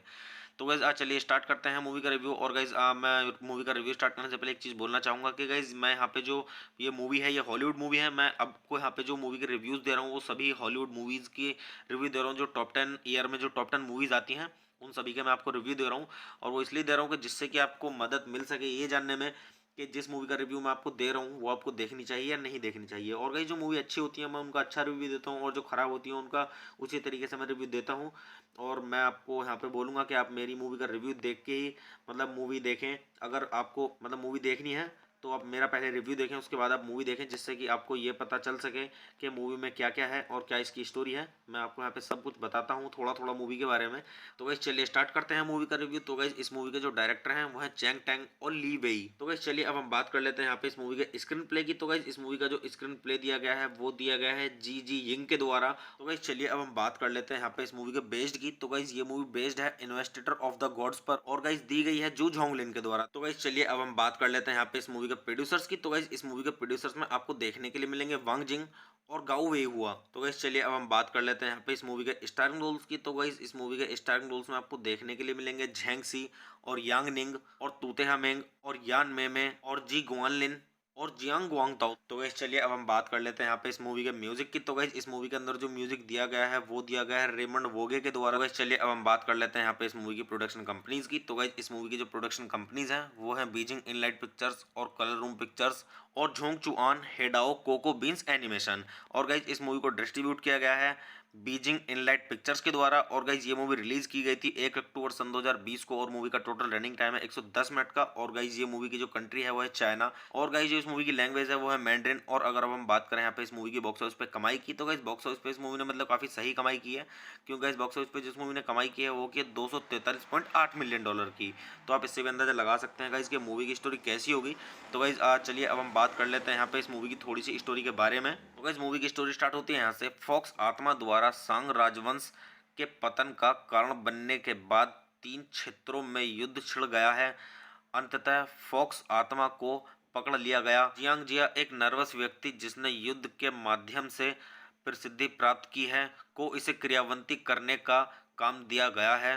तो गाइज चलिए स्टार्ट करते हैं मूवी का रिव्यू। और गाइज मैं मूवी का रिव्यू स्टार्ट करने से पहले एक चीज़ बोलना चाहूँगा कि गाइज मैं यहाँ पे जो ये मूवी है ये हॉलीवुड मूवी है। मैं आपको यहाँ पे जो मूवी के रिव्यूज़ दे रहा हूँ वो सभी हॉलीवुड मूवीज़ की रिव्यू दे रहा हूँ, जो टॉप 10 ईयर में जो टॉप 10 मूवीज़ आती हैं उन सभी के मैं आपको रिव्यू दे रहा हूँ। और वो इसलिए दे रहा हूँ कि जिससे कि आपको मदद मिल सके ये जानने में कि जिस मूवी का रिव्यू मैं आपको दे रहा हूँ वो आपको देखनी चाहिए या नहीं देखनी चाहिए। और गाइस जो मूवी अच्छी होती है मैं उनका अच्छा रिव्यू देता हूँ और जो खराब होती है उनका उसी तरीके से मैं रिव्यू देता हूँ। और मैं आपको यहाँ पे बोलूँगा कि आप मेरी मूवी का रिव्यू देख के ही मतलब मूवी देखें। अगर आपको मतलब मूवी देखनी है तो आप मेरा पहले रिव्यू देखें, उसके बाद आप मूवी देखें, जिससे कि आपको ये पता चल सके कि मूवी में क्या क्या है और क्या इसकी स्टोरी है। मैं आपको यहाँ पे सब कुछ बताता हूँ थोड़ा थोड़ा मूवी के बारे में। तो गाइस चलिए स्टार्ट करते हैं मूवी का रिव्यू। तो गाइस इस मूवी के जो डायरेक्टर हैं वो है चैंग टैंग और ली वेई। तो गाइस चलिए अब हम बात कर लेते हैं यहाँ पे इस मूवी के स्क्रीन प्ले की। तो गाइस इस मूवी का जो स्क्रीन प्ले दिया गया है वो दिया गया है जी जी यिंग के द्वारा। तो गाइस चलिए अब हम बात कर लेते हैं यहाँ पे इस मूवी के बेस्ड की। तो गाइस ये मूवी बेस्ड है इन्वेस्टिगर ऑफ द गॉड्स पर और गाइस दी गई है जू झोंगलिन के द्वारा। तो गाइस चलिए अब हम बात कर लेते हैं यहाँ पे इस मूवी के प्रोड्यूसर्स की। तो गाइस इस मूवी के प्रोड्यूसर्स में आपको देखने के लिए मिलेंगे वांग जिंग और गाओ वे हुआ। तो गाइस चलिए अब हम बात कर लेते हैं यहाँ पे इस मूवी के स्टारिंग रोल्स की। तो गाइस इस मूवी के स्टारिंग रोल्स में आपको देखने के लिए मिलेंगे झेंग सी और यांग निंग और तूतेहा मेंग और यान मेमे और जी गुआनलिन और जियांग गुआंग ताओ। तो गाइस चलिए अब हम बात कर लेते हैं यहाँ पे इस मूवी के म्यूजिक की। तो गाइस इस मूवी के अंदर जो म्यूजिक दिया गया है वो दिया गया है रेमंड वोगे के द्वारा। गाइस चलिए अब हम बात कर लेते हैं यहाँ पे इस मूवी की प्रोडक्शन कंपनीज की। तो गाइस इस मूवी की जो प्रोडक्शन कंपनीज हैं वो है बीजिंग इनलाइट पिक्चर्स और कलर रूम पिक्चर्स और झोंग चुआन हेडाओ कोको बीन्स एनिमेशन। और गाइस इस मूवी को डिस्ट्रीब्यूट किया गया है बीजिंग इनलाइट पिक्चर्स के द्वारा। और गाइस ये मूवी रिलीज की गई थी 1 अक्टूबर सन 2020 को और मूवी का टोटल रनिंग टाइम है 110 मिनट का। और गाइस ये मूवी की जो कंट्री है वो है चाइना और गाइस जो इस मूवी की लैंग्वेज है वो है मैंड्रिन। और अगर अब हम बात करें यहाँ पे इस मूवी की बॉक्स ऑफिस पे कमाई की, तो गाइस बॉक्स ऑफिस पे इस मूवी ने मतलब काफी सही कमाई की है, क्योंकि गाइस बॉक्स ऑफिस पे जिस मूवी ने कमाई की है वो की 243.8 मिलियन डॉलर की। तो आप इससे भी अंदाजा लगा सकते हैं गाइस कि मूवी की स्टोरी कैसी होगी। तो गाइस चलिए अब हम बात कर लेते हैं यहाँ पे इस मूवी की थोड़ी सी स्टोरी के बारे में। तो गाइस मूवी की स्टोरी स्टार्ट होती है यहाँ से। फॉक्स आत्मा द्वारा सांग राजवंश के पतन का कारण बनने के बाद 3 क्षेत्रों में युद्ध छिड़ गया है। अंततः फॉक्स आत्मा को पकड़ लिया गया। जियांग जिया एक नर्वस व्यक्ति जिसने युद्ध के माध्यम से प्रसिद्धि प्राप्त की है को इसे क्रियान्वित करने का काम दिया गया है।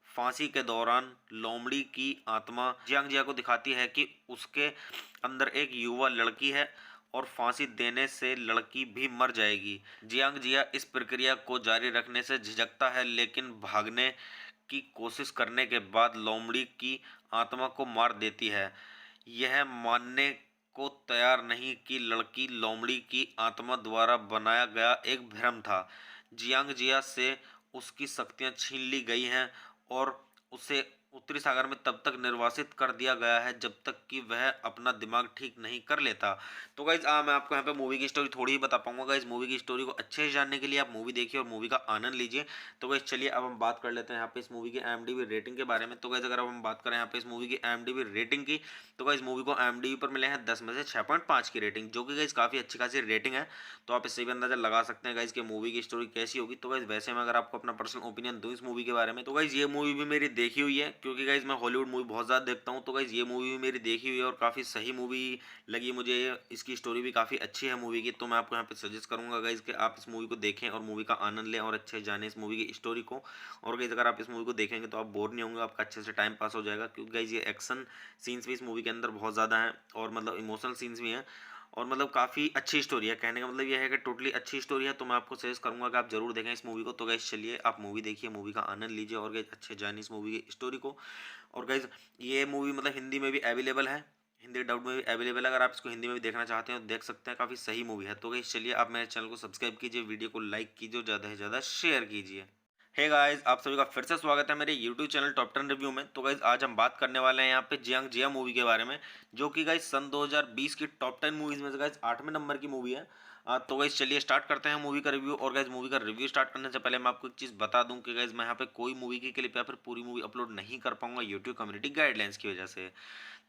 फांसी के दौरान लोमड़ी की आत्मा जियांग जिया को दिखाती है कि उसके अंदर एक युवा लड़की है और फांसी देने से लड़की भी मर जाएगी। जियांग जिया इस प्रक्रिया को जारी रखने से झिझकता है, लेकिन भागने की कोशिश करने के बाद लोमड़ी की आत्मा को मार देती है। यह मानने को तैयार नहीं कि लड़की लोमड़ी की आत्मा द्वारा बनाया गया एक भ्रम था। जियांग जिया से उसकी शक्तियां छीन ली गई हैं और उसे उत्तरी सागर में तब तक निर्वासित कर दिया गया है जब तक कि वह अपना दिमाग ठीक नहीं कर लेता। तो गाइज मैं आपको यहाँ पे मूवी की स्टोरी थोड़ी ही बता पाऊंगा। गाइज मूवी की स्टोरी को अच्छे से जानने के लिए आप मूवी देखिए और मूवी का आनंद लीजिए। तो गाइज चलिए अब हम बात कर लेते हैं यहाँ पे इस मूवी की IMDb रेटिंग के बारे में। तो गाइज अगर अब हम बात करें यहाँ पे इस मूवी की IMDb रेटिंग की, तो गाइज मूवी को IMDb पर मिले हैं 10 में से 6.5 की रेटिंग, जो कि गाइज काफी अच्छी खासी रेटिंग है। तो आप इससे भी अंदाजा लगा सकते हैं गाइज कि मूवी की स्टोरी कैसी होगी। तो गाइज वैसे मैं अगर आपको अपना पर्सनल ओपिनियन दूं इस मूवी के बारे में, तो गाइज ये मूवी भी मेरी देखी हुई है, क्योंकि गाइज मैं हॉलीवुड मूवी बहुत ज़्यादा देखता हूँ। तो गाइज ये मूवी भी मेरी देखी हुई है और काफ़ी सही मूवी लगी मुझे। इसकी स्टोरी भी काफ़ी अच्छी है मूवी की। तो मैं आपको यहाँ पे सजेस्ट करूँगा गाइज कि आप इस मूवी को देखें और मूवी का आनंद लें और अच्छे से जानें इस मूवी की स्टोरी को। और गाइज अगर आप इस मूवी को देखेंगे तो आप बोर नहीं होंगे, आपका अच्छे से टाइम पास हो जाएगा, क्योंकि गाइज ये एक्शन सीन्स भी इस मूवी के अंदर बहुत ज़्यादा हैं और मतलब इमोशनल सीन्स भी हैं और मतलब काफ़ी अच्छी स्टोरी है। कहने का मतलब ये है कि टोटली अच्छी स्टोरी है। तो मैं आपको सजेस्ट करूंगा कि आप जरूर देखें इस मूवी को। तो गाइज चलिए आप मूवी देखिए, मूवी का आनंद लीजिए और गाइज अच्छे जानिए इस मूवी की स्टोरी को। और गाइज ये मूवी मतलब हिंदी में भी अवेलेबल है, हिंदी डब में भी अवेलेबल है। अगर आप इसको हिंदी में भी देखना चाहते हैं तो देख सकते हैं, काफ़ी सही मूवी है। तो गाइज चलिए आप मेरे चैनल को सब्सक्राइब कीजिए, वीडियो को लाइक कीजिए और ज़्यादा से ज़्यादा शेयर कीजिए। हे गाइस, आप सभी का फिर से स्वागत है मेरे यूट्यूब चैनल टॉप 10 रिव्यू में। तो गाइस आज हम बात करने वाले हैं यहाँ पे जियांग जिया मूवी के बारे में, जो कि गाइस सन 2020 की टॉप 10 मूवीज में से गाइस 8वें नंबर की मूवी है। तो गाइस चलिए स्टार्ट करते हैं मूवी का रिव्यू। और गाइस मूवी का रिव्यू स्टार्ट करने से पहले मैं आपको एक चीज़ बता दूं कि गाइस मैं यहाँ पे कोई मूवी की क्लिप या फिर पूरी मूवी अपलोड नहीं कर पाऊंगा यूट्यूब कम्युनिटी गाइडलाइंस की वजह से।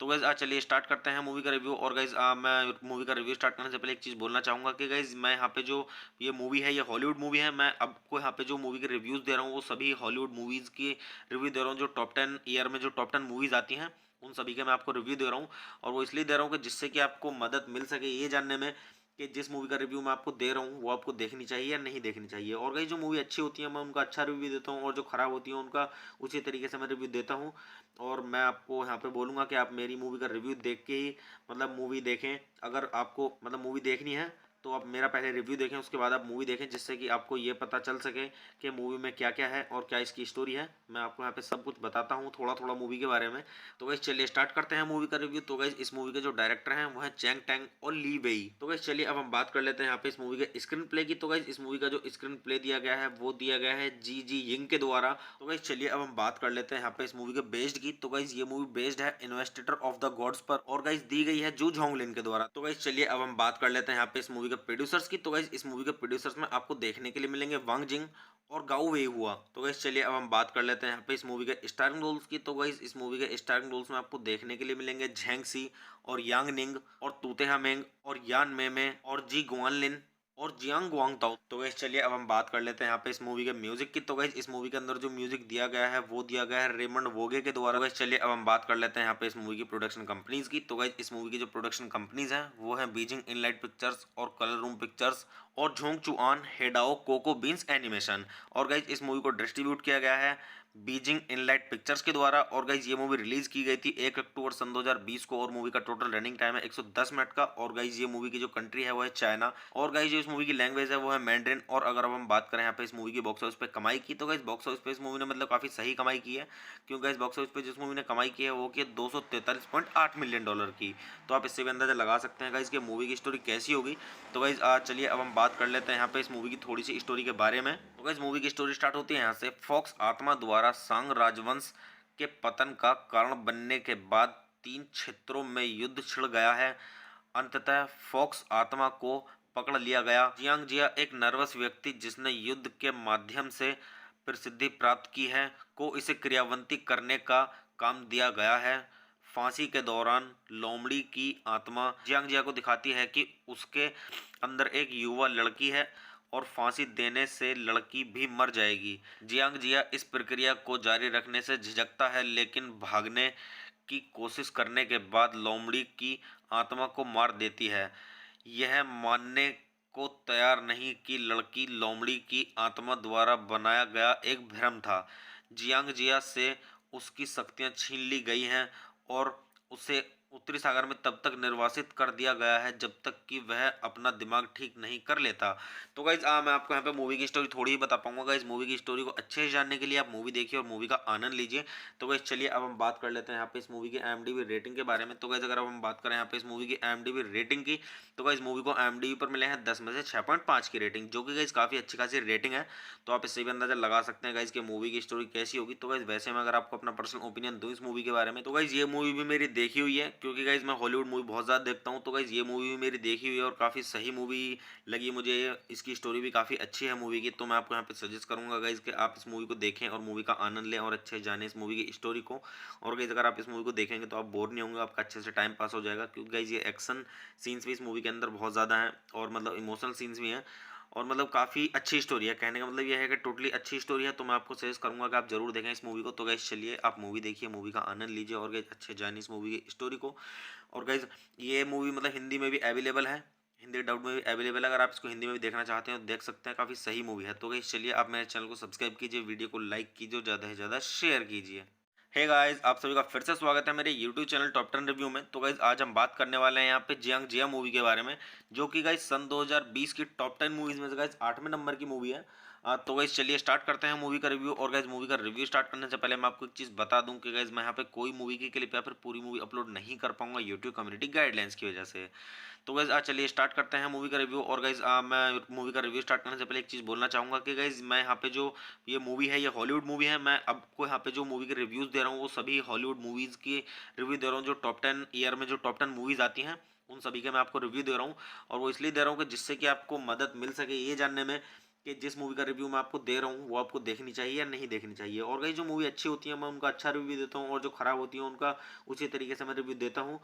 तो गाइज चलिए स्टार्ट करते हैं मूवी का रिव्यू। और गाइज मैं मूवी का रिव्यू स्टार्ट करने से पहले एक चीज़ बोलना चाहूँगा कि गाइज मैं यहाँ पे जो ये मूवी है ये हॉलीवुड मूवी है। मैं आपको यहाँ पे जो मूवी के रिव्यूज़ दे रहा हूँ वो सभी हॉलीवुड मूवीज़ की रिव्यू दे रहा हूँ, जो टॉप 10 ईयर में जो टॉप 10 मूवीज़ आती हैं उन सभी के मैं आपको रिव्यू दे रहा हूँ। और वो इसलिए दे रहा हूँ कि जिससे कि आपको मदद मिल सके ये जानने में कि जिस मूवी का रिव्यू मैं आपको दे रहा हूँ वो आपको देखनी चाहिए या नहीं देखनी चाहिए। और कई जो मूवी अच्छी होती है मैं उनका अच्छा रिव्यू देता हूँ और जो ख़राब होती है उनका उसी तरीके से मैं रिव्यू देता हूँ। और मैं आपको यहाँ पे बोलूँगा कि आप मेरी मूवी का रिव्यू देख के ही मतलब मूवी देखें। अगर आपको मतलब मूवी देखनी है तो आप मेरा पहले रिव्यू देखें, उसके बाद आप मूवी देखें, जिससे कि आपको ये पता चल सके कि मूवी में क्या क्या है और क्या इसकी स्टोरी है। मैं आपको यहाँ पे सब कुछ बताता हूँ थोड़ा थोड़ा मूवी के बारे में। तो गाइस चलिए स्टार्ट करते हैं मूवी का रिव्यू। तो गाइस इस मूवी के जो डायरेक्टर हैं वो है चैंग टैंग और ली वेई। तो गाइस चलिए अब हम बात कर लेते हैं यहाँ पे इस मूवी के स्क्रीन प्ले की। तो गाइस इस मूवी का जो स्क्रीन प्ले दिया गया है वो दिया गया है जी जी यिंग के द्वारा। तो गाइस चलिए अब हम बात कर लेते हैं यहाँ पे इस मूवी के बेस्ड की। तो गाइस ये मूवी बेस्ड है इन्वेस्टिगर ऑफ द गॉड्स पर और गाइस दी गई है जू झोंगलिन के द्वारा। तो गाइस चलिए अब हम बात कर लेते हैं यहाँ पे इस मूवी के प्रोड्यूसर्स की। तो गाइस इस मूवी के प्रोड्यूसर्स में आपको देखने के लिए मिलेंगे वांग जिंग और गाओ वे हुआ। तो गाइस चलिए अब हम बात कर लेते हैं यहाँ पे इस मूवी के स्टारिंग रोल्स की। तो गाइस इस मूवी के स्टारिंग रोल्स में आपको देखने के लिए मिलेंगे झैंग सी और यांग निंग और तूतेहा मेंग और यान मेमे और जी गुआनलिन और जियांग गुआंगताओ। तो गाइस चलिए अब हम बात कर लेते हैं यहाँ पे इस मूवी के म्यूजिक की। तो गाइस इस मूवी के अंदर जो म्यूजिक दिया गया है वो दिया गया है रेमंड वोगे के द्वारा। गाइस चलिए अब हम बात कर लेते हैं यहाँ पे इस मूवी की प्रोडक्शन कंपनीज की। तो गाइस इस मूवी की जो प्रोडक्शन कंपनीज हैं वो है बीजिंग इनलाइट पिक्चर्स और कलर रूम पिक्चर्स और झोंग चुआन हेडाओ कोको बीन्स एनिमेशन। और गाइस इस मूवी को डिस्ट्रीब्यूट किया गया है बीजिंग इनलाइट पिक्चर्स के द्वारा। और गाइस ये मूवी रिलीज की गई थी 1 अक्टूबर सन 2020 को और मूवी का टोटल रनिंग टाइम है 110 मिनट का। और गाइस ये मूवी की जो कंट्री है वो है चाइना और गाइस जो इस मूवी की लैंग्वेज है वो है मैंड्रिन। और अगर अब हम बात करें यहाँ पे इस मूवी की बॉक्स ऑफिस पे कमाई की, तो गाइस बॉक्स ऑफिस पे इस मूवी ने मतलब काफी सही कमाई की है, क्योंकि गाइस बॉक्स ऑफिस पे जिस मूवी ने कमाई की है वो की 243.8 मिलियन डॉलर की। तो आप इससे भी अंदाजा लगा सकते हैं गाइस कि मूवी की स्टोरी कैसी होगी। तो गाइस चलिए अब हम बात कर लेते हैं यहाँ पे इस मूवी की थोड़ी सी स्टोरी के बारे में। तो गाइस मूवी की स्टोरी स्टार्ट होती है यहाँ से। फॉक्स आत्मा द्वारा सांग राजवंश के पतन का कारण बनने के बाद 3 क्षेत्रों में युद्ध छिड़ गया है। अंततः फॉक्स आत्मा को पकड़ लिया गया। जियांग जिया एक नर्वस व्यक्ति जिसने युद्ध के माध्यम से प्रसिद्धि प्राप्त की है को इसे क्रियान्वित करने का काम दिया गया है। फांसी के दौरान लोमड़ी की आत्मा जियांग जिया को दिखाती है कि उसके अंदर एक युवा लड़की है और फांसी देने से लड़की भी मर जाएगी। जियांग जिया इस प्रक्रिया को जारी रखने से झिझकता है, लेकिन भागने की कोशिश करने के बाद लोमड़ी की आत्मा को मार देती है। यह मानने को तैयार नहीं कि लड़की लोमड़ी की आत्मा द्वारा बनाया गया एक भ्रम था। जियांग जिया से उसकी शक्तियां छीन ली गई हैं और उसे उत्तरी सागर में तब तक निर्वासित कर दिया गया है जब तक कि वह अपना दिमाग ठीक नहीं कर लेता। तो गाइज मैं आपको यहाँ पे मूवी की स्टोरी थोड़ी ही बता पाऊंगा। गाइज मूवी की स्टोरी को अच्छे से जानने के लिए आप मूवी देखिए और मूवी का आनंद लीजिए। तो गाइज चलिए अब हम बात कर लेते हैं यहाँ पे इस मूवी की IMDb रेटिंग के बारे में। तो गाइज अगर अब हम बात करें यहाँ पे इस मूवी की IMDb रेटिंग की, तो गाइज मूवी को IMDb पर मिले हैं 10 में से 6.5 की रेटिंग, जो कि गाइज काफ़ी अच्छी खासी रेटिंग है। तो आप इससे भी अंदाजा लगा सकते हैं गाइज कि मूवी की स्टोरी कैसी होगी। तो गाइज वैसे मैं अगर आपको अपना पर्सनल ओपिनियन दूं इस मूवी के बारे में, तो गाइज ये मूवी भी मेरी देखी हुई है, क्योंकि गाइज मैं हॉलीवुड मूवी बहुत ज़्यादा देखता हूँ। तो गाइज ये मूवी भी मेरी देखी हुई है और काफ़ी सही मूवी लगी मुझे। इसकी स्टोरी भी काफ़ी अच्छी है मूवी की। तो मैं आपको यहाँ पे सजेस्ट करूँगा गाइज कि आप इस मूवी को देखें और मूवी का आनंद लें और अच्छे जाने इस मूवी की स्टोरी को। और गाइज अगर आप इस मूवी को देखेंगे तो आप बोर नहीं होंगे, आपका अच्छे से टाइम पास हो जाएगा, क्योंकि गाइज ये एक्शन सीन्स भी इस मूवी के अंदर बहुत ज़्यादा हैं और मतलब इमोशनल सीन्स भी हैं और मतलब काफ़ी अच्छी स्टोरी है। कहने का मतलब ये है कि टोटली अच्छी स्टोरी है। तो मैं आपको सजेस्ट करूंगा कि आप जरूर देखें इस मूवी को। तो गाइज चलिए आप मूवी देखिए, मूवी का आनंद लीजिए और गाइज अच्छे जानिए इस मूवी की स्टोरी को। और गाइज ये मूवी मतलब हिंदी में भी अवेलेबल है, हिंदी डब में भी अवेलेबल है। अगर आप इसको हिंदी में भी देखना चाहते हैं तो देख सकते हैं, काफ़ी सही मूवी है। तो गाइज चलिए आप मेरे चैनल को सब्सक्राइब कीजिए, वीडियो को लाइक कीजिए और ज़्यादा से ज़्यादा शेयर कीजिए। हे गाइस, आप सभी का फिर से स्वागत है मेरे YouTube चैनल टॉप 10 रिव्यू में। तो गाइस आज हम बात करने वाले हैं यहाँ पे जियांग जिया मूवी के बारे में, जो कि गाइस सन 2020 की टॉप 10 मूवीज में से गाइस 8वें नंबर की मूवी है। तो गाइस चलिए स्टार्ट करते हैं मूवी का रिव्यू। और गाइस मूवी का रिव्यू स्टार्ट करने से पहले मैं आपको एक चीज़ बता दूं कि गाइस मैं यहाँ पे कोई मूवी की क्लिप या फिर पूरी मूवी अपलोड नहीं कर पाऊंगा यूट्यूब कम्युनिटी गाइडलाइंस की वजह से। तो गाइज चलिए स्टार्ट करते हैं मूवी का रिव्यू। और गाइज मैं मूवी का रिव्यू स्टार्ट करने से पहले एक चीज़ बोलना चाहूँगा कि गाइज मैं यहाँ पे जो ये मूवी है ये हॉलीवुड मूवी है। मैं आपको यहाँ पे जो मूवी के रिव्यूज़ दे रहा हूँ वो सभी हॉलीवुड मूवीज़ की रिव्यू दे रहा हूँ, जो टॉप 10 ईयर में जो टॉप 10 मूवीज़ आती हैं उन सभी के मैं आपको रिव्यू दे रहा हूँ। और वो इसलिए दे रहा हूँ कि जिससे कि आपको मदद मिल सके ये जानने में कि जिस मूवी का रिव्यू मैं आपको दे रहा हूँ वो आपको देखनी चाहिए या नहीं देखनी चाहिए। और गाइस जो मूवी अच्छी होती है मैं उनका अच्छा रिव्यू देता हूँ और जो ख़राब होती है उनका उसी तरीके से मैं रिव्यू देता हूँ।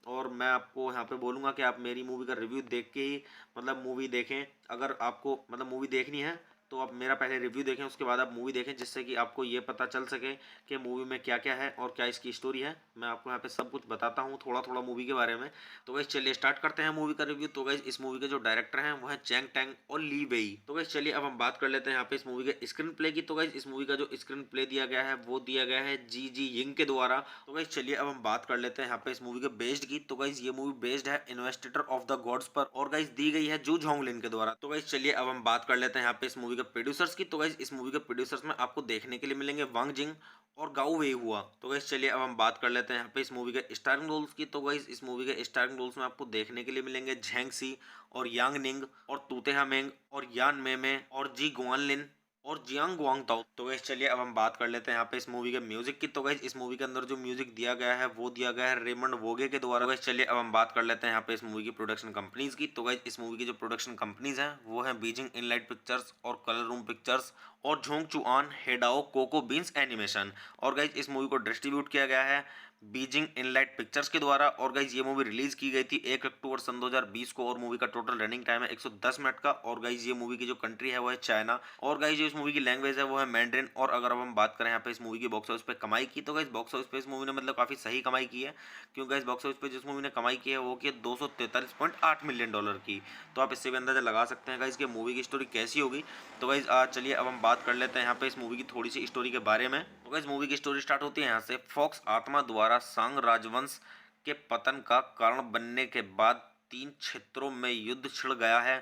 और मैं आपको यहाँ पे बोलूँगा कि आप मेरी मूवी का रिव्यू देख के ही मतलब मूवी देखें। अगर आपको मतलब मूवी देखनी है तो आप मेरा पहले रिव्यू देखें, उसके बाद आप मूवी देखें, जिससे कि आपको ये पता चल सके कि मूवी में क्या क्या है और क्या इसकी स्टोरी है। मैं आपको यहाँ पे सब कुछ बताता हूँ थोड़ा थोड़ा मूवी के बारे में। तो गाइस चलिए स्टार्ट करते हैं मूवी का रिव्यू। तो गाइस इस मूवी के जो डायरेक्टर हैं वो है चैंग टैंग और ली वेई। तो गाइस चलिए अब हम बात कर लेते हैं यहाँ पे इस मूवी के स्क्रीन प्ले की। तो गाइस इस मूवी का जो स्क्रीन प्ले दिया गया है वो दिया गया है जी जी यिंग के द्वारा। तो गाइस चलिए अब हम बात कर लेते हैं यहाँ पे इस मूवी के बेस्ड की। तो गाइस ये मूवी बेस्ड है इन्वेस्टिगर ऑफ द गॉड्स पर और गाइस दी गई है जू झोंगलिन के द्वारा। तो गाइस चलिए अब हम बात कर लेते हैं यहाँ पे इस मूवी के प्रोड्यूसर्स की। तो गाइस इस मूवी के प्रोड्यूसर्स में आपको देखने के लिए मिलेंगे वांग जिंग और गाओ वे हुआ। तो गाइस चलिए अब हम बात कर लेते हैं यहाँ पे इस मूवी के स्टारिंग रोल्स की। तो गाइस इस मूवी के स्टारिंग रोल्स में आपको देखने के लिए मिलेंगे झेंग सी और यांग निंग और तूतेहा मेंग और यान मेमे और जी गुआनलिन और जियांग गुआंग ताओ। तो गाइस चलिए अब हम बात कर लेते हैं यहाँ पे इस मूवी के म्यूजिक की। तो गाइस इस मूवी के अंदर जो म्यूजिक दिया गया है वो दिया गया है रेमंड वोगे के द्वारा। गाइस चलिए अब हम बात कर लेते हैं यहाँ पे इस मूवी की प्रोडक्शन कंपनीज की। तो गाइस इस मूवी की जो प्रोडक्शन कंपनीज हैं वो है बीजिंग इनलाइट पिक्चर्स और कलर रूम पिक्चर्स और झोंग चुआन हेडाओ कोको बीन्स एनिमेशन। और गाइस इस मूवी को डिस्ट्रीब्यूट किया गया है बीजिंग इनलाइट पिक्चर्स के द्वारा। और गाइस ये मूवी रिलीज की गई थी 1 अक्टूबर सन 2020 को और मूवी का टोटल रनिंग टाइम है 110 मिनट का। और गाइस ये मूवी की जो कंट्री है वो है चाइना और गाइस जो इस मूवी की लैंग्वेज है वो है मैंड्रिन। और अगर अब हम बात करें यहाँ पे इस मूवी की बॉक्स ऑफिस पे कमाई की, तो गाइस बॉक्स ऑफिस पे इस मूवी ने मतलब काफी सही कमाई की है, क्योंकि गाइस बॉक्स ऑफिस पे जिस मूवी ने कमाई की है वो की 243.8 मिलियन डॉलर की। तो आप इससे भी अंदाजा लगा सकते हैं गाइस कि मूवी की स्टोरी कैसी होगी। तो गाइस चलिए अब हम बात कर लेते हैं यहाँ पे इस मूवी की थोड़ी सी स्टोरी के बारे में। तो गाइस मूवी की स्टोरी स्टार्ट होती है यहाँ से। फॉक्स आत्मा द्वारा सांग राजवंश के पतन का कारण बनने के बाद 3 क्षेत्रों में युद्ध छिड़ गया है।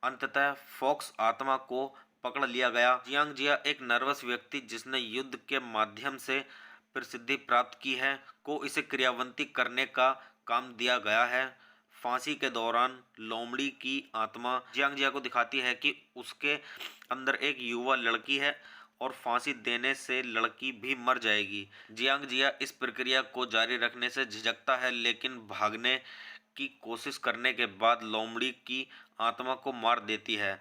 अंततः फॉक्स आत्मा को पकड़ लिया गया। जियांग जिया एक नर्वस व्यक्ति जिसने युद्ध के माध्यम से प्रसिद्धि प्राप्त की है को इसे क्रियान्वित करने का काम दिया गया है। फांसी के दौरान लोमड़ी की आत्मा जियांग जिया को दिखाती है कि उसके अंदर एक युवा लड़की है और फांसी देने से लड़की भी मर जाएगी। जियांग जिया इस प्रक्रिया को जारी रखने से झिझकता है, लेकिन भागने की कोशिश करने के बाद लोमड़ी की आत्मा को मार देती है।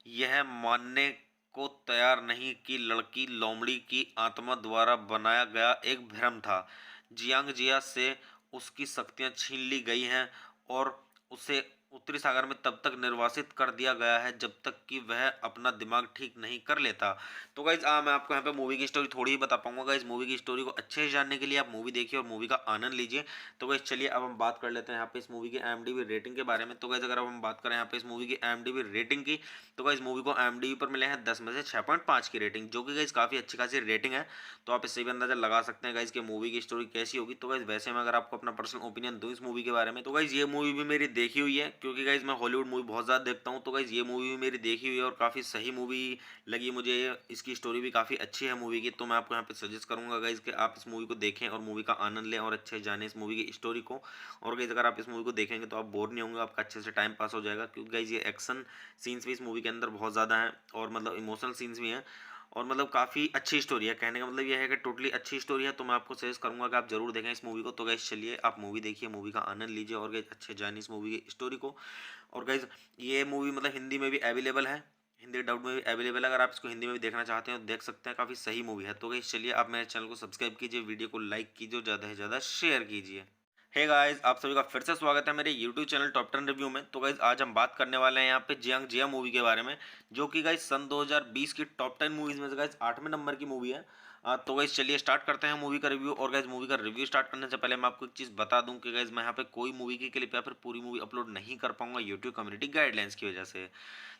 यह मानने को तैयार नहीं कि लड़की लोमड़ी की आत्मा द्वारा बनाया गया एक भ्रम था। जियांग जिया से उसकी शक्तियां छीन ली गई हैं और उसे उत्तरी सागर में तब तक निर्वासित कर दिया गया है जब तक कि वह अपना दिमाग ठीक नहीं कर लेता। तो गाइज मैं आपको यहाँ पे मूवी की स्टोरी थोड़ी ही बता पाऊंगा। गाइज मूवी की स्टोरी को अच्छे से जानने के लिए आप मूवी देखिए और मूवी का आनंद लीजिए। तो गाइज चलिए अब हम बात कर लेते हैं यहाँ पे इस मूवी की IMDb रेटिंग के बारे में। तो गाइज अगर अब हम बात करें यहाँ पे इस मूवी की IMDb रेटिंग की, तो गाइज मूवी को IMDb पर मिले हैं 10 में से 6.5 की रेटिंग, जो कि गाइज काफ़ी अच्छी खासी रेटिंग है। तो आप इससे भी अंदाजा लगा सकते हैं गाइज कि मूवी की स्टोरी कैसी होगी। तो गाइज वैसे मैं अगर आपको अपना पर्सनल ओपिनियन दूं इस मूवी के बारे में, तो गाइज ये मूवी भी मेरी देखी हुई है, क्योंकि गाइज मैं हॉलीवुड मूवी बहुत ज़्यादा देखता हूँ। तो गाइज ये मूवी भी मेरी देखी हुई है और काफ़ी सही मूवी लगी मुझे। इसकी स्टोरी भी काफ़ी अच्छी है मूवी की। तो मैं आपको यहाँ पे सजेस्ट करूँगा गाइज कि आप इस मूवी को देखें और मूवी का आनंद लें और अच्छे से जानें इस मूवी की स्टोरी को। और गाइज अगर आप इस मूवी को देखेंगे तो आप बोर नहीं होंगे, आपका अच्छे से टाइम पास हो जाएगा, क्योंकि गाइज ये एक्शन सीन्स भी इस मूवी के अंदर बहुत ज़्यादा हैं और मतलब इमोशनल सीन्स भी हैं और मतलब काफ़ी अच्छी स्टोरी है। कहने का मतलब ये है कि टोटली अच्छी स्टोरी है। तो मैं आपको सजेस्ट करूंगा कि आप जरूर देखें इस मूवी को। तो गाइज चलिए आप मूवी देखिए, मूवी का आनंद लीजिए और गाइज अच्छे जानिए इस मूवी की स्टोरी को। और गाइज ये मूवी मतलब हिंदी में भी अवेलेबल है, हिंदी डब में भी अवेलेबल है। अगर आप इसको हिंदी में भी देखना चाहते हैं तो देख सकते हैं, काफ़ी सही मूवी है। तो गाइज चलिए आप मेरे चैनल को सब्सक्राइब कीजिए, वीडियो को लाइक कीजिए, ज़्यादा से ज़्यादा शेयर कीजिए। हे गाइस, आप सभी का फिर से स्वागत है मेरे YouTube चैनल टॉप 10 रिव्यू में। तो गाइस आज हम बात करने वाले हैं यहाँ पे जियांग जिया मूवी के बारे में, जो कि गाइस सन 2020 की टॉप 10 मूवीज में से गाइस 8वें नंबर की मूवी है। तो गाइस चलिए स्टार्ट करते हैं मूवी का रिव्यू। और गाइस मूवी का रिव्यू स्टार्ट करने से पहले मैं आपको एक चीज़ बता दूं कि गाइस मैं यहाँ पे कोई मूवी की क्लिप या फिर पूरी मूवी अपलोड नहीं कर पाऊंगा यूट्यूब कम्युनिटी गाइडलाइंस की वजह से।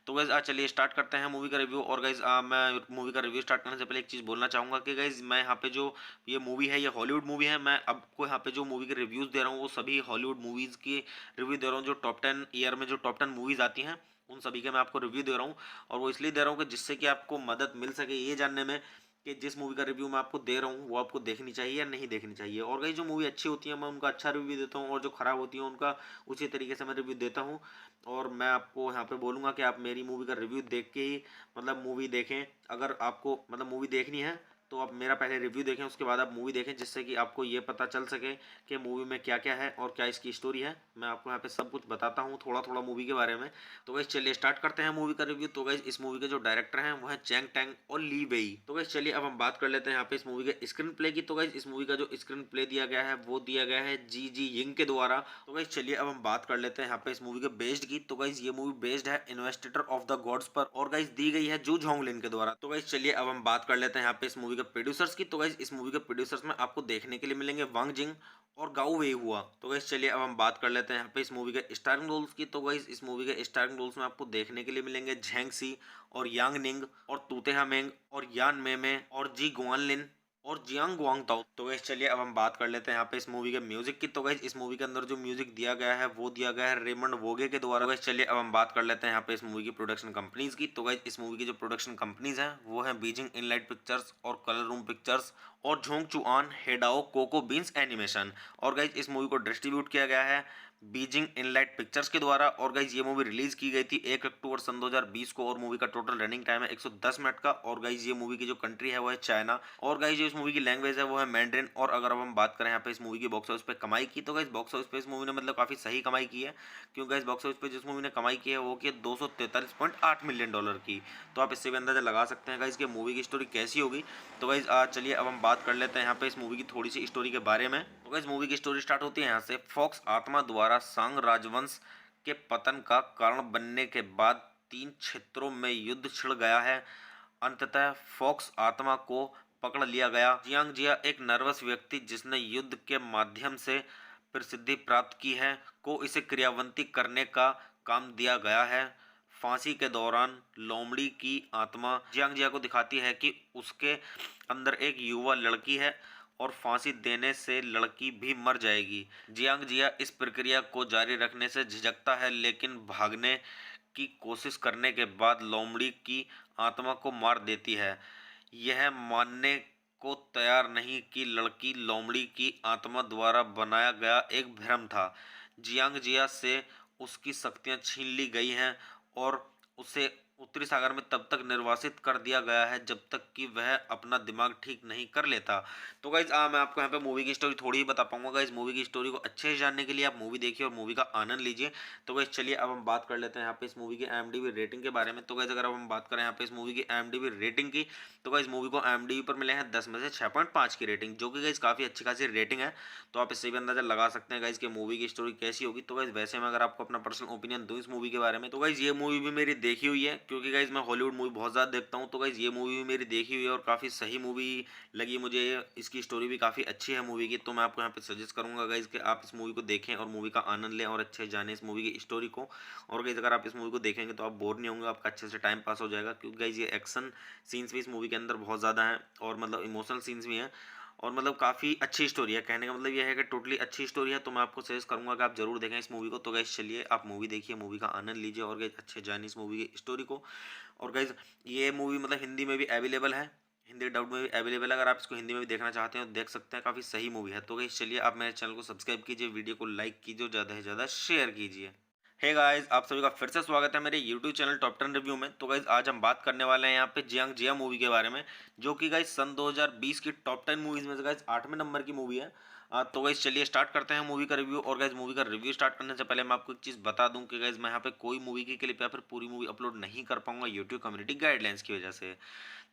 तो गाइज चलिए स्टार्ट करते हैं मूवी का रिव्यू। और गाइज मैं मूवी का रिव्यू स्टार्ट करने से पहले एक चीज़ बोलना चाहूँगा कि गाइज मैं यहाँ पे जो ये मूवी है ये हॉलीवुड मूवी है। मैं आपको यहाँ पे जो मूवी के रिव्यूज़ दे रहा हूँ वो सभी हॉलीवुड मूवीज़ की रिव्यू दे रहा हूँ, जो टॉप 10 ईयर में जो टॉप 10 मूवीज़ आती हैं उन सभी के मैं आपको रिव्यू दे रहा हूँ। और वो इसलिए दे रहा हूँ कि जिससे कि आपको मदद मिल सके ये जानने में कि जिस मूवी का रिव्यू मैं आपको दे रहा हूँ वो आपको देखनी चाहिए या नहीं देखनी चाहिए। और कई जो मूवी अच्छी होती है मैं उनका अच्छा रिव्यू देता हूँ और जो ख़राब होती है उनका उसी तरीके से मैं रिव्यू देता हूँ। और मैं आपको यहाँ पे बोलूँगा कि आप मेरी मूवी का रिव्यू देख के ही मतलब मूवी देखें। अगर आपको मतलब मूवी देखनी है तो आप मेरा पहले रिव्यू देखें, उसके बाद आप मूवी देखें, जिससे कि आपको ये पता चल सके कि मूवी में क्या क्या है और क्या इसकी स्टोरी है। मैं आपको यहाँ पे सब कुछ बताता हूँ थोड़ा थोड़ा मूवी के बारे में। तो गाइस चलिए स्टार्ट करते हैं मूवी का रिव्यू। तो गाइस इस मूवी के जो डायरेक्टर हैं वो है चैंग टैंग और ली वेई। तो गाइस चलिए अब हम बात कर लेते हैं यहाँ पे इस मूवी के स्क्रीन प्ले की। तो गाइस इस मूवी का जो स्क्रीन प्ले दिया गया है वो दिया गया है जी जी यिंग के द्वारा। तो गाइस चलिए अब हम बात कर लेते हैं यहाँ पे इस मूवी के बेस्ड की। तो गाइस ये मूवी बेस्ड है इन्वेस्टिगर ऑफ द गॉड्स पर, और गाइस दी गई है जू झोंगलिन के द्वारा। तो गाइस चलिए अब हम बात कर लेते हैं यहाँ पे इस मूवी के प्रोड्यूसर्स की। तो गाइस इस मूवी के प्रोड्यूसर्स में आपको देखने के लिए मिलेंगे वांग जिंग और गाओ वे हुआ। तो गाइस चलिए अब हम बात कर लेते हैं यहाँ पे इस मूवी के स्टारिंग रोल्स की। तो गाइस इस मूवी के स्टारिंग रोल्स में आपको देखने के लिए मिलेंगे झेंग सी और यांग निंग और तूते हमेंग और यान मेमे और जी गुआनलिन और जियांग गुआंग ताओ। तो गाइस चलिए अब हम बात कर लेते हैं यहाँ पे इस मूवी के म्यूजिक की। तो गाइस इस मूवी के अंदर जो म्यूजिक दिया गया है वो दिया गया है रेमंड वोगे के द्वारा। गाइस चलिए अब हम बात कर लेते हैं यहाँ पे इस मूवी की प्रोडक्शन कंपनीज की। तो गाइस इस मूवी की जो प्रोडक्शन कंपनीज हैं वो है बीजिंग इनलाइट पिक्चर्स और कलर रूम पिक्चर्स और झोंग चुआन हेडाओ कोको बीन्स एनिमेशन। और गाइस इस मूवी को डिस्ट्रीब्यूट किया गया है बीजिंग इनलाइट पिक्चर्स के द्वारा। और गाइज ये मूवी रिलीज की गई थी 1 अक्टूबर सन 2020 को, और मूवी का टोटल रनिंग टाइम है 110 मिनट का। और गाइज ये मूवी की जो कंट्री है वो है चाइना, और गाइज जो इस मूवी की लैंग्वेज है वो है मैंड्रिन। और अगर अब हम बात करें यहाँ पे इस मूवी की बॉक्स ऑफिस पे कमाई की, तो गाइज बॉक्स ऑफिस पे इस मूवी ने मतलब काफी सही कमाई की है, क्योंकि गाइज बॉक्स ऑफिस पे जिस मूवी ने कमाई की है वो की 243.8 मिलियन डॉलर की। तो आप इससे भी अंदाजा लगा सकते हैं गाइज कि मूवी की स्टोरी कैसी होगी। तो गाइज चलिए अब हम बात कर लेते हैं यहाँ पे इस मूवी की थोड़ी सी स्टोरी के बारे में। तो गाइज मूवी की स्टोरी स्टार्ट होती है यहाँ से। फॉक्स आत्मा द्वारा सांग राजवंश के पतन का कारण बनने के बाद 3 क्षेत्रों में युद्ध छिड़ गया है। अंततः फॉक्स आत्मा को पकड़ लिया गया। जियांग जिया एक नर्वस व्यक्ति जिसने युद्ध के माध्यम से प्रसिद्धि प्राप्त की है को इसे क्रियान्वित करने का काम दिया गया है। फांसी के दौरान लोमड़ी की आत्मा जियांग जिया को दिखाती है कि उसके अंदर एक युवा लड़की है और फांसी देने से लड़की भी मर जाएगी। जियांग जिया इस प्रक्रिया को जारी रखने से झिझकता है, लेकिन भागने की कोशिश करने के बाद लोमड़ी की आत्मा को मार देती है। यह मानने को तैयार नहीं कि लड़की लोमड़ी की आत्मा द्वारा बनाया गया एक भ्रम था। जियांग जिया से उसकी शक्तियां छीन ली गई हैं और उसे उत्तरी सागर में तब तक निर्वासित कर दिया गया है जब तक कि वह अपना दिमाग ठीक नहीं कर लेता। तो गाइज मैं आपको यहाँ पे मूवी की स्टोरी थोड़ी ही बता पाऊंगा। गाइज मूवी की स्टोरी को अच्छे से जानने के लिए आप मूवी देखिए और मूवी का आनंद लीजिए। तो गाइज चलिए अब हम बात कर लेते हैं यहाँ पे इस मूवी की IMDb रेटिंग के बारे में। तो गाइज अगर अब हम बात करें यहाँ पे इस मूवी की IMDb रेटिंग की, तो गाइज मूवी को IMDb पर मिले हैं 10 में से 6.5 की रेटिंग, जो कि गाइज काफ़ी अच्छी खासी रेटिंग है। तो आप इससे भी अंदाजा लगा सकते हैं गाइज कि मूवी की स्टोरी कैसी होगी। तो गाइज वैसे मैं अगर आपको अपना पर्सनल ओपिनियन दूं इस मूवी के बारे में, तो गाइज ये मूवी भी मेरी देखी हुई है, क्योंकि गाइज मैं हॉलीवुड मूवी बहुत ज़्यादा देखता हूँ। तो गाइज ये मूवी भी मेरी देखी हुई है और काफ़ी सही मूवी लगी मुझे। इसकी स्टोरी भी काफ़ी अच्छी है मूवी की। तो मैं आपको यहाँ पे सजेस्ट करूँगा गाइज कि आप इस मूवी को देखें और मूवी का आनंद लें और अच्छे से जानें इस मूवी की स्टोरी को। और गाइज अगर आप इस मूवी को देखेंगे तो आप बोर नहीं होंगे, आपका अच्छे से टाइम पास हो जाएगा, क्योंकि गाइज ये एक्शन सीन्स भी इस मूवी के अंदर बहुत ज़्यादा हैं और मतलब इमोशनल सीन्स भी हैं, और मतलब काफ़ी अच्छी स्टोरी है। कहने का मतलब ये है कि टोटली अच्छी स्टोरी है। तो मैं आपको सजेस्ट करूंगा कि आप जरूर देखें इस मूवी को। तो गाइस चलिए आप मूवी देखिए, मूवी का आनंद लीजिए और गाइस अच्छे जानिए इस मूवी की स्टोरी को। और गाइस ये मूवी मतलब हिंदी में भी अवेलेबल है, हिंदी डब में भी अवेलेबल है। अगर आप इसको हिंदी में भी देखना चाहते हैं तो देख सकते हैं, काफ़ी सही मूवी है। तो गाइस चलिए आप मेरे चैनल को सब्सक्राइब कीजिए, वीडियो को लाइक कीजिए और ज़्यादा से ज़्यादा शेयर कीजिए। हे गाइस, आप सभी का फिर से स्वागत है मेरे यूट्यूब चैनल टॉप 10 रिव्यू में। तो गाइस आज हम बात करने वाले हैं यहाँ पे जियांग जिया मूवी के बारे में, जो कि गाइस सन 2020 की टॉप 10 मूवीज में से गाइस 8वें नंबर की मूवी है। तो गाइस चलिए स्टार्ट करते हैं मूवी का रिव्यू। और गाइस मूवी का रिव्यू स्टार्ट करने से पहले मैं आपको एक चीज़ बता दूं कि गाइस मैं यहाँ पे कोई मूवी की क्लिप या फिर पूरी मूवी अपलोड नहीं कर पाऊंगा यूट्यूब कम्युनिटी गाइडलाइंस की वजह से।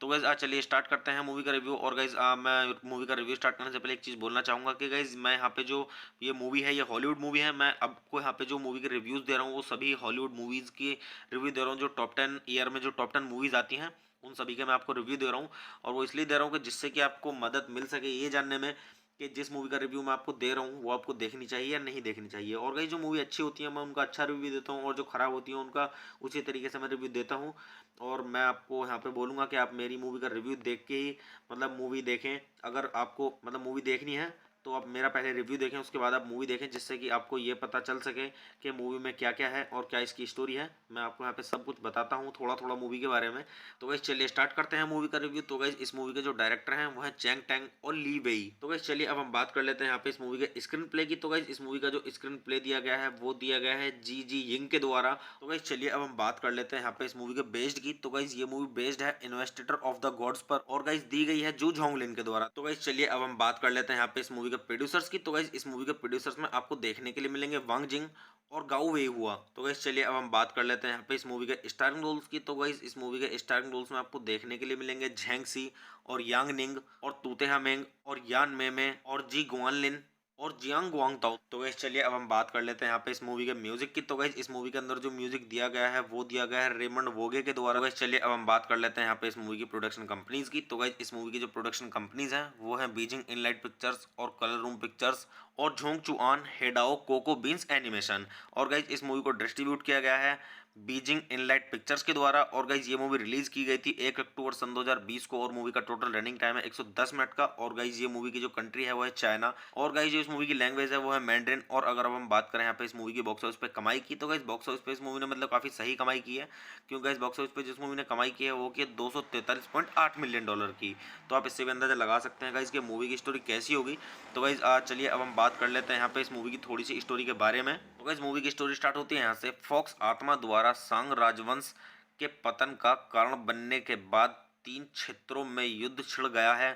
तो गाइज चलिए स्टार्ट करते हैं मूवी का रिव्यू। और गाइज मैं मूवी का रिव्यू स्टार्ट करने से पहले एक चीज़ बोलना चाहूँगा कि गाइज मैं यहाँ पे जो ये मूवी है ये हॉलीवुड मूवी है। मैं आपको यहाँ पे जो मूवी के रिव्यूज़ दे रहा हूँ वो सभी हॉलीवुड मूवीज़ की रिव्यू दे रहा हूँ, जो टॉप 10 ईयर में जो टॉप 10 मूवीज़ आती हैं उन सभी के मैं आपको रिव्यू दे रहा हूँ। और वो इसलिए दे रहा हूँ कि जिससे कि आपको मदद मिल सके ये जानने में कि जिस मूवी का रिव्यू मैं आपको दे रहा हूँ वो आपको देखनी चाहिए या नहीं देखनी चाहिए। और गाइस जो मूवी अच्छी होती है मैं उनका अच्छा रिव्यू देता हूँ, और जो खराब होती है उनका उसी तरीके से मैं रिव्यू देता हूँ। और मैं आपको यहाँ पे बोलूँगा कि आप मेरी मूवी का रिव्यू देख के ही मतलब मूवी देखें। अगर आपको मतलब मूवी देखनी है तो आप मेरा पहले रिव्यू देखें, उसके बाद आप मूवी देखें, जिससे कि आपको ये पता चल सके कि मूवी में क्या क्या है और क्या इसकी स्टोरी है। मैं आपको यहाँ पे सब कुछ बताता हूँ थोड़ा थोड़ा मूवी के बारे में। तो गाइस चलिए स्टार्ट करते हैं मूवी का रिव्यू। तो गाइस इस मूवी के जो डायरेक्टर हैं वो है चैंग टैंग और ली वेई। तो गाइस चलिए अब हम बात कर लेते हैं यहाँ पे इस मूवी के स्क्रीन प्ले की। तो गाइस इस मूवी का जो स्क्रीन प्ले दिया गया है वो दिया गया है जी जी यिंग के द्वारा। तो गाइस चलिए अब हम बात कर लेते हैं यहाँ पे इस मूवी के बेस्ड की। तो गाइस ये मूवी बेस्ड है इन्वेस्टिगर ऑफ द गॉड्स पर और गाइस दी गई है जू झोंगलिन के द्वारा। तो गाइस चलिए अब हम बात कर लेते हैं यहाँ पे इस मूवी के प्रोड्यूसर्स की। तो गाइस इस मूवी के प्रोड्यूसर्स में आपको देखने के लिए मिलेंगे वांग जिंग और गाओ वे हुआ। तो गाइस चलिए अब हम बात कर लेते हैं यहाँ पे इस मूवी के स्टारिंग रोल्स की। तो गाइस इस मूवी के स्टारिंग रोल्स में आपको देखने के लिए मिलेंगे झैंग सी और यांग निंग और तूते हामेंग और यान मेमे और जी गुआनलिन और जियांग गुआंगताओ। तो गाइस चलिए अब हम बात कर लेते हैं यहाँ पे इस मूवी के म्यूजिक की। तो गाइस इस मूवी के अंदर जो म्यूजिक दिया गया है वो दिया गया है रेमंड वोगे के द्वारा। गाइस चलिए अब हम बात कर लेते हैं यहाँ पे इस मूवी की प्रोडक्शन कंपनीज की। तो गाइस इस मूवी की जो प्रोडक्शन कंपनीज हैं वो है बीजिंग इनलाइट पिक्चर्स और कलर रूम पिक्चर्स और झोंग चुआन हेडाओ कोको बीन्स एनिमेशन। और गाइस इस मूवी को डिस्ट्रीब्यूट किया गया है बीजिंग इनलाइट पिक्चर्स के द्वारा। और गाइज ये मूवी रिलीज की गई थी 1 अक्टूबर सन 2020 को और मूवी का टोटल रनिंग टाइम है 110 मिनट का। और गाइज ये मूवी की जो कंट्री है वो है चाइना और गाइज जो इस मूवी की लैंग्वेज है वो है मैंड्रिन। और अगर अब हम बात करें यहाँ पे इस मूवी की बॉक्स ऑफिस पे कमाई की, तो गाइज बॉक्स ऑफिस पे इस मूवी ने मतलब काफी सही कमाई की है, क्योंकि गाइज बॉक्स ऑफिस पे जिस मूवी ने कमाई की है वो की 243.8 मिलियन डॉलर की। तो आप इससे भी अंदाजा लगा सकते हैं गाइज कि मूवी की स्टोरी कैसी होगी। तो गाइज चलिए अब हम बात कर लेते हैं यहाँ पे इस मूवी की थोड़ी सी स्टोरी के बारे में। तो गाइज मूवी की स्टोरी स्टार्ट होती है यहाँ से। फॉक्स आत्मा द्वारा सांग राजवंश के पतन का कारण बनने के बाद 3 क्षेत्रों में युद्ध छिड़ गया है।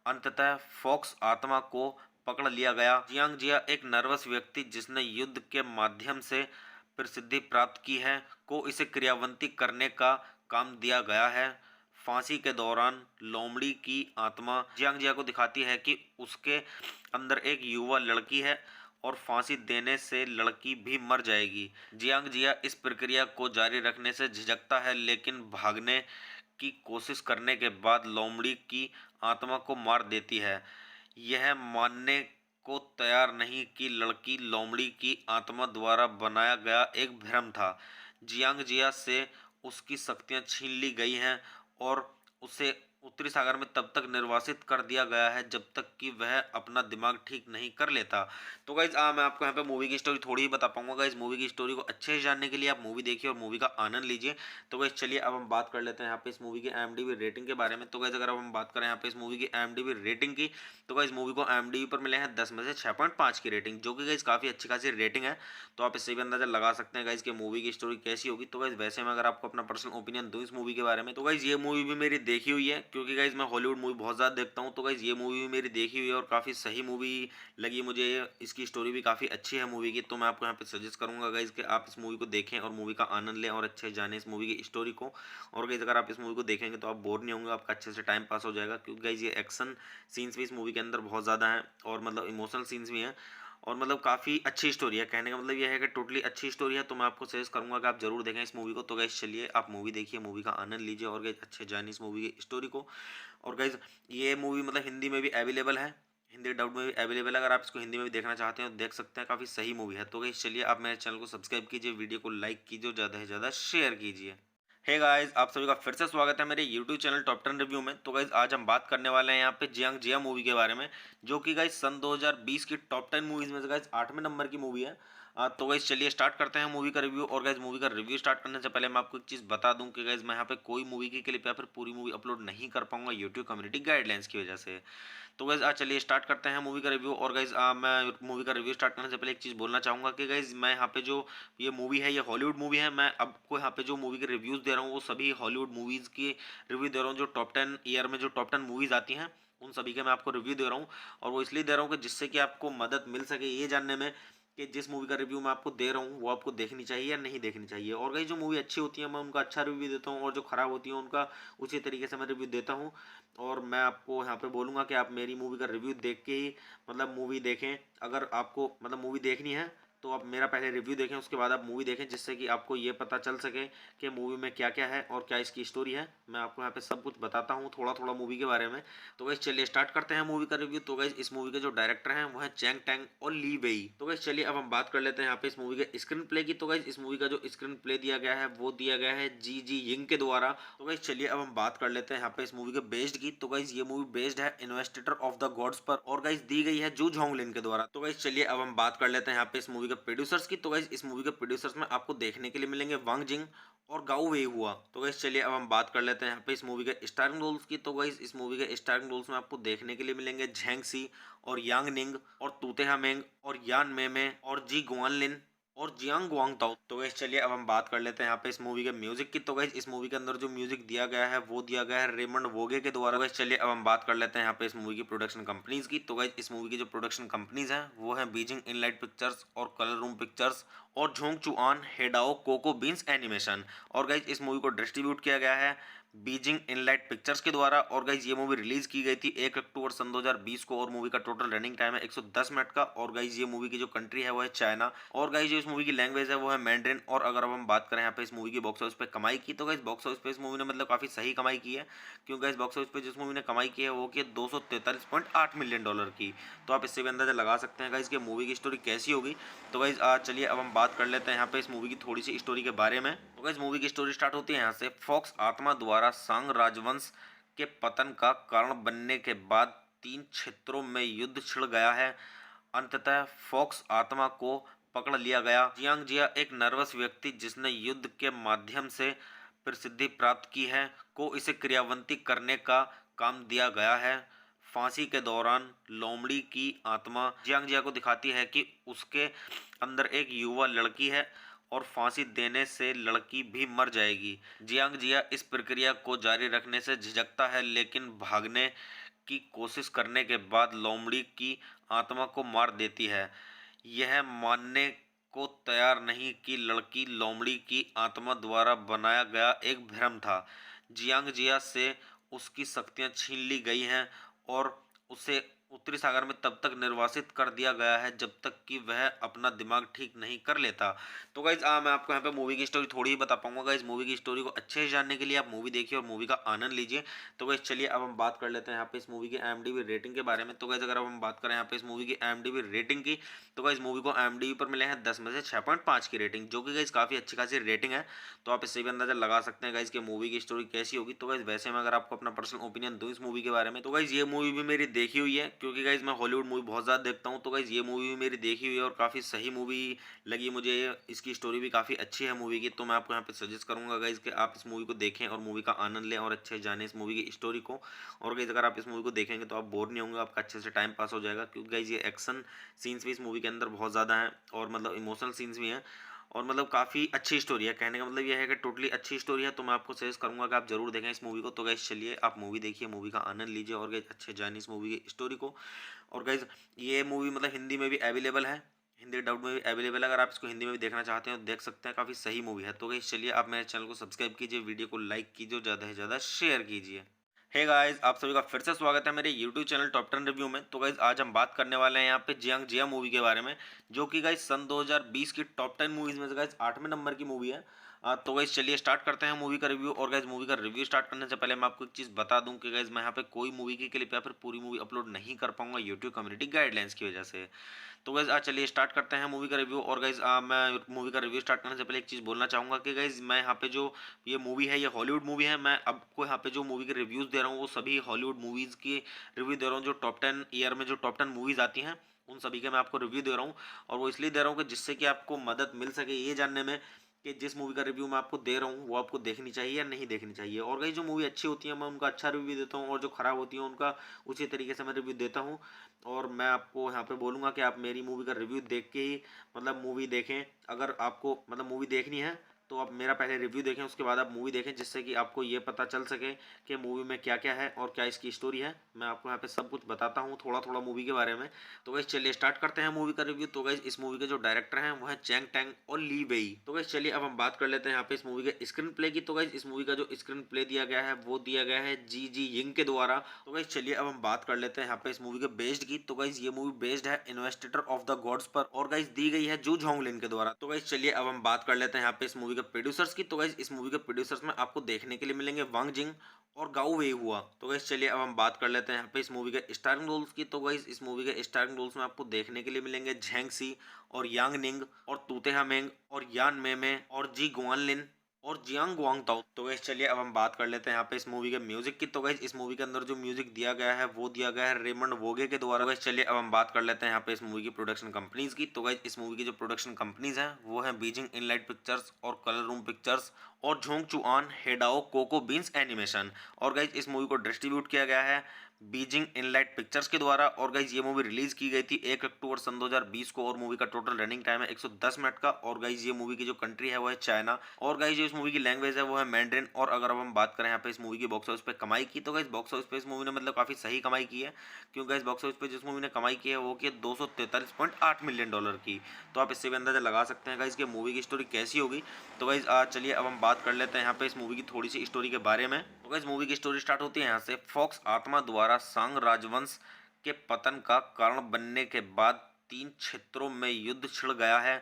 अंततः फॉक्स आत्मा को पकड़ लिया गया। जियांग जिया एक नर्वस व्यक्ति जिसने युद्ध के माध्यम से प्रसिद्धि प्राप्त की है को इसे क्रियान्वित करने का काम दिया गया है। फांसी के दौरान लोमड़ी की आत्मा जियांग जिया को दिखाती है कि उसके अंदर एक युवा लड़की है और फांसी देने से लड़की भी मर जाएगी। जियांग जिया इस प्रक्रिया को जारी रखने से झिझकता है, लेकिन भागने की कोशिश करने के बाद लोमड़ी की आत्मा को मार देती है। यह मानने को तैयार नहीं कि लड़की लोमड़ी की आत्मा द्वारा बनाया गया एक भ्रम था। जियांग जिया से उसकी शक्तियां छीन ली गई हैं और उसे उत्तरी सागर में तब तक निर्वासित कर दिया गया है जब तक कि वह अपना दिमाग ठीक नहीं कर लेता। तो गाइज मैं आपको यहाँ पे मूवी की स्टोरी थोड़ी ही बता पाऊंगा। गाइज मूवी की स्टोरी को अच्छे से जानने के लिए आप मूवी देखिए और मूवी का आनंद लीजिए। तो गाइज चलिए अब हम बात कर लेते हैं यहाँ पे इस मूवी की IMDb रेटिंग के बारे में। तो गाइज अगर अब हम बात करें यहाँ पे इस मूवी की IMDb रेटिंग की, तो गाइज मूवी को IMDb पर मिले हैं 10 में से 6.5 की रेटिंग, जो कि गाइज काफी अच्छी खासी रेटिंग है। तो आप इससे भी अंदाजा लगा सकते हैं गाइज कि मूवी की स्टोरी कैसी होगी। तो गाइज वैसे मैं अगर आपको अपना पर्सनल ओपिनियन दूं इस मूवी के बारे में, तो गाइज ये मूवी भी मेरी देखी हुई है, क्योंकि गाइज मैं हॉलीवुड मूवी बहुत ज़्यादा देखता हूँ। तो गाइज ये मूवी भी मेरी देखी हुई है और काफ़ी सही मूवी लगी मुझे। इसकी स्टोरी भी काफ़ी अच्छी है मूवी की। तो मैं आपको यहाँ पे सजेस्ट करूँगा गाइज कि आप इस मूवी को देखें और मूवी का आनंद लें और अच्छे से जानें इस मूवी की स्टोरी को। और गाइज अगर आप इस मूवी को देखेंगे तो आप बोर नहीं होंगे, आपका अच्छे से टाइम पास हो जाएगा, क्योंकि गाइज ये एक्शन सीन्स भी इस मूवी के अंदर बहुत ज़्यादा हैं और मतलब इमोशनल सीन्स भी हैं और मतलब काफ़ी अच्छी स्टोरी है। कहने का मतलब यह है कि टोटली अच्छी स्टोरी है। तो मैं आपको सजेस्ट करूंगा कि आप जरूर देखें इस मूवी को। तो गाइज चलिए आप मूवी देखिए, मूवी का आनंद लीजिए और गाइज अच्छे जानिए इस मूवी की स्टोरी को। और गाइज ये मूवी मतलब हिंदी में भी अवेलेबल है, हिंदी डब में भी अवेलेबल है। अगर आप इसको हिंदी में भी देखना चाहते हैं तो देख सकते हैं, काफ़ी सही मूवी है। तो गाइज चलिए आप मेरे चैनल को सब्सक्राइब कीजिए, वीडियो को लाइक कीजिए और ज़्यादा से ज़्यादा शेयर कीजिए। हे गाइस, आप सभी का फिर से स्वागत है मेरे YouTube चैनल टॉप 10 रिव्यू में। तो गाइस आज हम बात करने वाले हैं यहाँ पे जियांग जिया मूवी के बारे में, जो कि गाइस सन 2020 की टॉप 10 मूवीज में से गाइस 8वें नंबर की मूवी है। तो गाइस चलिए स्टार्ट करते हैं मूवी का रिव्यू। और गाइस मूवी का रिव्यू स्टार्ट करने से पहले मैं आपको एक चीज़ बता दूं कि गाइस मैं यहाँ पे कोई मूवी की क्लिप या फिर पूरी मूवी अपलोड नहीं कर पाऊंगा यूट्यूब कम्युनिटी गाइडलाइंस की वजह से। तो गाइज चलिए स्टार्ट करते हैं मूवी का रिव्यू। और गाइज मैं मूवी का रिव्यू स्टार्ट करने से पहले एक चीज़ बोलना चाहूँगा कि गाइज मैं यहाँ पे जो ये मूवी है ये हॉलीवुड मूवी है। मैं आपको यहाँ पे जो मूवी के रिव्यूज़ दे रहा हूँ वो सभी हॉलीवुड मूवीज़ की रिव्यू दे रहा हूँ, जो टॉप 10 ईयर में जो टॉप 10 मूवीज़ आती हैं उन सभी के मैं आपको रिव्यू दे रहा हूँ। और वो इसलिए दे रहा हूँ कि जिससे कि आपको मदद मिल सके ये जानने में कि जिस मूवी का रिव्यू मैं आपको दे रहा हूँ वो आपको देखनी चाहिए या नहीं देखनी चाहिए। और गाइस जो मूवी अच्छी होती है मैं उनका अच्छा रिव्यू देता हूँ और जो खराब होती है उनका उसी तरीके से मैं रिव्यू देता हूँ। और मैं आपको यहाँ पे बोलूँगा कि आप मेरी मूवी का रिव्यू देख के ही मतलब मूवी देखें। अगर आपको मतलब मूवी देखनी है तो आप मेरा पहले रिव्यू देखें, उसके बाद आप मूवी देखें, जिससे कि आपको ये पता चल सके कि मूवी में क्या क्या है और क्या इसकी स्टोरी है। मैं आपको यहाँ पे सब कुछ बताता हूँ थोड़ा थोड़ा मूवी के बारे में। तो गाइस चलिए स्टार्ट करते हैं मूवी का रिव्यू। तो गाइस इस मूवी के जो डायरेक्टर हैं वो है चैंग टैंग और ली वेई। तो गाइस चलिए अब हम बात कर लेते हैं यहाँ पे इस मूवी के स्क्रीन प्ले की। तो गाइस इस मूवी का जो स्क्रीन प्ले दिया गया है वो दिया गया है जी जी यिंग के द्वारा। तो गाइस चलिए अब हम बात कर लेते हैं यहाँ पे इस मूवी के बेस्ड की। तो गाइस ये मूवी बेस्ड है इन्वेस्टिगर ऑफ द गॉड्स पर, और गाइस दी गई है जू झोंगलिन के द्वारा। तो गाइस चलिए अब हम बात कर लेते हैं यहाँ पे इस मूवी के प्रोड्यूसर्स की। तो गाइस इस मूवी के प्रोड्यूसर्स में आपको देखने के लिए मिलेंगे वांग जिंग और गाओ वे हुआ। तो गाइस चलिए अब हम बात कर लेते हैं यहाँ पे इस मूवी के स्टारिंग रोल्स की। तो गाइस इस मूवी के स्टारिंग रोल्स में आपको देखने के लिए मिलेंगे झेंग सी और यांग निंग और तूतेहा मेंग और यान मेमे और जी गुआनलिन और जियांग गुआंगताओ। तो गाइस चलिए अब हम बात कर लेते हैं यहाँ पे इस मूवी के म्यूजिक की। तो गाइस इस मूवी के अंदर जो म्यूजिक दिया गया है वो दिया गया है रेमंड वोगे के द्वारा। गाइस चलिए अब हम बात कर लेते हैं यहाँ पे इस मूवी की प्रोडक्शन कंपनीज की। तो गाइस इस मूवी की जो प्रोडक्शन कंपनीज हैं वो है बीजिंग इनलाइट पिक्चर्स और कलर रूम पिक्चर्स और झोंग चुआन हेडाओ कोको बीन्स एनिमेशन। और गाइस इस मूवी को डिस्ट्रीब्यूट किया गया है बीजिंग इनलाइट पिक्चर्स के द्वारा। और गाइज ये मूवी रिलीज की गई थी 1 अक्टूबर सन 2020 को, और मूवी का टोटल रनिंग टाइम है 110 मिनट का। और गाइज ये मूवी की जो कंट्री है वो है चाइना, और गाइज जो इस मूवी की लैंग्वेज है वो है मैंड्रिन। और अगर अब हम बात करें यहाँ पे इस मूवी की बॉक्स ऑफिस पे कमाई की, तो गाइज बॉक्स ऑफिस पे इस मूवी ने मतलब काफी सही कमाई की है, क्योंकि गाइज बॉक्स ऑफिस पे जिस मूवी ने कमाई की है वो की 243.8 मिलियन डॉलर की। तो आप इससे भी अंदाजा लगा सकते हैं गाइज कि मूवी की स्टोरी कैसी होगी। तो गाइज चलिए अब हम बात कर लेते हैं यहाँ पे इस मूवी की थोड़ी सी स्टोरी के बारे में। तो गाइज मूवी की स्टोरी स्टार्ट होती है यहाँ से। फॉक्स आत्मा द्वारा सांग राजवंश के पतन का कारण बनने के बाद 3 क्षेत्रों में युद्ध छिड़ गया है। अंततः फॉक्स आत्मा को पकड़ लिया गया। जियांग जिया एक नर्वस व्यक्ति जिसने युद्ध के माध्यम से प्रसिद्धि प्राप्त की है को इसे क्रियान्वित करने का काम दिया गया है। फांसी के दौरान लोमड़ी की आत्मा जियांग जिया को दिखाती है कि उसके अंदर एक युवा लड़की है और फांसी देने से लड़की भी मर जाएगी। जियांग जिया इस प्रक्रिया को जारी रखने से झिझकता है, लेकिन भागने की कोशिश करने के बाद लोमड़ी की आत्मा को मार देती है। यह मानने को तैयार नहीं कि लड़की लोमड़ी की आत्मा द्वारा बनाया गया एक भ्रम था। जियांग जिया से उसकी शक्तियां छीन ली गई हैं और उसे उत्तरी सागर में तब तक निर्वासित कर दिया गया है जब तक कि वह अपना दिमाग ठीक नहीं कर लेता। तो गाइज मैं आपको यहाँ पे मूवी की स्टोरी थोड़ी ही बता पाऊंगा। गाइज मूवी की स्टोरी को अच्छे से जानने के लिए आप मूवी देखिए और मूवी का आनंद लीजिए। तो गाइज चलिए अब हम बात कर लेते हैं यहाँ पे इस मूवी की IMDb रेटिंग के बारे में। तो गाइज अगर अब हम बात करें यहाँ पे इस मूवी की IMDb रेटिंग की, तो गाइज मूवी को IMDb पर मिले हैं 10 में से 6.5 की रेटिंग, जो कि गाइज काफ़ी अच्छी खासी रेटिंग है। तो आप इससे भी अंदाजा लगा सकते हैं गाइज कि मूवी की स्टोरी कैसी होगी। तो गाइज वैसे में अगर आपको अपना पर्सनल ओपिनियन दूं इस मूवी के बारे में, तो गाइज ये मूवी भी मेरी देखी हुई है, क्योंकि गाइज मैं हॉलीवुड मूवी बहुत ज़्यादा देखता हूँ। तो गाइज ये मूवी भी मेरी देखी हुई है और काफ़ी सही मूवी लगी मुझे। इसकी स्टोरी भी काफ़ी अच्छी है मूवी की। तो मैं आपको यहाँ पे सजेस्ट करूँगा गाइज कि आप इस मूवी को देखें और मूवी का आनंद लें और अच्छे से जानें इस मूवी की स्टोरी को। और गाइज अगर आप इस मूवी को देखेंगे तो आप बोर नहीं होंगे, आपका अच्छे से टाइम पास हो जाएगा, क्योंकि गाइज ये एक्शन सीन्स भी इस मूवी के अंदर बहुत ज़्यादा हैं और मतलब इमोशनल सीन्स भी हैं, और मतलब काफ़ी अच्छी स्टोरी है। कहने का मतलब ये है कि टोटली अच्छी स्टोरी है। तो मैं आपको सजेस्ट करूंगा कि आप जरूर देखें इस मूवी को। तो गाइज चलिए आप मूवी देखिए, मूवी का आनंद लीजिए और गाइज अच्छे जानिए इस मूवी की स्टोरी को। और गाइज ये मूवी मतलब हिंदी में भी अवेलेबल है, हिंदी डब में भी अवेलेबल है। अगर आप इसको हिंदी में भी देखना चाहते हैं तो देख सकते हैं, काफ़ी सही मूवी है। तो गाइज चलिए आप मेरे चैनल को सब्सक्राइब कीजिए, वीडियो को लाइक कीजिए और ज़्यादा से ज़्यादा शेयर कीजिए। हे गाइस, आप सभी का फिर से स्वागत है मेरे YouTube चैनल टॉप 10 रिव्यू में। तो गाइस आज हम बात करने वाले हैं यहाँ पे जियांग जिया मूवी के बारे में, जो कि गाइस सन 2020 की टॉप 10 मूवीज में से गाइस 8वें नंबर की मूवी है। तो गाइस चलिए स्टार्ट करते हैं मूवी का रिव्यू। और गाइस मूवी का रिव्यू स्टार्ट करने से पहले मैं आपको एक चीज़ बता दूं कि गाइस मैं यहाँ पे कोई मूवी की क्लिप या फिर पूरी मूवी अपलोड नहीं कर पाऊंगा यूट्यूब कम्युनिटी गाइडलाइंस की वजह से। तो गाइज चलिए स्टार्ट करते हैं मूवी का रिव्यू। और गाइज मैं मूवी का रिव्यू स्टार्ट करने से पहले एक चीज़ बोलना चाहूँगा कि गाइज मैं यहाँ पे जो ये मूवी है ये हॉलीवुड मूवी है। मैं आपको यहाँ पे जो मूवी के रिव्यूज़ दे रहा हूँ वो सभी हॉलीवुड मूवीज़ की रिव्यू दे रहा हूँ, जो टॉप 10 ईयर में जो टॉप 10 मूवीज़ आती हैं उन सभी के मैं आपको रिव्यू दे रहा हूँ। और वो इसलिए दे रहा हूँ कि जिससे कि आपको मदद मिल सके ये जानने में कि जिस मूवी का रिव्यू मैं आपको दे रहा हूँ वो आपको देखनी चाहिए या नहीं देखनी चाहिए। और गाइस जो मूवी अच्छी होती है मैं उनका अच्छा रिव्यू देता हूँ, और जो ख़राब होती है उनका उसी तरीके से मैं रिव्यू देता हूँ। और मैं आपको यहाँ पे बोलूँगा कि आप मेरी मूवी का रिव्यू देख के ही मतलब मूवी देखें। अगर आपको मतलब मूवी देखनी है तो आप मेरा पहले रिव्यू देखें, उसके बाद आप मूवी देखें, जिससे कि आपको ये पता चल सके कि मूवी में क्या क्या है और क्या इसकी स्टोरी है। मैं आपको यहाँ पे सब कुछ बताता हूँ थोड़ा थोड़ा मूवी के बारे में। तो गाइस चलिए स्टार्ट करते हैं मूवी का रिव्यू। तो गाइस इस मूवी के जो डायरेक्टर हैं वो है चैंग टैंग और ली वेई। तो गाइस चलिए अब हम बात कर लेते हैं यहाँ पे इस मूवी के स्क्रीन प्ले की। तो गाइस इस मूवी का जो स्क्रीन प्ले दिया गया है वो दिया गया है जी जी यिंग के द्वारा। तो गाइस चलिए अब हम बात कर लेते हैं यहाँ पे इस मूवी के बेस्ड की। तो गाइस ये मूवी बेस्ड है इन्वेस्टिगर ऑफ द गॉड्स पर, और गाइस दी गई है जू झोंगलिन के द्वारा। तो गाइस चलिए अब हम बात कर लेते हैं यहाँ पे इस मूवी के प्रोड्यूसर्स की। तो गाइस इस मूवी के प्रोड्यूसर्स में आपको देखने के लिए मिलेंगे वांग जिंग और गाओ वे हुआ। तो गाइस चलिए अब हम बात कर लेते हैं यहाँ पे इस मूवी के स्टारिंग रोल्स की। तो गाइस इस मूवी के स्टारिंग रोल्स में आपको देखने के लिए मिलेंगे झेंग सी और यांग निंग और तूते हामेंग और यान मेमे और जी गुआनलिन और जियांग गुआंग ताओ। तो गाइस चलिए अब हम बात कर लेते हैं यहाँ पे इस मूवी के म्यूजिक की। तो गाइस इस मूवी के अंदर जो म्यूजिक दिया गया है वो दिया गया है रेमंड वोगे के द्वारा। गाइस चलिए अब हम बात कर लेते हैं यहाँ पे इस मूवी की प्रोडक्शन कंपनीज की। तो गाइस इस मूवी की जो प्रोडक्शन कंपनीज हैं वो है बीजिंग इनलाइट पिक्चर्स और कलर रूम पिक्चर्स और झोंग चुआन हेडाओ कोको बीन्स एनिमेशन। और गाइस इस मूवी को डिस्ट्रीब्यूट किया गया है बीजिंग इनलाइट पिक्चर्स के द्वारा। और गाइज ये मूवी रिलीज की गई थी 1 अक्टूबर सन 2020 को, और मूवी का टोटल रनिंग टाइम है 110 मिनट का। और गाइज ये मूवी की जो कंट्री है वो है चाइना, और गाइज जो इस मूवी की लैंग्वेज है वो है मैंड्रिन। और अगर अब हम बात करें यहाँ पे इस मूवी की बॉक्स ऑफिस पे कमाई की, तो गाइज बॉक्स ऑफिस पे इस मूवी ने मतलब काफी सही कमाई की है, क्योंकि गाइज बॉक्स ऑफिस पे जिस मूवी ने कमाई की है वो की 243.8 मिलियन डॉलर की। तो आप इससे भी अंदाजा लगा सकते हैं गाइज कि मूवी की स्टोरी कैसी होगी। तो गाइज चलिए अब हम बात कर लेते हैं यहाँ पे इस मूवी की थोड़ी सी स्टोरी के बारे में। तो गाइज मूवी की स्टोरी स्टार्ट होती है यहाँ से। फॉक्स आत्मा द्वारा सांग राजवंश के पतन का कारण बनने के बाद 3 क्षेत्रों में युद्ध छिड़ गया है।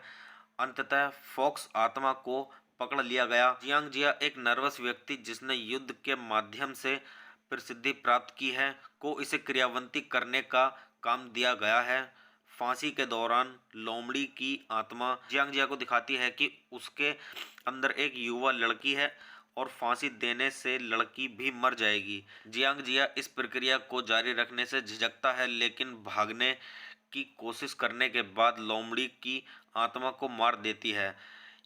अंततः फॉक्स आत्मा को पकड़ लिया गया। जियांग जिया एक नर्वस व्यक्ति जिसने युद्ध के माध्यम से प्रसिद्धि प्राप्त की है को इसे क्रियान्वित करने का काम दिया गया है। फांसी के दौरान लोमड़ी की आत्मा जियांग जिया को दिखाती है कि उसके अंदर एक युवा लड़की है और फांसी देने से लड़की भी मर जाएगी। जियांग जिया इस प्रक्रिया को जारी रखने से झिझकता है, लेकिन भागने की कोशिश करने के बाद लोमड़ी की आत्मा को मार देती है।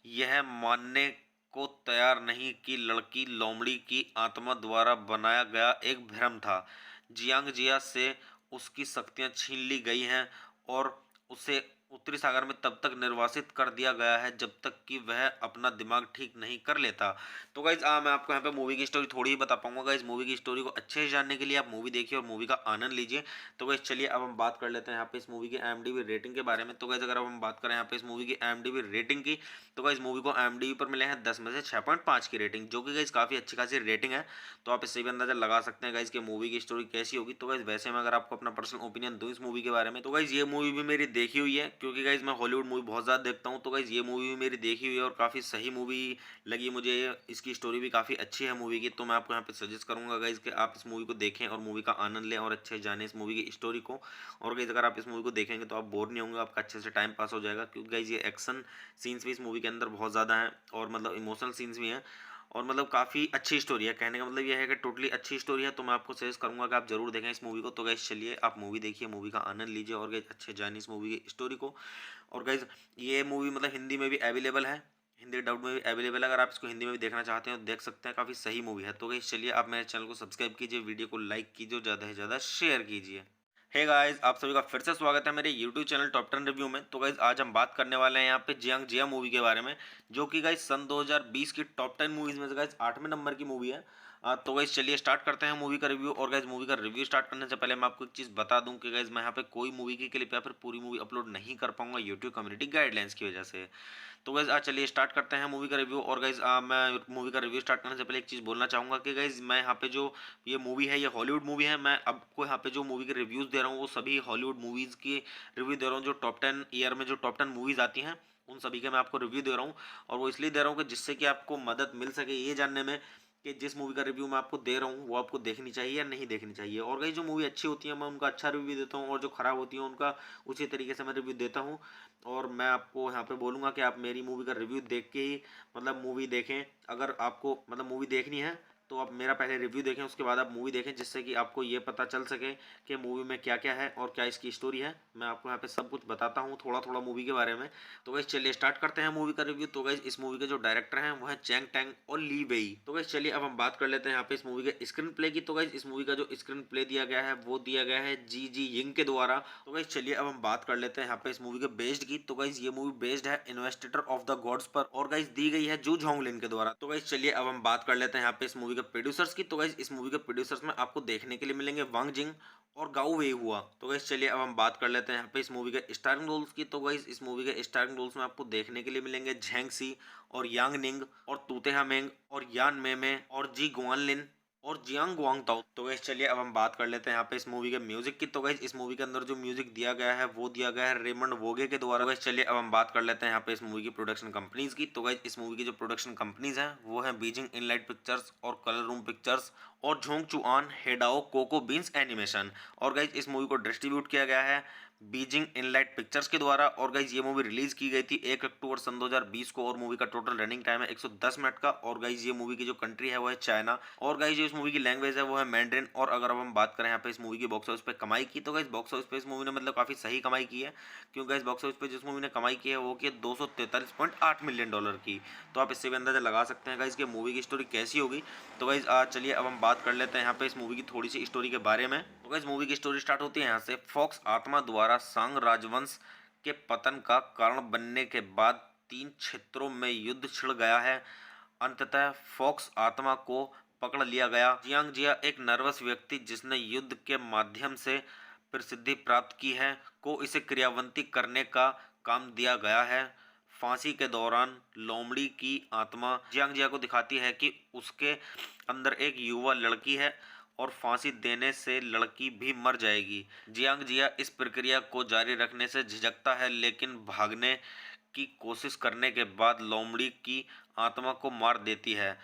यह मानने को तैयार नहीं कि लड़की लोमड़ी की आत्मा द्वारा बनाया गया एक भ्रम था। जियांग जिया से उसकी शक्तियां छीन ली गई हैं और उसे उत्तरी सागर में तब तक निर्वासित कर दिया गया है जब तक कि वह अपना दिमाग ठीक नहीं कर लेता। तो गाइज मैं आपको यहाँ पे मूवी की स्टोरी थोड़ी ही बता पाऊंगा। गाइज मूवी की स्टोरी को अच्छे से जानने के लिए आप मूवी देखिए और मूवी का आनंद लीजिए। तो गाइज चलिए अब हम बात कर लेते हैं यहाँ पे इस मूवी की IMDb रेटिंग के बारे में। तो गाइज अगर अब हम बात करें यहाँ पे इस मूवी की IMDb रेटिंग की, तो गाइज मूवी को IMDb पर मिले हैं 10 में से 6.5 की रेटिंग, जो कि गाइज काफ़ी अच्छी खासी रेटिंग है। तो आप इससे भी अंदाजा लगा सकते हैं गाइज कि मूवी की स्टोरी कैसी होगी। तो गाइज वैसे मैं अगर आपको अपना पर्सनल ओपिनियन दूं इस मूवी के बारे में, तो गाइज ये मूवी भी मेरी देखी हुई है, क्योंकि गाइज मैं हॉलीवुड मूवी बहुत ज़्यादा देखता हूँ। तो गाइज ये मूवी भी मेरी देखी हुई है और काफ़ी सही मूवी लगी मुझे। इसकी स्टोरी भी काफ़ी अच्छी है मूवी की। तो मैं आपको यहाँ पे सजेस्ट करूँगा गाइज कि आप इस मूवी को देखें और मूवी का आनंद लें और अच्छे से जानें इस मूवी की स्टोरी को। और गाइज अगर आप इस मूवी को देखेंगे तो आप बोर नहीं होंगे, आपका अच्छे से टाइम पास हो जाएगा, क्योंकि गाइज ये एक्शन सीन्स भी इस मूवी के अंदर बहुत ज़्यादा हैं और मतलब इमोशनल सीन्स भी हैं, और मतलब काफ़ी अच्छी स्टोरी है। कहने का मतलब ये है कि टोटली अच्छी स्टोरी है। तो मैं आपको सजेस्ट करूंगा कि आप जरूर देखें इस मूवी को। तो गाइज चलिए आप मूवी देखिए, मूवी का आनंद लीजिए और गाइज अच्छे जानिए इस मूवी की स्टोरी को। और गाइज ये मूवी मतलब हिंदी में भी अवेलेबल है, हिंदी डब में भी अवेलेबल है। अगर आप इसको हिंदी में भी देखना चाहते हैं तो देख सकते हैं, काफ़ी सही मूवी है। तो गाइज चलिए आप मेरे चैनल को सब्सक्राइब कीजिए, वीडियो को लाइक कीजिए, ज़्यादा से ज़्यादा शेयर कीजिए। हे गाइस, आप सभी का फिर से स्वागत है मेरे YouTube चैनल टॉप 10 रिव्यू में। तो गाइस आज हम बात करने वाले हैं यहाँ पे जियांग जिया मूवी के बारे में, जो कि गाइस सन 2020 की टॉप 10 मूवीज में से गाइस 8वें नंबर की मूवी है। तो गाइस चलिए स्टार्ट करते हैं मूवी का रिव्यू। और गाइस मूवी का रिव्यू स्टार्ट करने से पहले मैं आपको एक चीज़ बता दूं कि गाइस मैं यहाँ पे कोई मूवी की क्लिप या फिर पूरी मूवी अपलोड नहीं कर पाऊंगा यूट्यूब कम्युनिटी गाइडलाइंस की वजह से। तो गाइज चलिए स्टार्ट करते हैं मूवी का रिव्यू। और गाइज मैं मूवी का रिव्यू स्टार्ट करने से पहले एक चीज़ बोलना चाहूँगा कि गाइज मैं यहाँ पे जो ये मूवी है ये हॉलीवुड मूवी है। मैं आपको यहाँ पे जो मूवी के रिव्यूज़ दे रहा हूँ वो सभी हॉलीवुड मूवीज़ की रिव्यू दे रहा हूँ, जो टॉप 10 ईयर में जो टॉप 10 मूवीज़ आती हैं उन सभी के मैं आपको रिव्यू दे रहा हूँ। और वो इसलिए दे रहा हूँ कि जिससे कि आपको मदद मिल सके ये जानने में कि जिस मूवी का रिव्यू मैं आपको दे रहा हूँ वो आपको देखनी चाहिए या नहीं देखनी चाहिए। और गाइस जो मूवी अच्छी होती है मैं उनका अच्छा रिव्यू देता हूँ, और जो खराब होती है उनका उसी तरीके से मैं रिव्यू देता हूँ। और मैं आपको यहाँ पे बोलूँगा कि आप मेरी मूवी का रिव्यू देख के ही मतलब मूवी देखें। अगर आपको मतलब मूवी देखनी है तो आप मेरा पहले रिव्यू देखें, उसके बाद आप मूवी देखें, जिससे कि आपको ये पता चल सके कि मूवी में क्या क्या है और क्या इसकी स्टोरी है। मैं आपको यहाँ पे सब कुछ बताता हूँ थोड़ा थोड़ा मूवी के बारे में। तो गाइस चलिए स्टार्ट करते हैं मूवी का रिव्यू। तो गाइस इस मूवी के जो डायरेक्टर हैं वो है चैंग टैंग और ली वेई। तो गाइस चलिए अब हम बात कर लेते हैं यहाँ पे इस मूवी के स्क्रीन प्ले की। तो गाइस इस मूवी का जो स्क्रीन प्ले दिया गया है वो दिया गया है जी जी यिंग के द्वारा। तो गाइस चलिए अब हम बात कर लेते हैं यहाँ पे इस मूवी के बेस्ड की। तो गाइस ये मूवी बेस्ड है इन्वेस्टिगर ऑफ द गॉड्स पर और गाइस दी गई है जू झोंगलिन के द्वारा। तो गाइस चलिए अब हम बात कर लेते हैं यहाँ पे इस मूवी के प्रोड्यूसर्स की। तो गाइस इस मूवी के प्रोड्यूसर्स में आपको देखने के लिए मिलेंगे वांग जिंग और गाओ वे हुआ। तो गाइस चलिए अब हम बात कर लेते हैं यहाँ पे इस मूवी के स्टारिंग रोल्स की। तो गाइस इस मूवी के स्टारिंग रोल्स में आपको देखने के लिए मिलेंगे झेंग सी और यांग निंग और तूतेहा मेंग और यान मेमे और जी गुआनलिन और जियांग गुआंग ताओ। तो गाइस चलिए अब हम बात कर लेते हैं यहाँ पे इस मूवी के म्यूजिक की। तो गाइस इस मूवी के अंदर जो म्यूजिक दिया गया है वो दिया गया है रेमंड वोगे के द्वारा। गाइस चलिए अब हम बात कर लेते हैं यहाँ पे इस मूवी की प्रोडक्शन कंपनीज की। तो गाइस इस मूवी की जो प्रोडक्शन कंपनीज हैं वो है बीजिंग इनलाइट पिक्चर्स और कलर रूम पिक्चर्स और झोंग चुआन हेडाओ कोको बीन्स एनिमेशन। और गाइस इस मूवी को डिस्ट्रीब्यूट किया गया है बीजिंग इनलाइट पिक्चर्स के द्वारा। और गाइज ये मूवी रिलीज की गई थी 1 अक्टूबर सन 2020 को और मूवी का टोटल रनिंग टाइम है 110 मिनट का। और गाइज ये मूवी की जो कंट्री है वो है चाइना और गाइज जो इस मूवी की लैंग्वेज है वो है मैंड्रिन। और अगर अब हम बात करें यहाँ पे इस मूवी की बॉक्स ऑफिस पे कमाई की, तो गाइज बॉक्स ऑफिस पे इस मूवी ने मतलब काफी सही कमाई की है, क्योंकि गाइज बॉक्स ऑफिस पे जिस मूवी ने कमाई की है वो की 243.8 मिलियन डॉलर की। तो आप इससे भी अंदाजा लगा सकते हैं गाइज कि मूवी की स्टोरी कैसी होगी। तो गाइज चलिए अब हम बात कर लेते हैं यहाँ पे इस मूवी की थोड़ी सी स्टोरी के बारे में। तो गाइज मूवी की स्टोरी स्टार्ट होती है यहाँ से। फॉक्स आत्मा द्वारा सांग राजवंश के पतन का कारण बनने के बाद 3 क्षेत्रों में युद्ध छिड़ गया है। अंततः फॉक्स आत्मा को पकड़ लिया गया। जियांग जिया एक नर्वस व्यक्ति जिसने युद्ध के माध्यम से प्रसिद्धि प्राप्त की है को इसे क्रियावंती करने का काम दिया गया है। फांसी के दौरान लोमड़ी की आत्मा जियांग जिया को दिखाती है कि उसके अंदर एक युवा लड़की है और फांसी देने से लड़की भी मर जाएगी। जियांग जिया इस प्रक्रिया को जारी रखने से झिझकता है, लेकिन भागने की कोशिश करने के बाद लोमड़ी की आत्मा को मार देती है।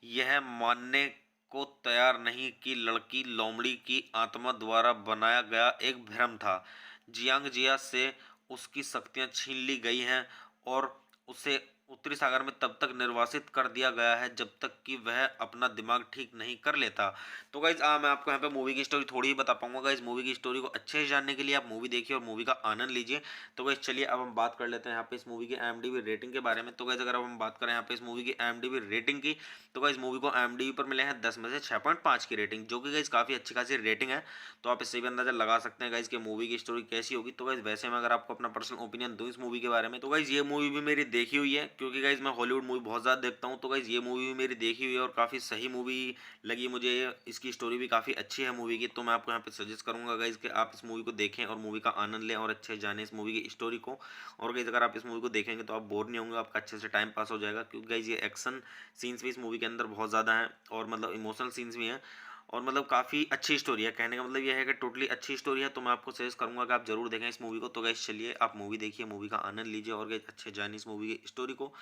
यह मानने को तैयार नहीं कि लड़की लोमड़ी की आत्मा द्वारा बनाया गया एक भ्रम था। जियांग जिया से उसकी शक्तियां छीन ली गई हैं और उसे उत्तरी सागर में तब तक निर्वासित कर दिया गया है जब तक कि वह अपना दिमाग ठीक नहीं कर लेता। तो गाइज मैं आपको यहाँ पे मूवी की स्टोरी थोड़ी ही बता पाऊंगा। गाइज मूवी की स्टोरी को अच्छे से जानने के लिए आप मूवी देखिए और मूवी का आनंद लीजिए। तो गाइज चलिए अब हम बात कर लेते हैं यहाँ पे इस मूवी की IMDb रेटिंग के बारे में। तो गाइज अगर अब हम बात करें यहाँ पे इस मूवी की IMDb रेटिंग की, तो गाइज मूवी को IMDb पर मिले हैं 10 में से 6.5 की रेटिंग, जो कि गाइज काफी अच्छी खासी रेटिंग है। तो आप इससे भी अंदाजा लगा सकते हैं गाइज कि मूवी की स्टोरी कैसी होगी। तो गाइज वैसे मैं अगर आपको अपना पर्सनल ओपिनियन दूं इस मूवी के बारे में, तो गाइज ये मूवी भी मेरी देखी हुई है, क्योंकि गाइज मैं हॉलीवुड मूवी बहुत ज़्यादा देखता हूँ। तो गाइज ये मूवी भी मेरी देखी हुई है और काफ़ी सही मूवी लगी मुझे। इसकी स्टोरी भी काफ़ी अच्छी है मूवी की। तो मैं आपको यहाँ पे सजेस्ट करूँगा गाइज कि आप इस मूवी को देखें और मूवी का आनंद लें और अच्छे से जानें इस मूवी की स्टोरी को। और गाइज अगर आप इस मूवी को देखेंगे तो आप बोर नहीं होंगे, आपका अच्छे से टाइम पास हो जाएगा, क्योंकि गाइज ये एक्शन सीन्स भी इस मूवी के अंदर बहुत ज़्यादा हैं और मतलब इमोशनल सीन्स भी हैं और मतलब काफ़ी अच्छी स्टोरी है। कहने का मतलब यह है कि टोटली अच्छी स्टोरी है। तो मैं आपको सजेस्ट करूंगा कि आप जरूर देखें इस मूवी को। तो गाइज चलिए आप मूवी देखिए, मूवी का आनंद लीजिए और गाइज अच्छे जानिए इस मूवी की स्टोरी को।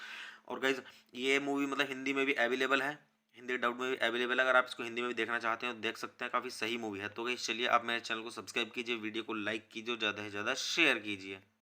और गाइज ये मूवी मतलब हिंदी में भी अवेलेबल है, हिंदी डब में भी अवेलेबल है। अगर आप इसको हिंदी में भी देखना चाहते हैं तो देख सकते हैं, काफ़ी सही मूवी है। तो गाइज चलिए आप मेरे चैनल को सब्सक्राइब कीजिए, वीडियो को लाइक कीजिए और ज़्यादा से ज़्यादा शेयर कीजिए।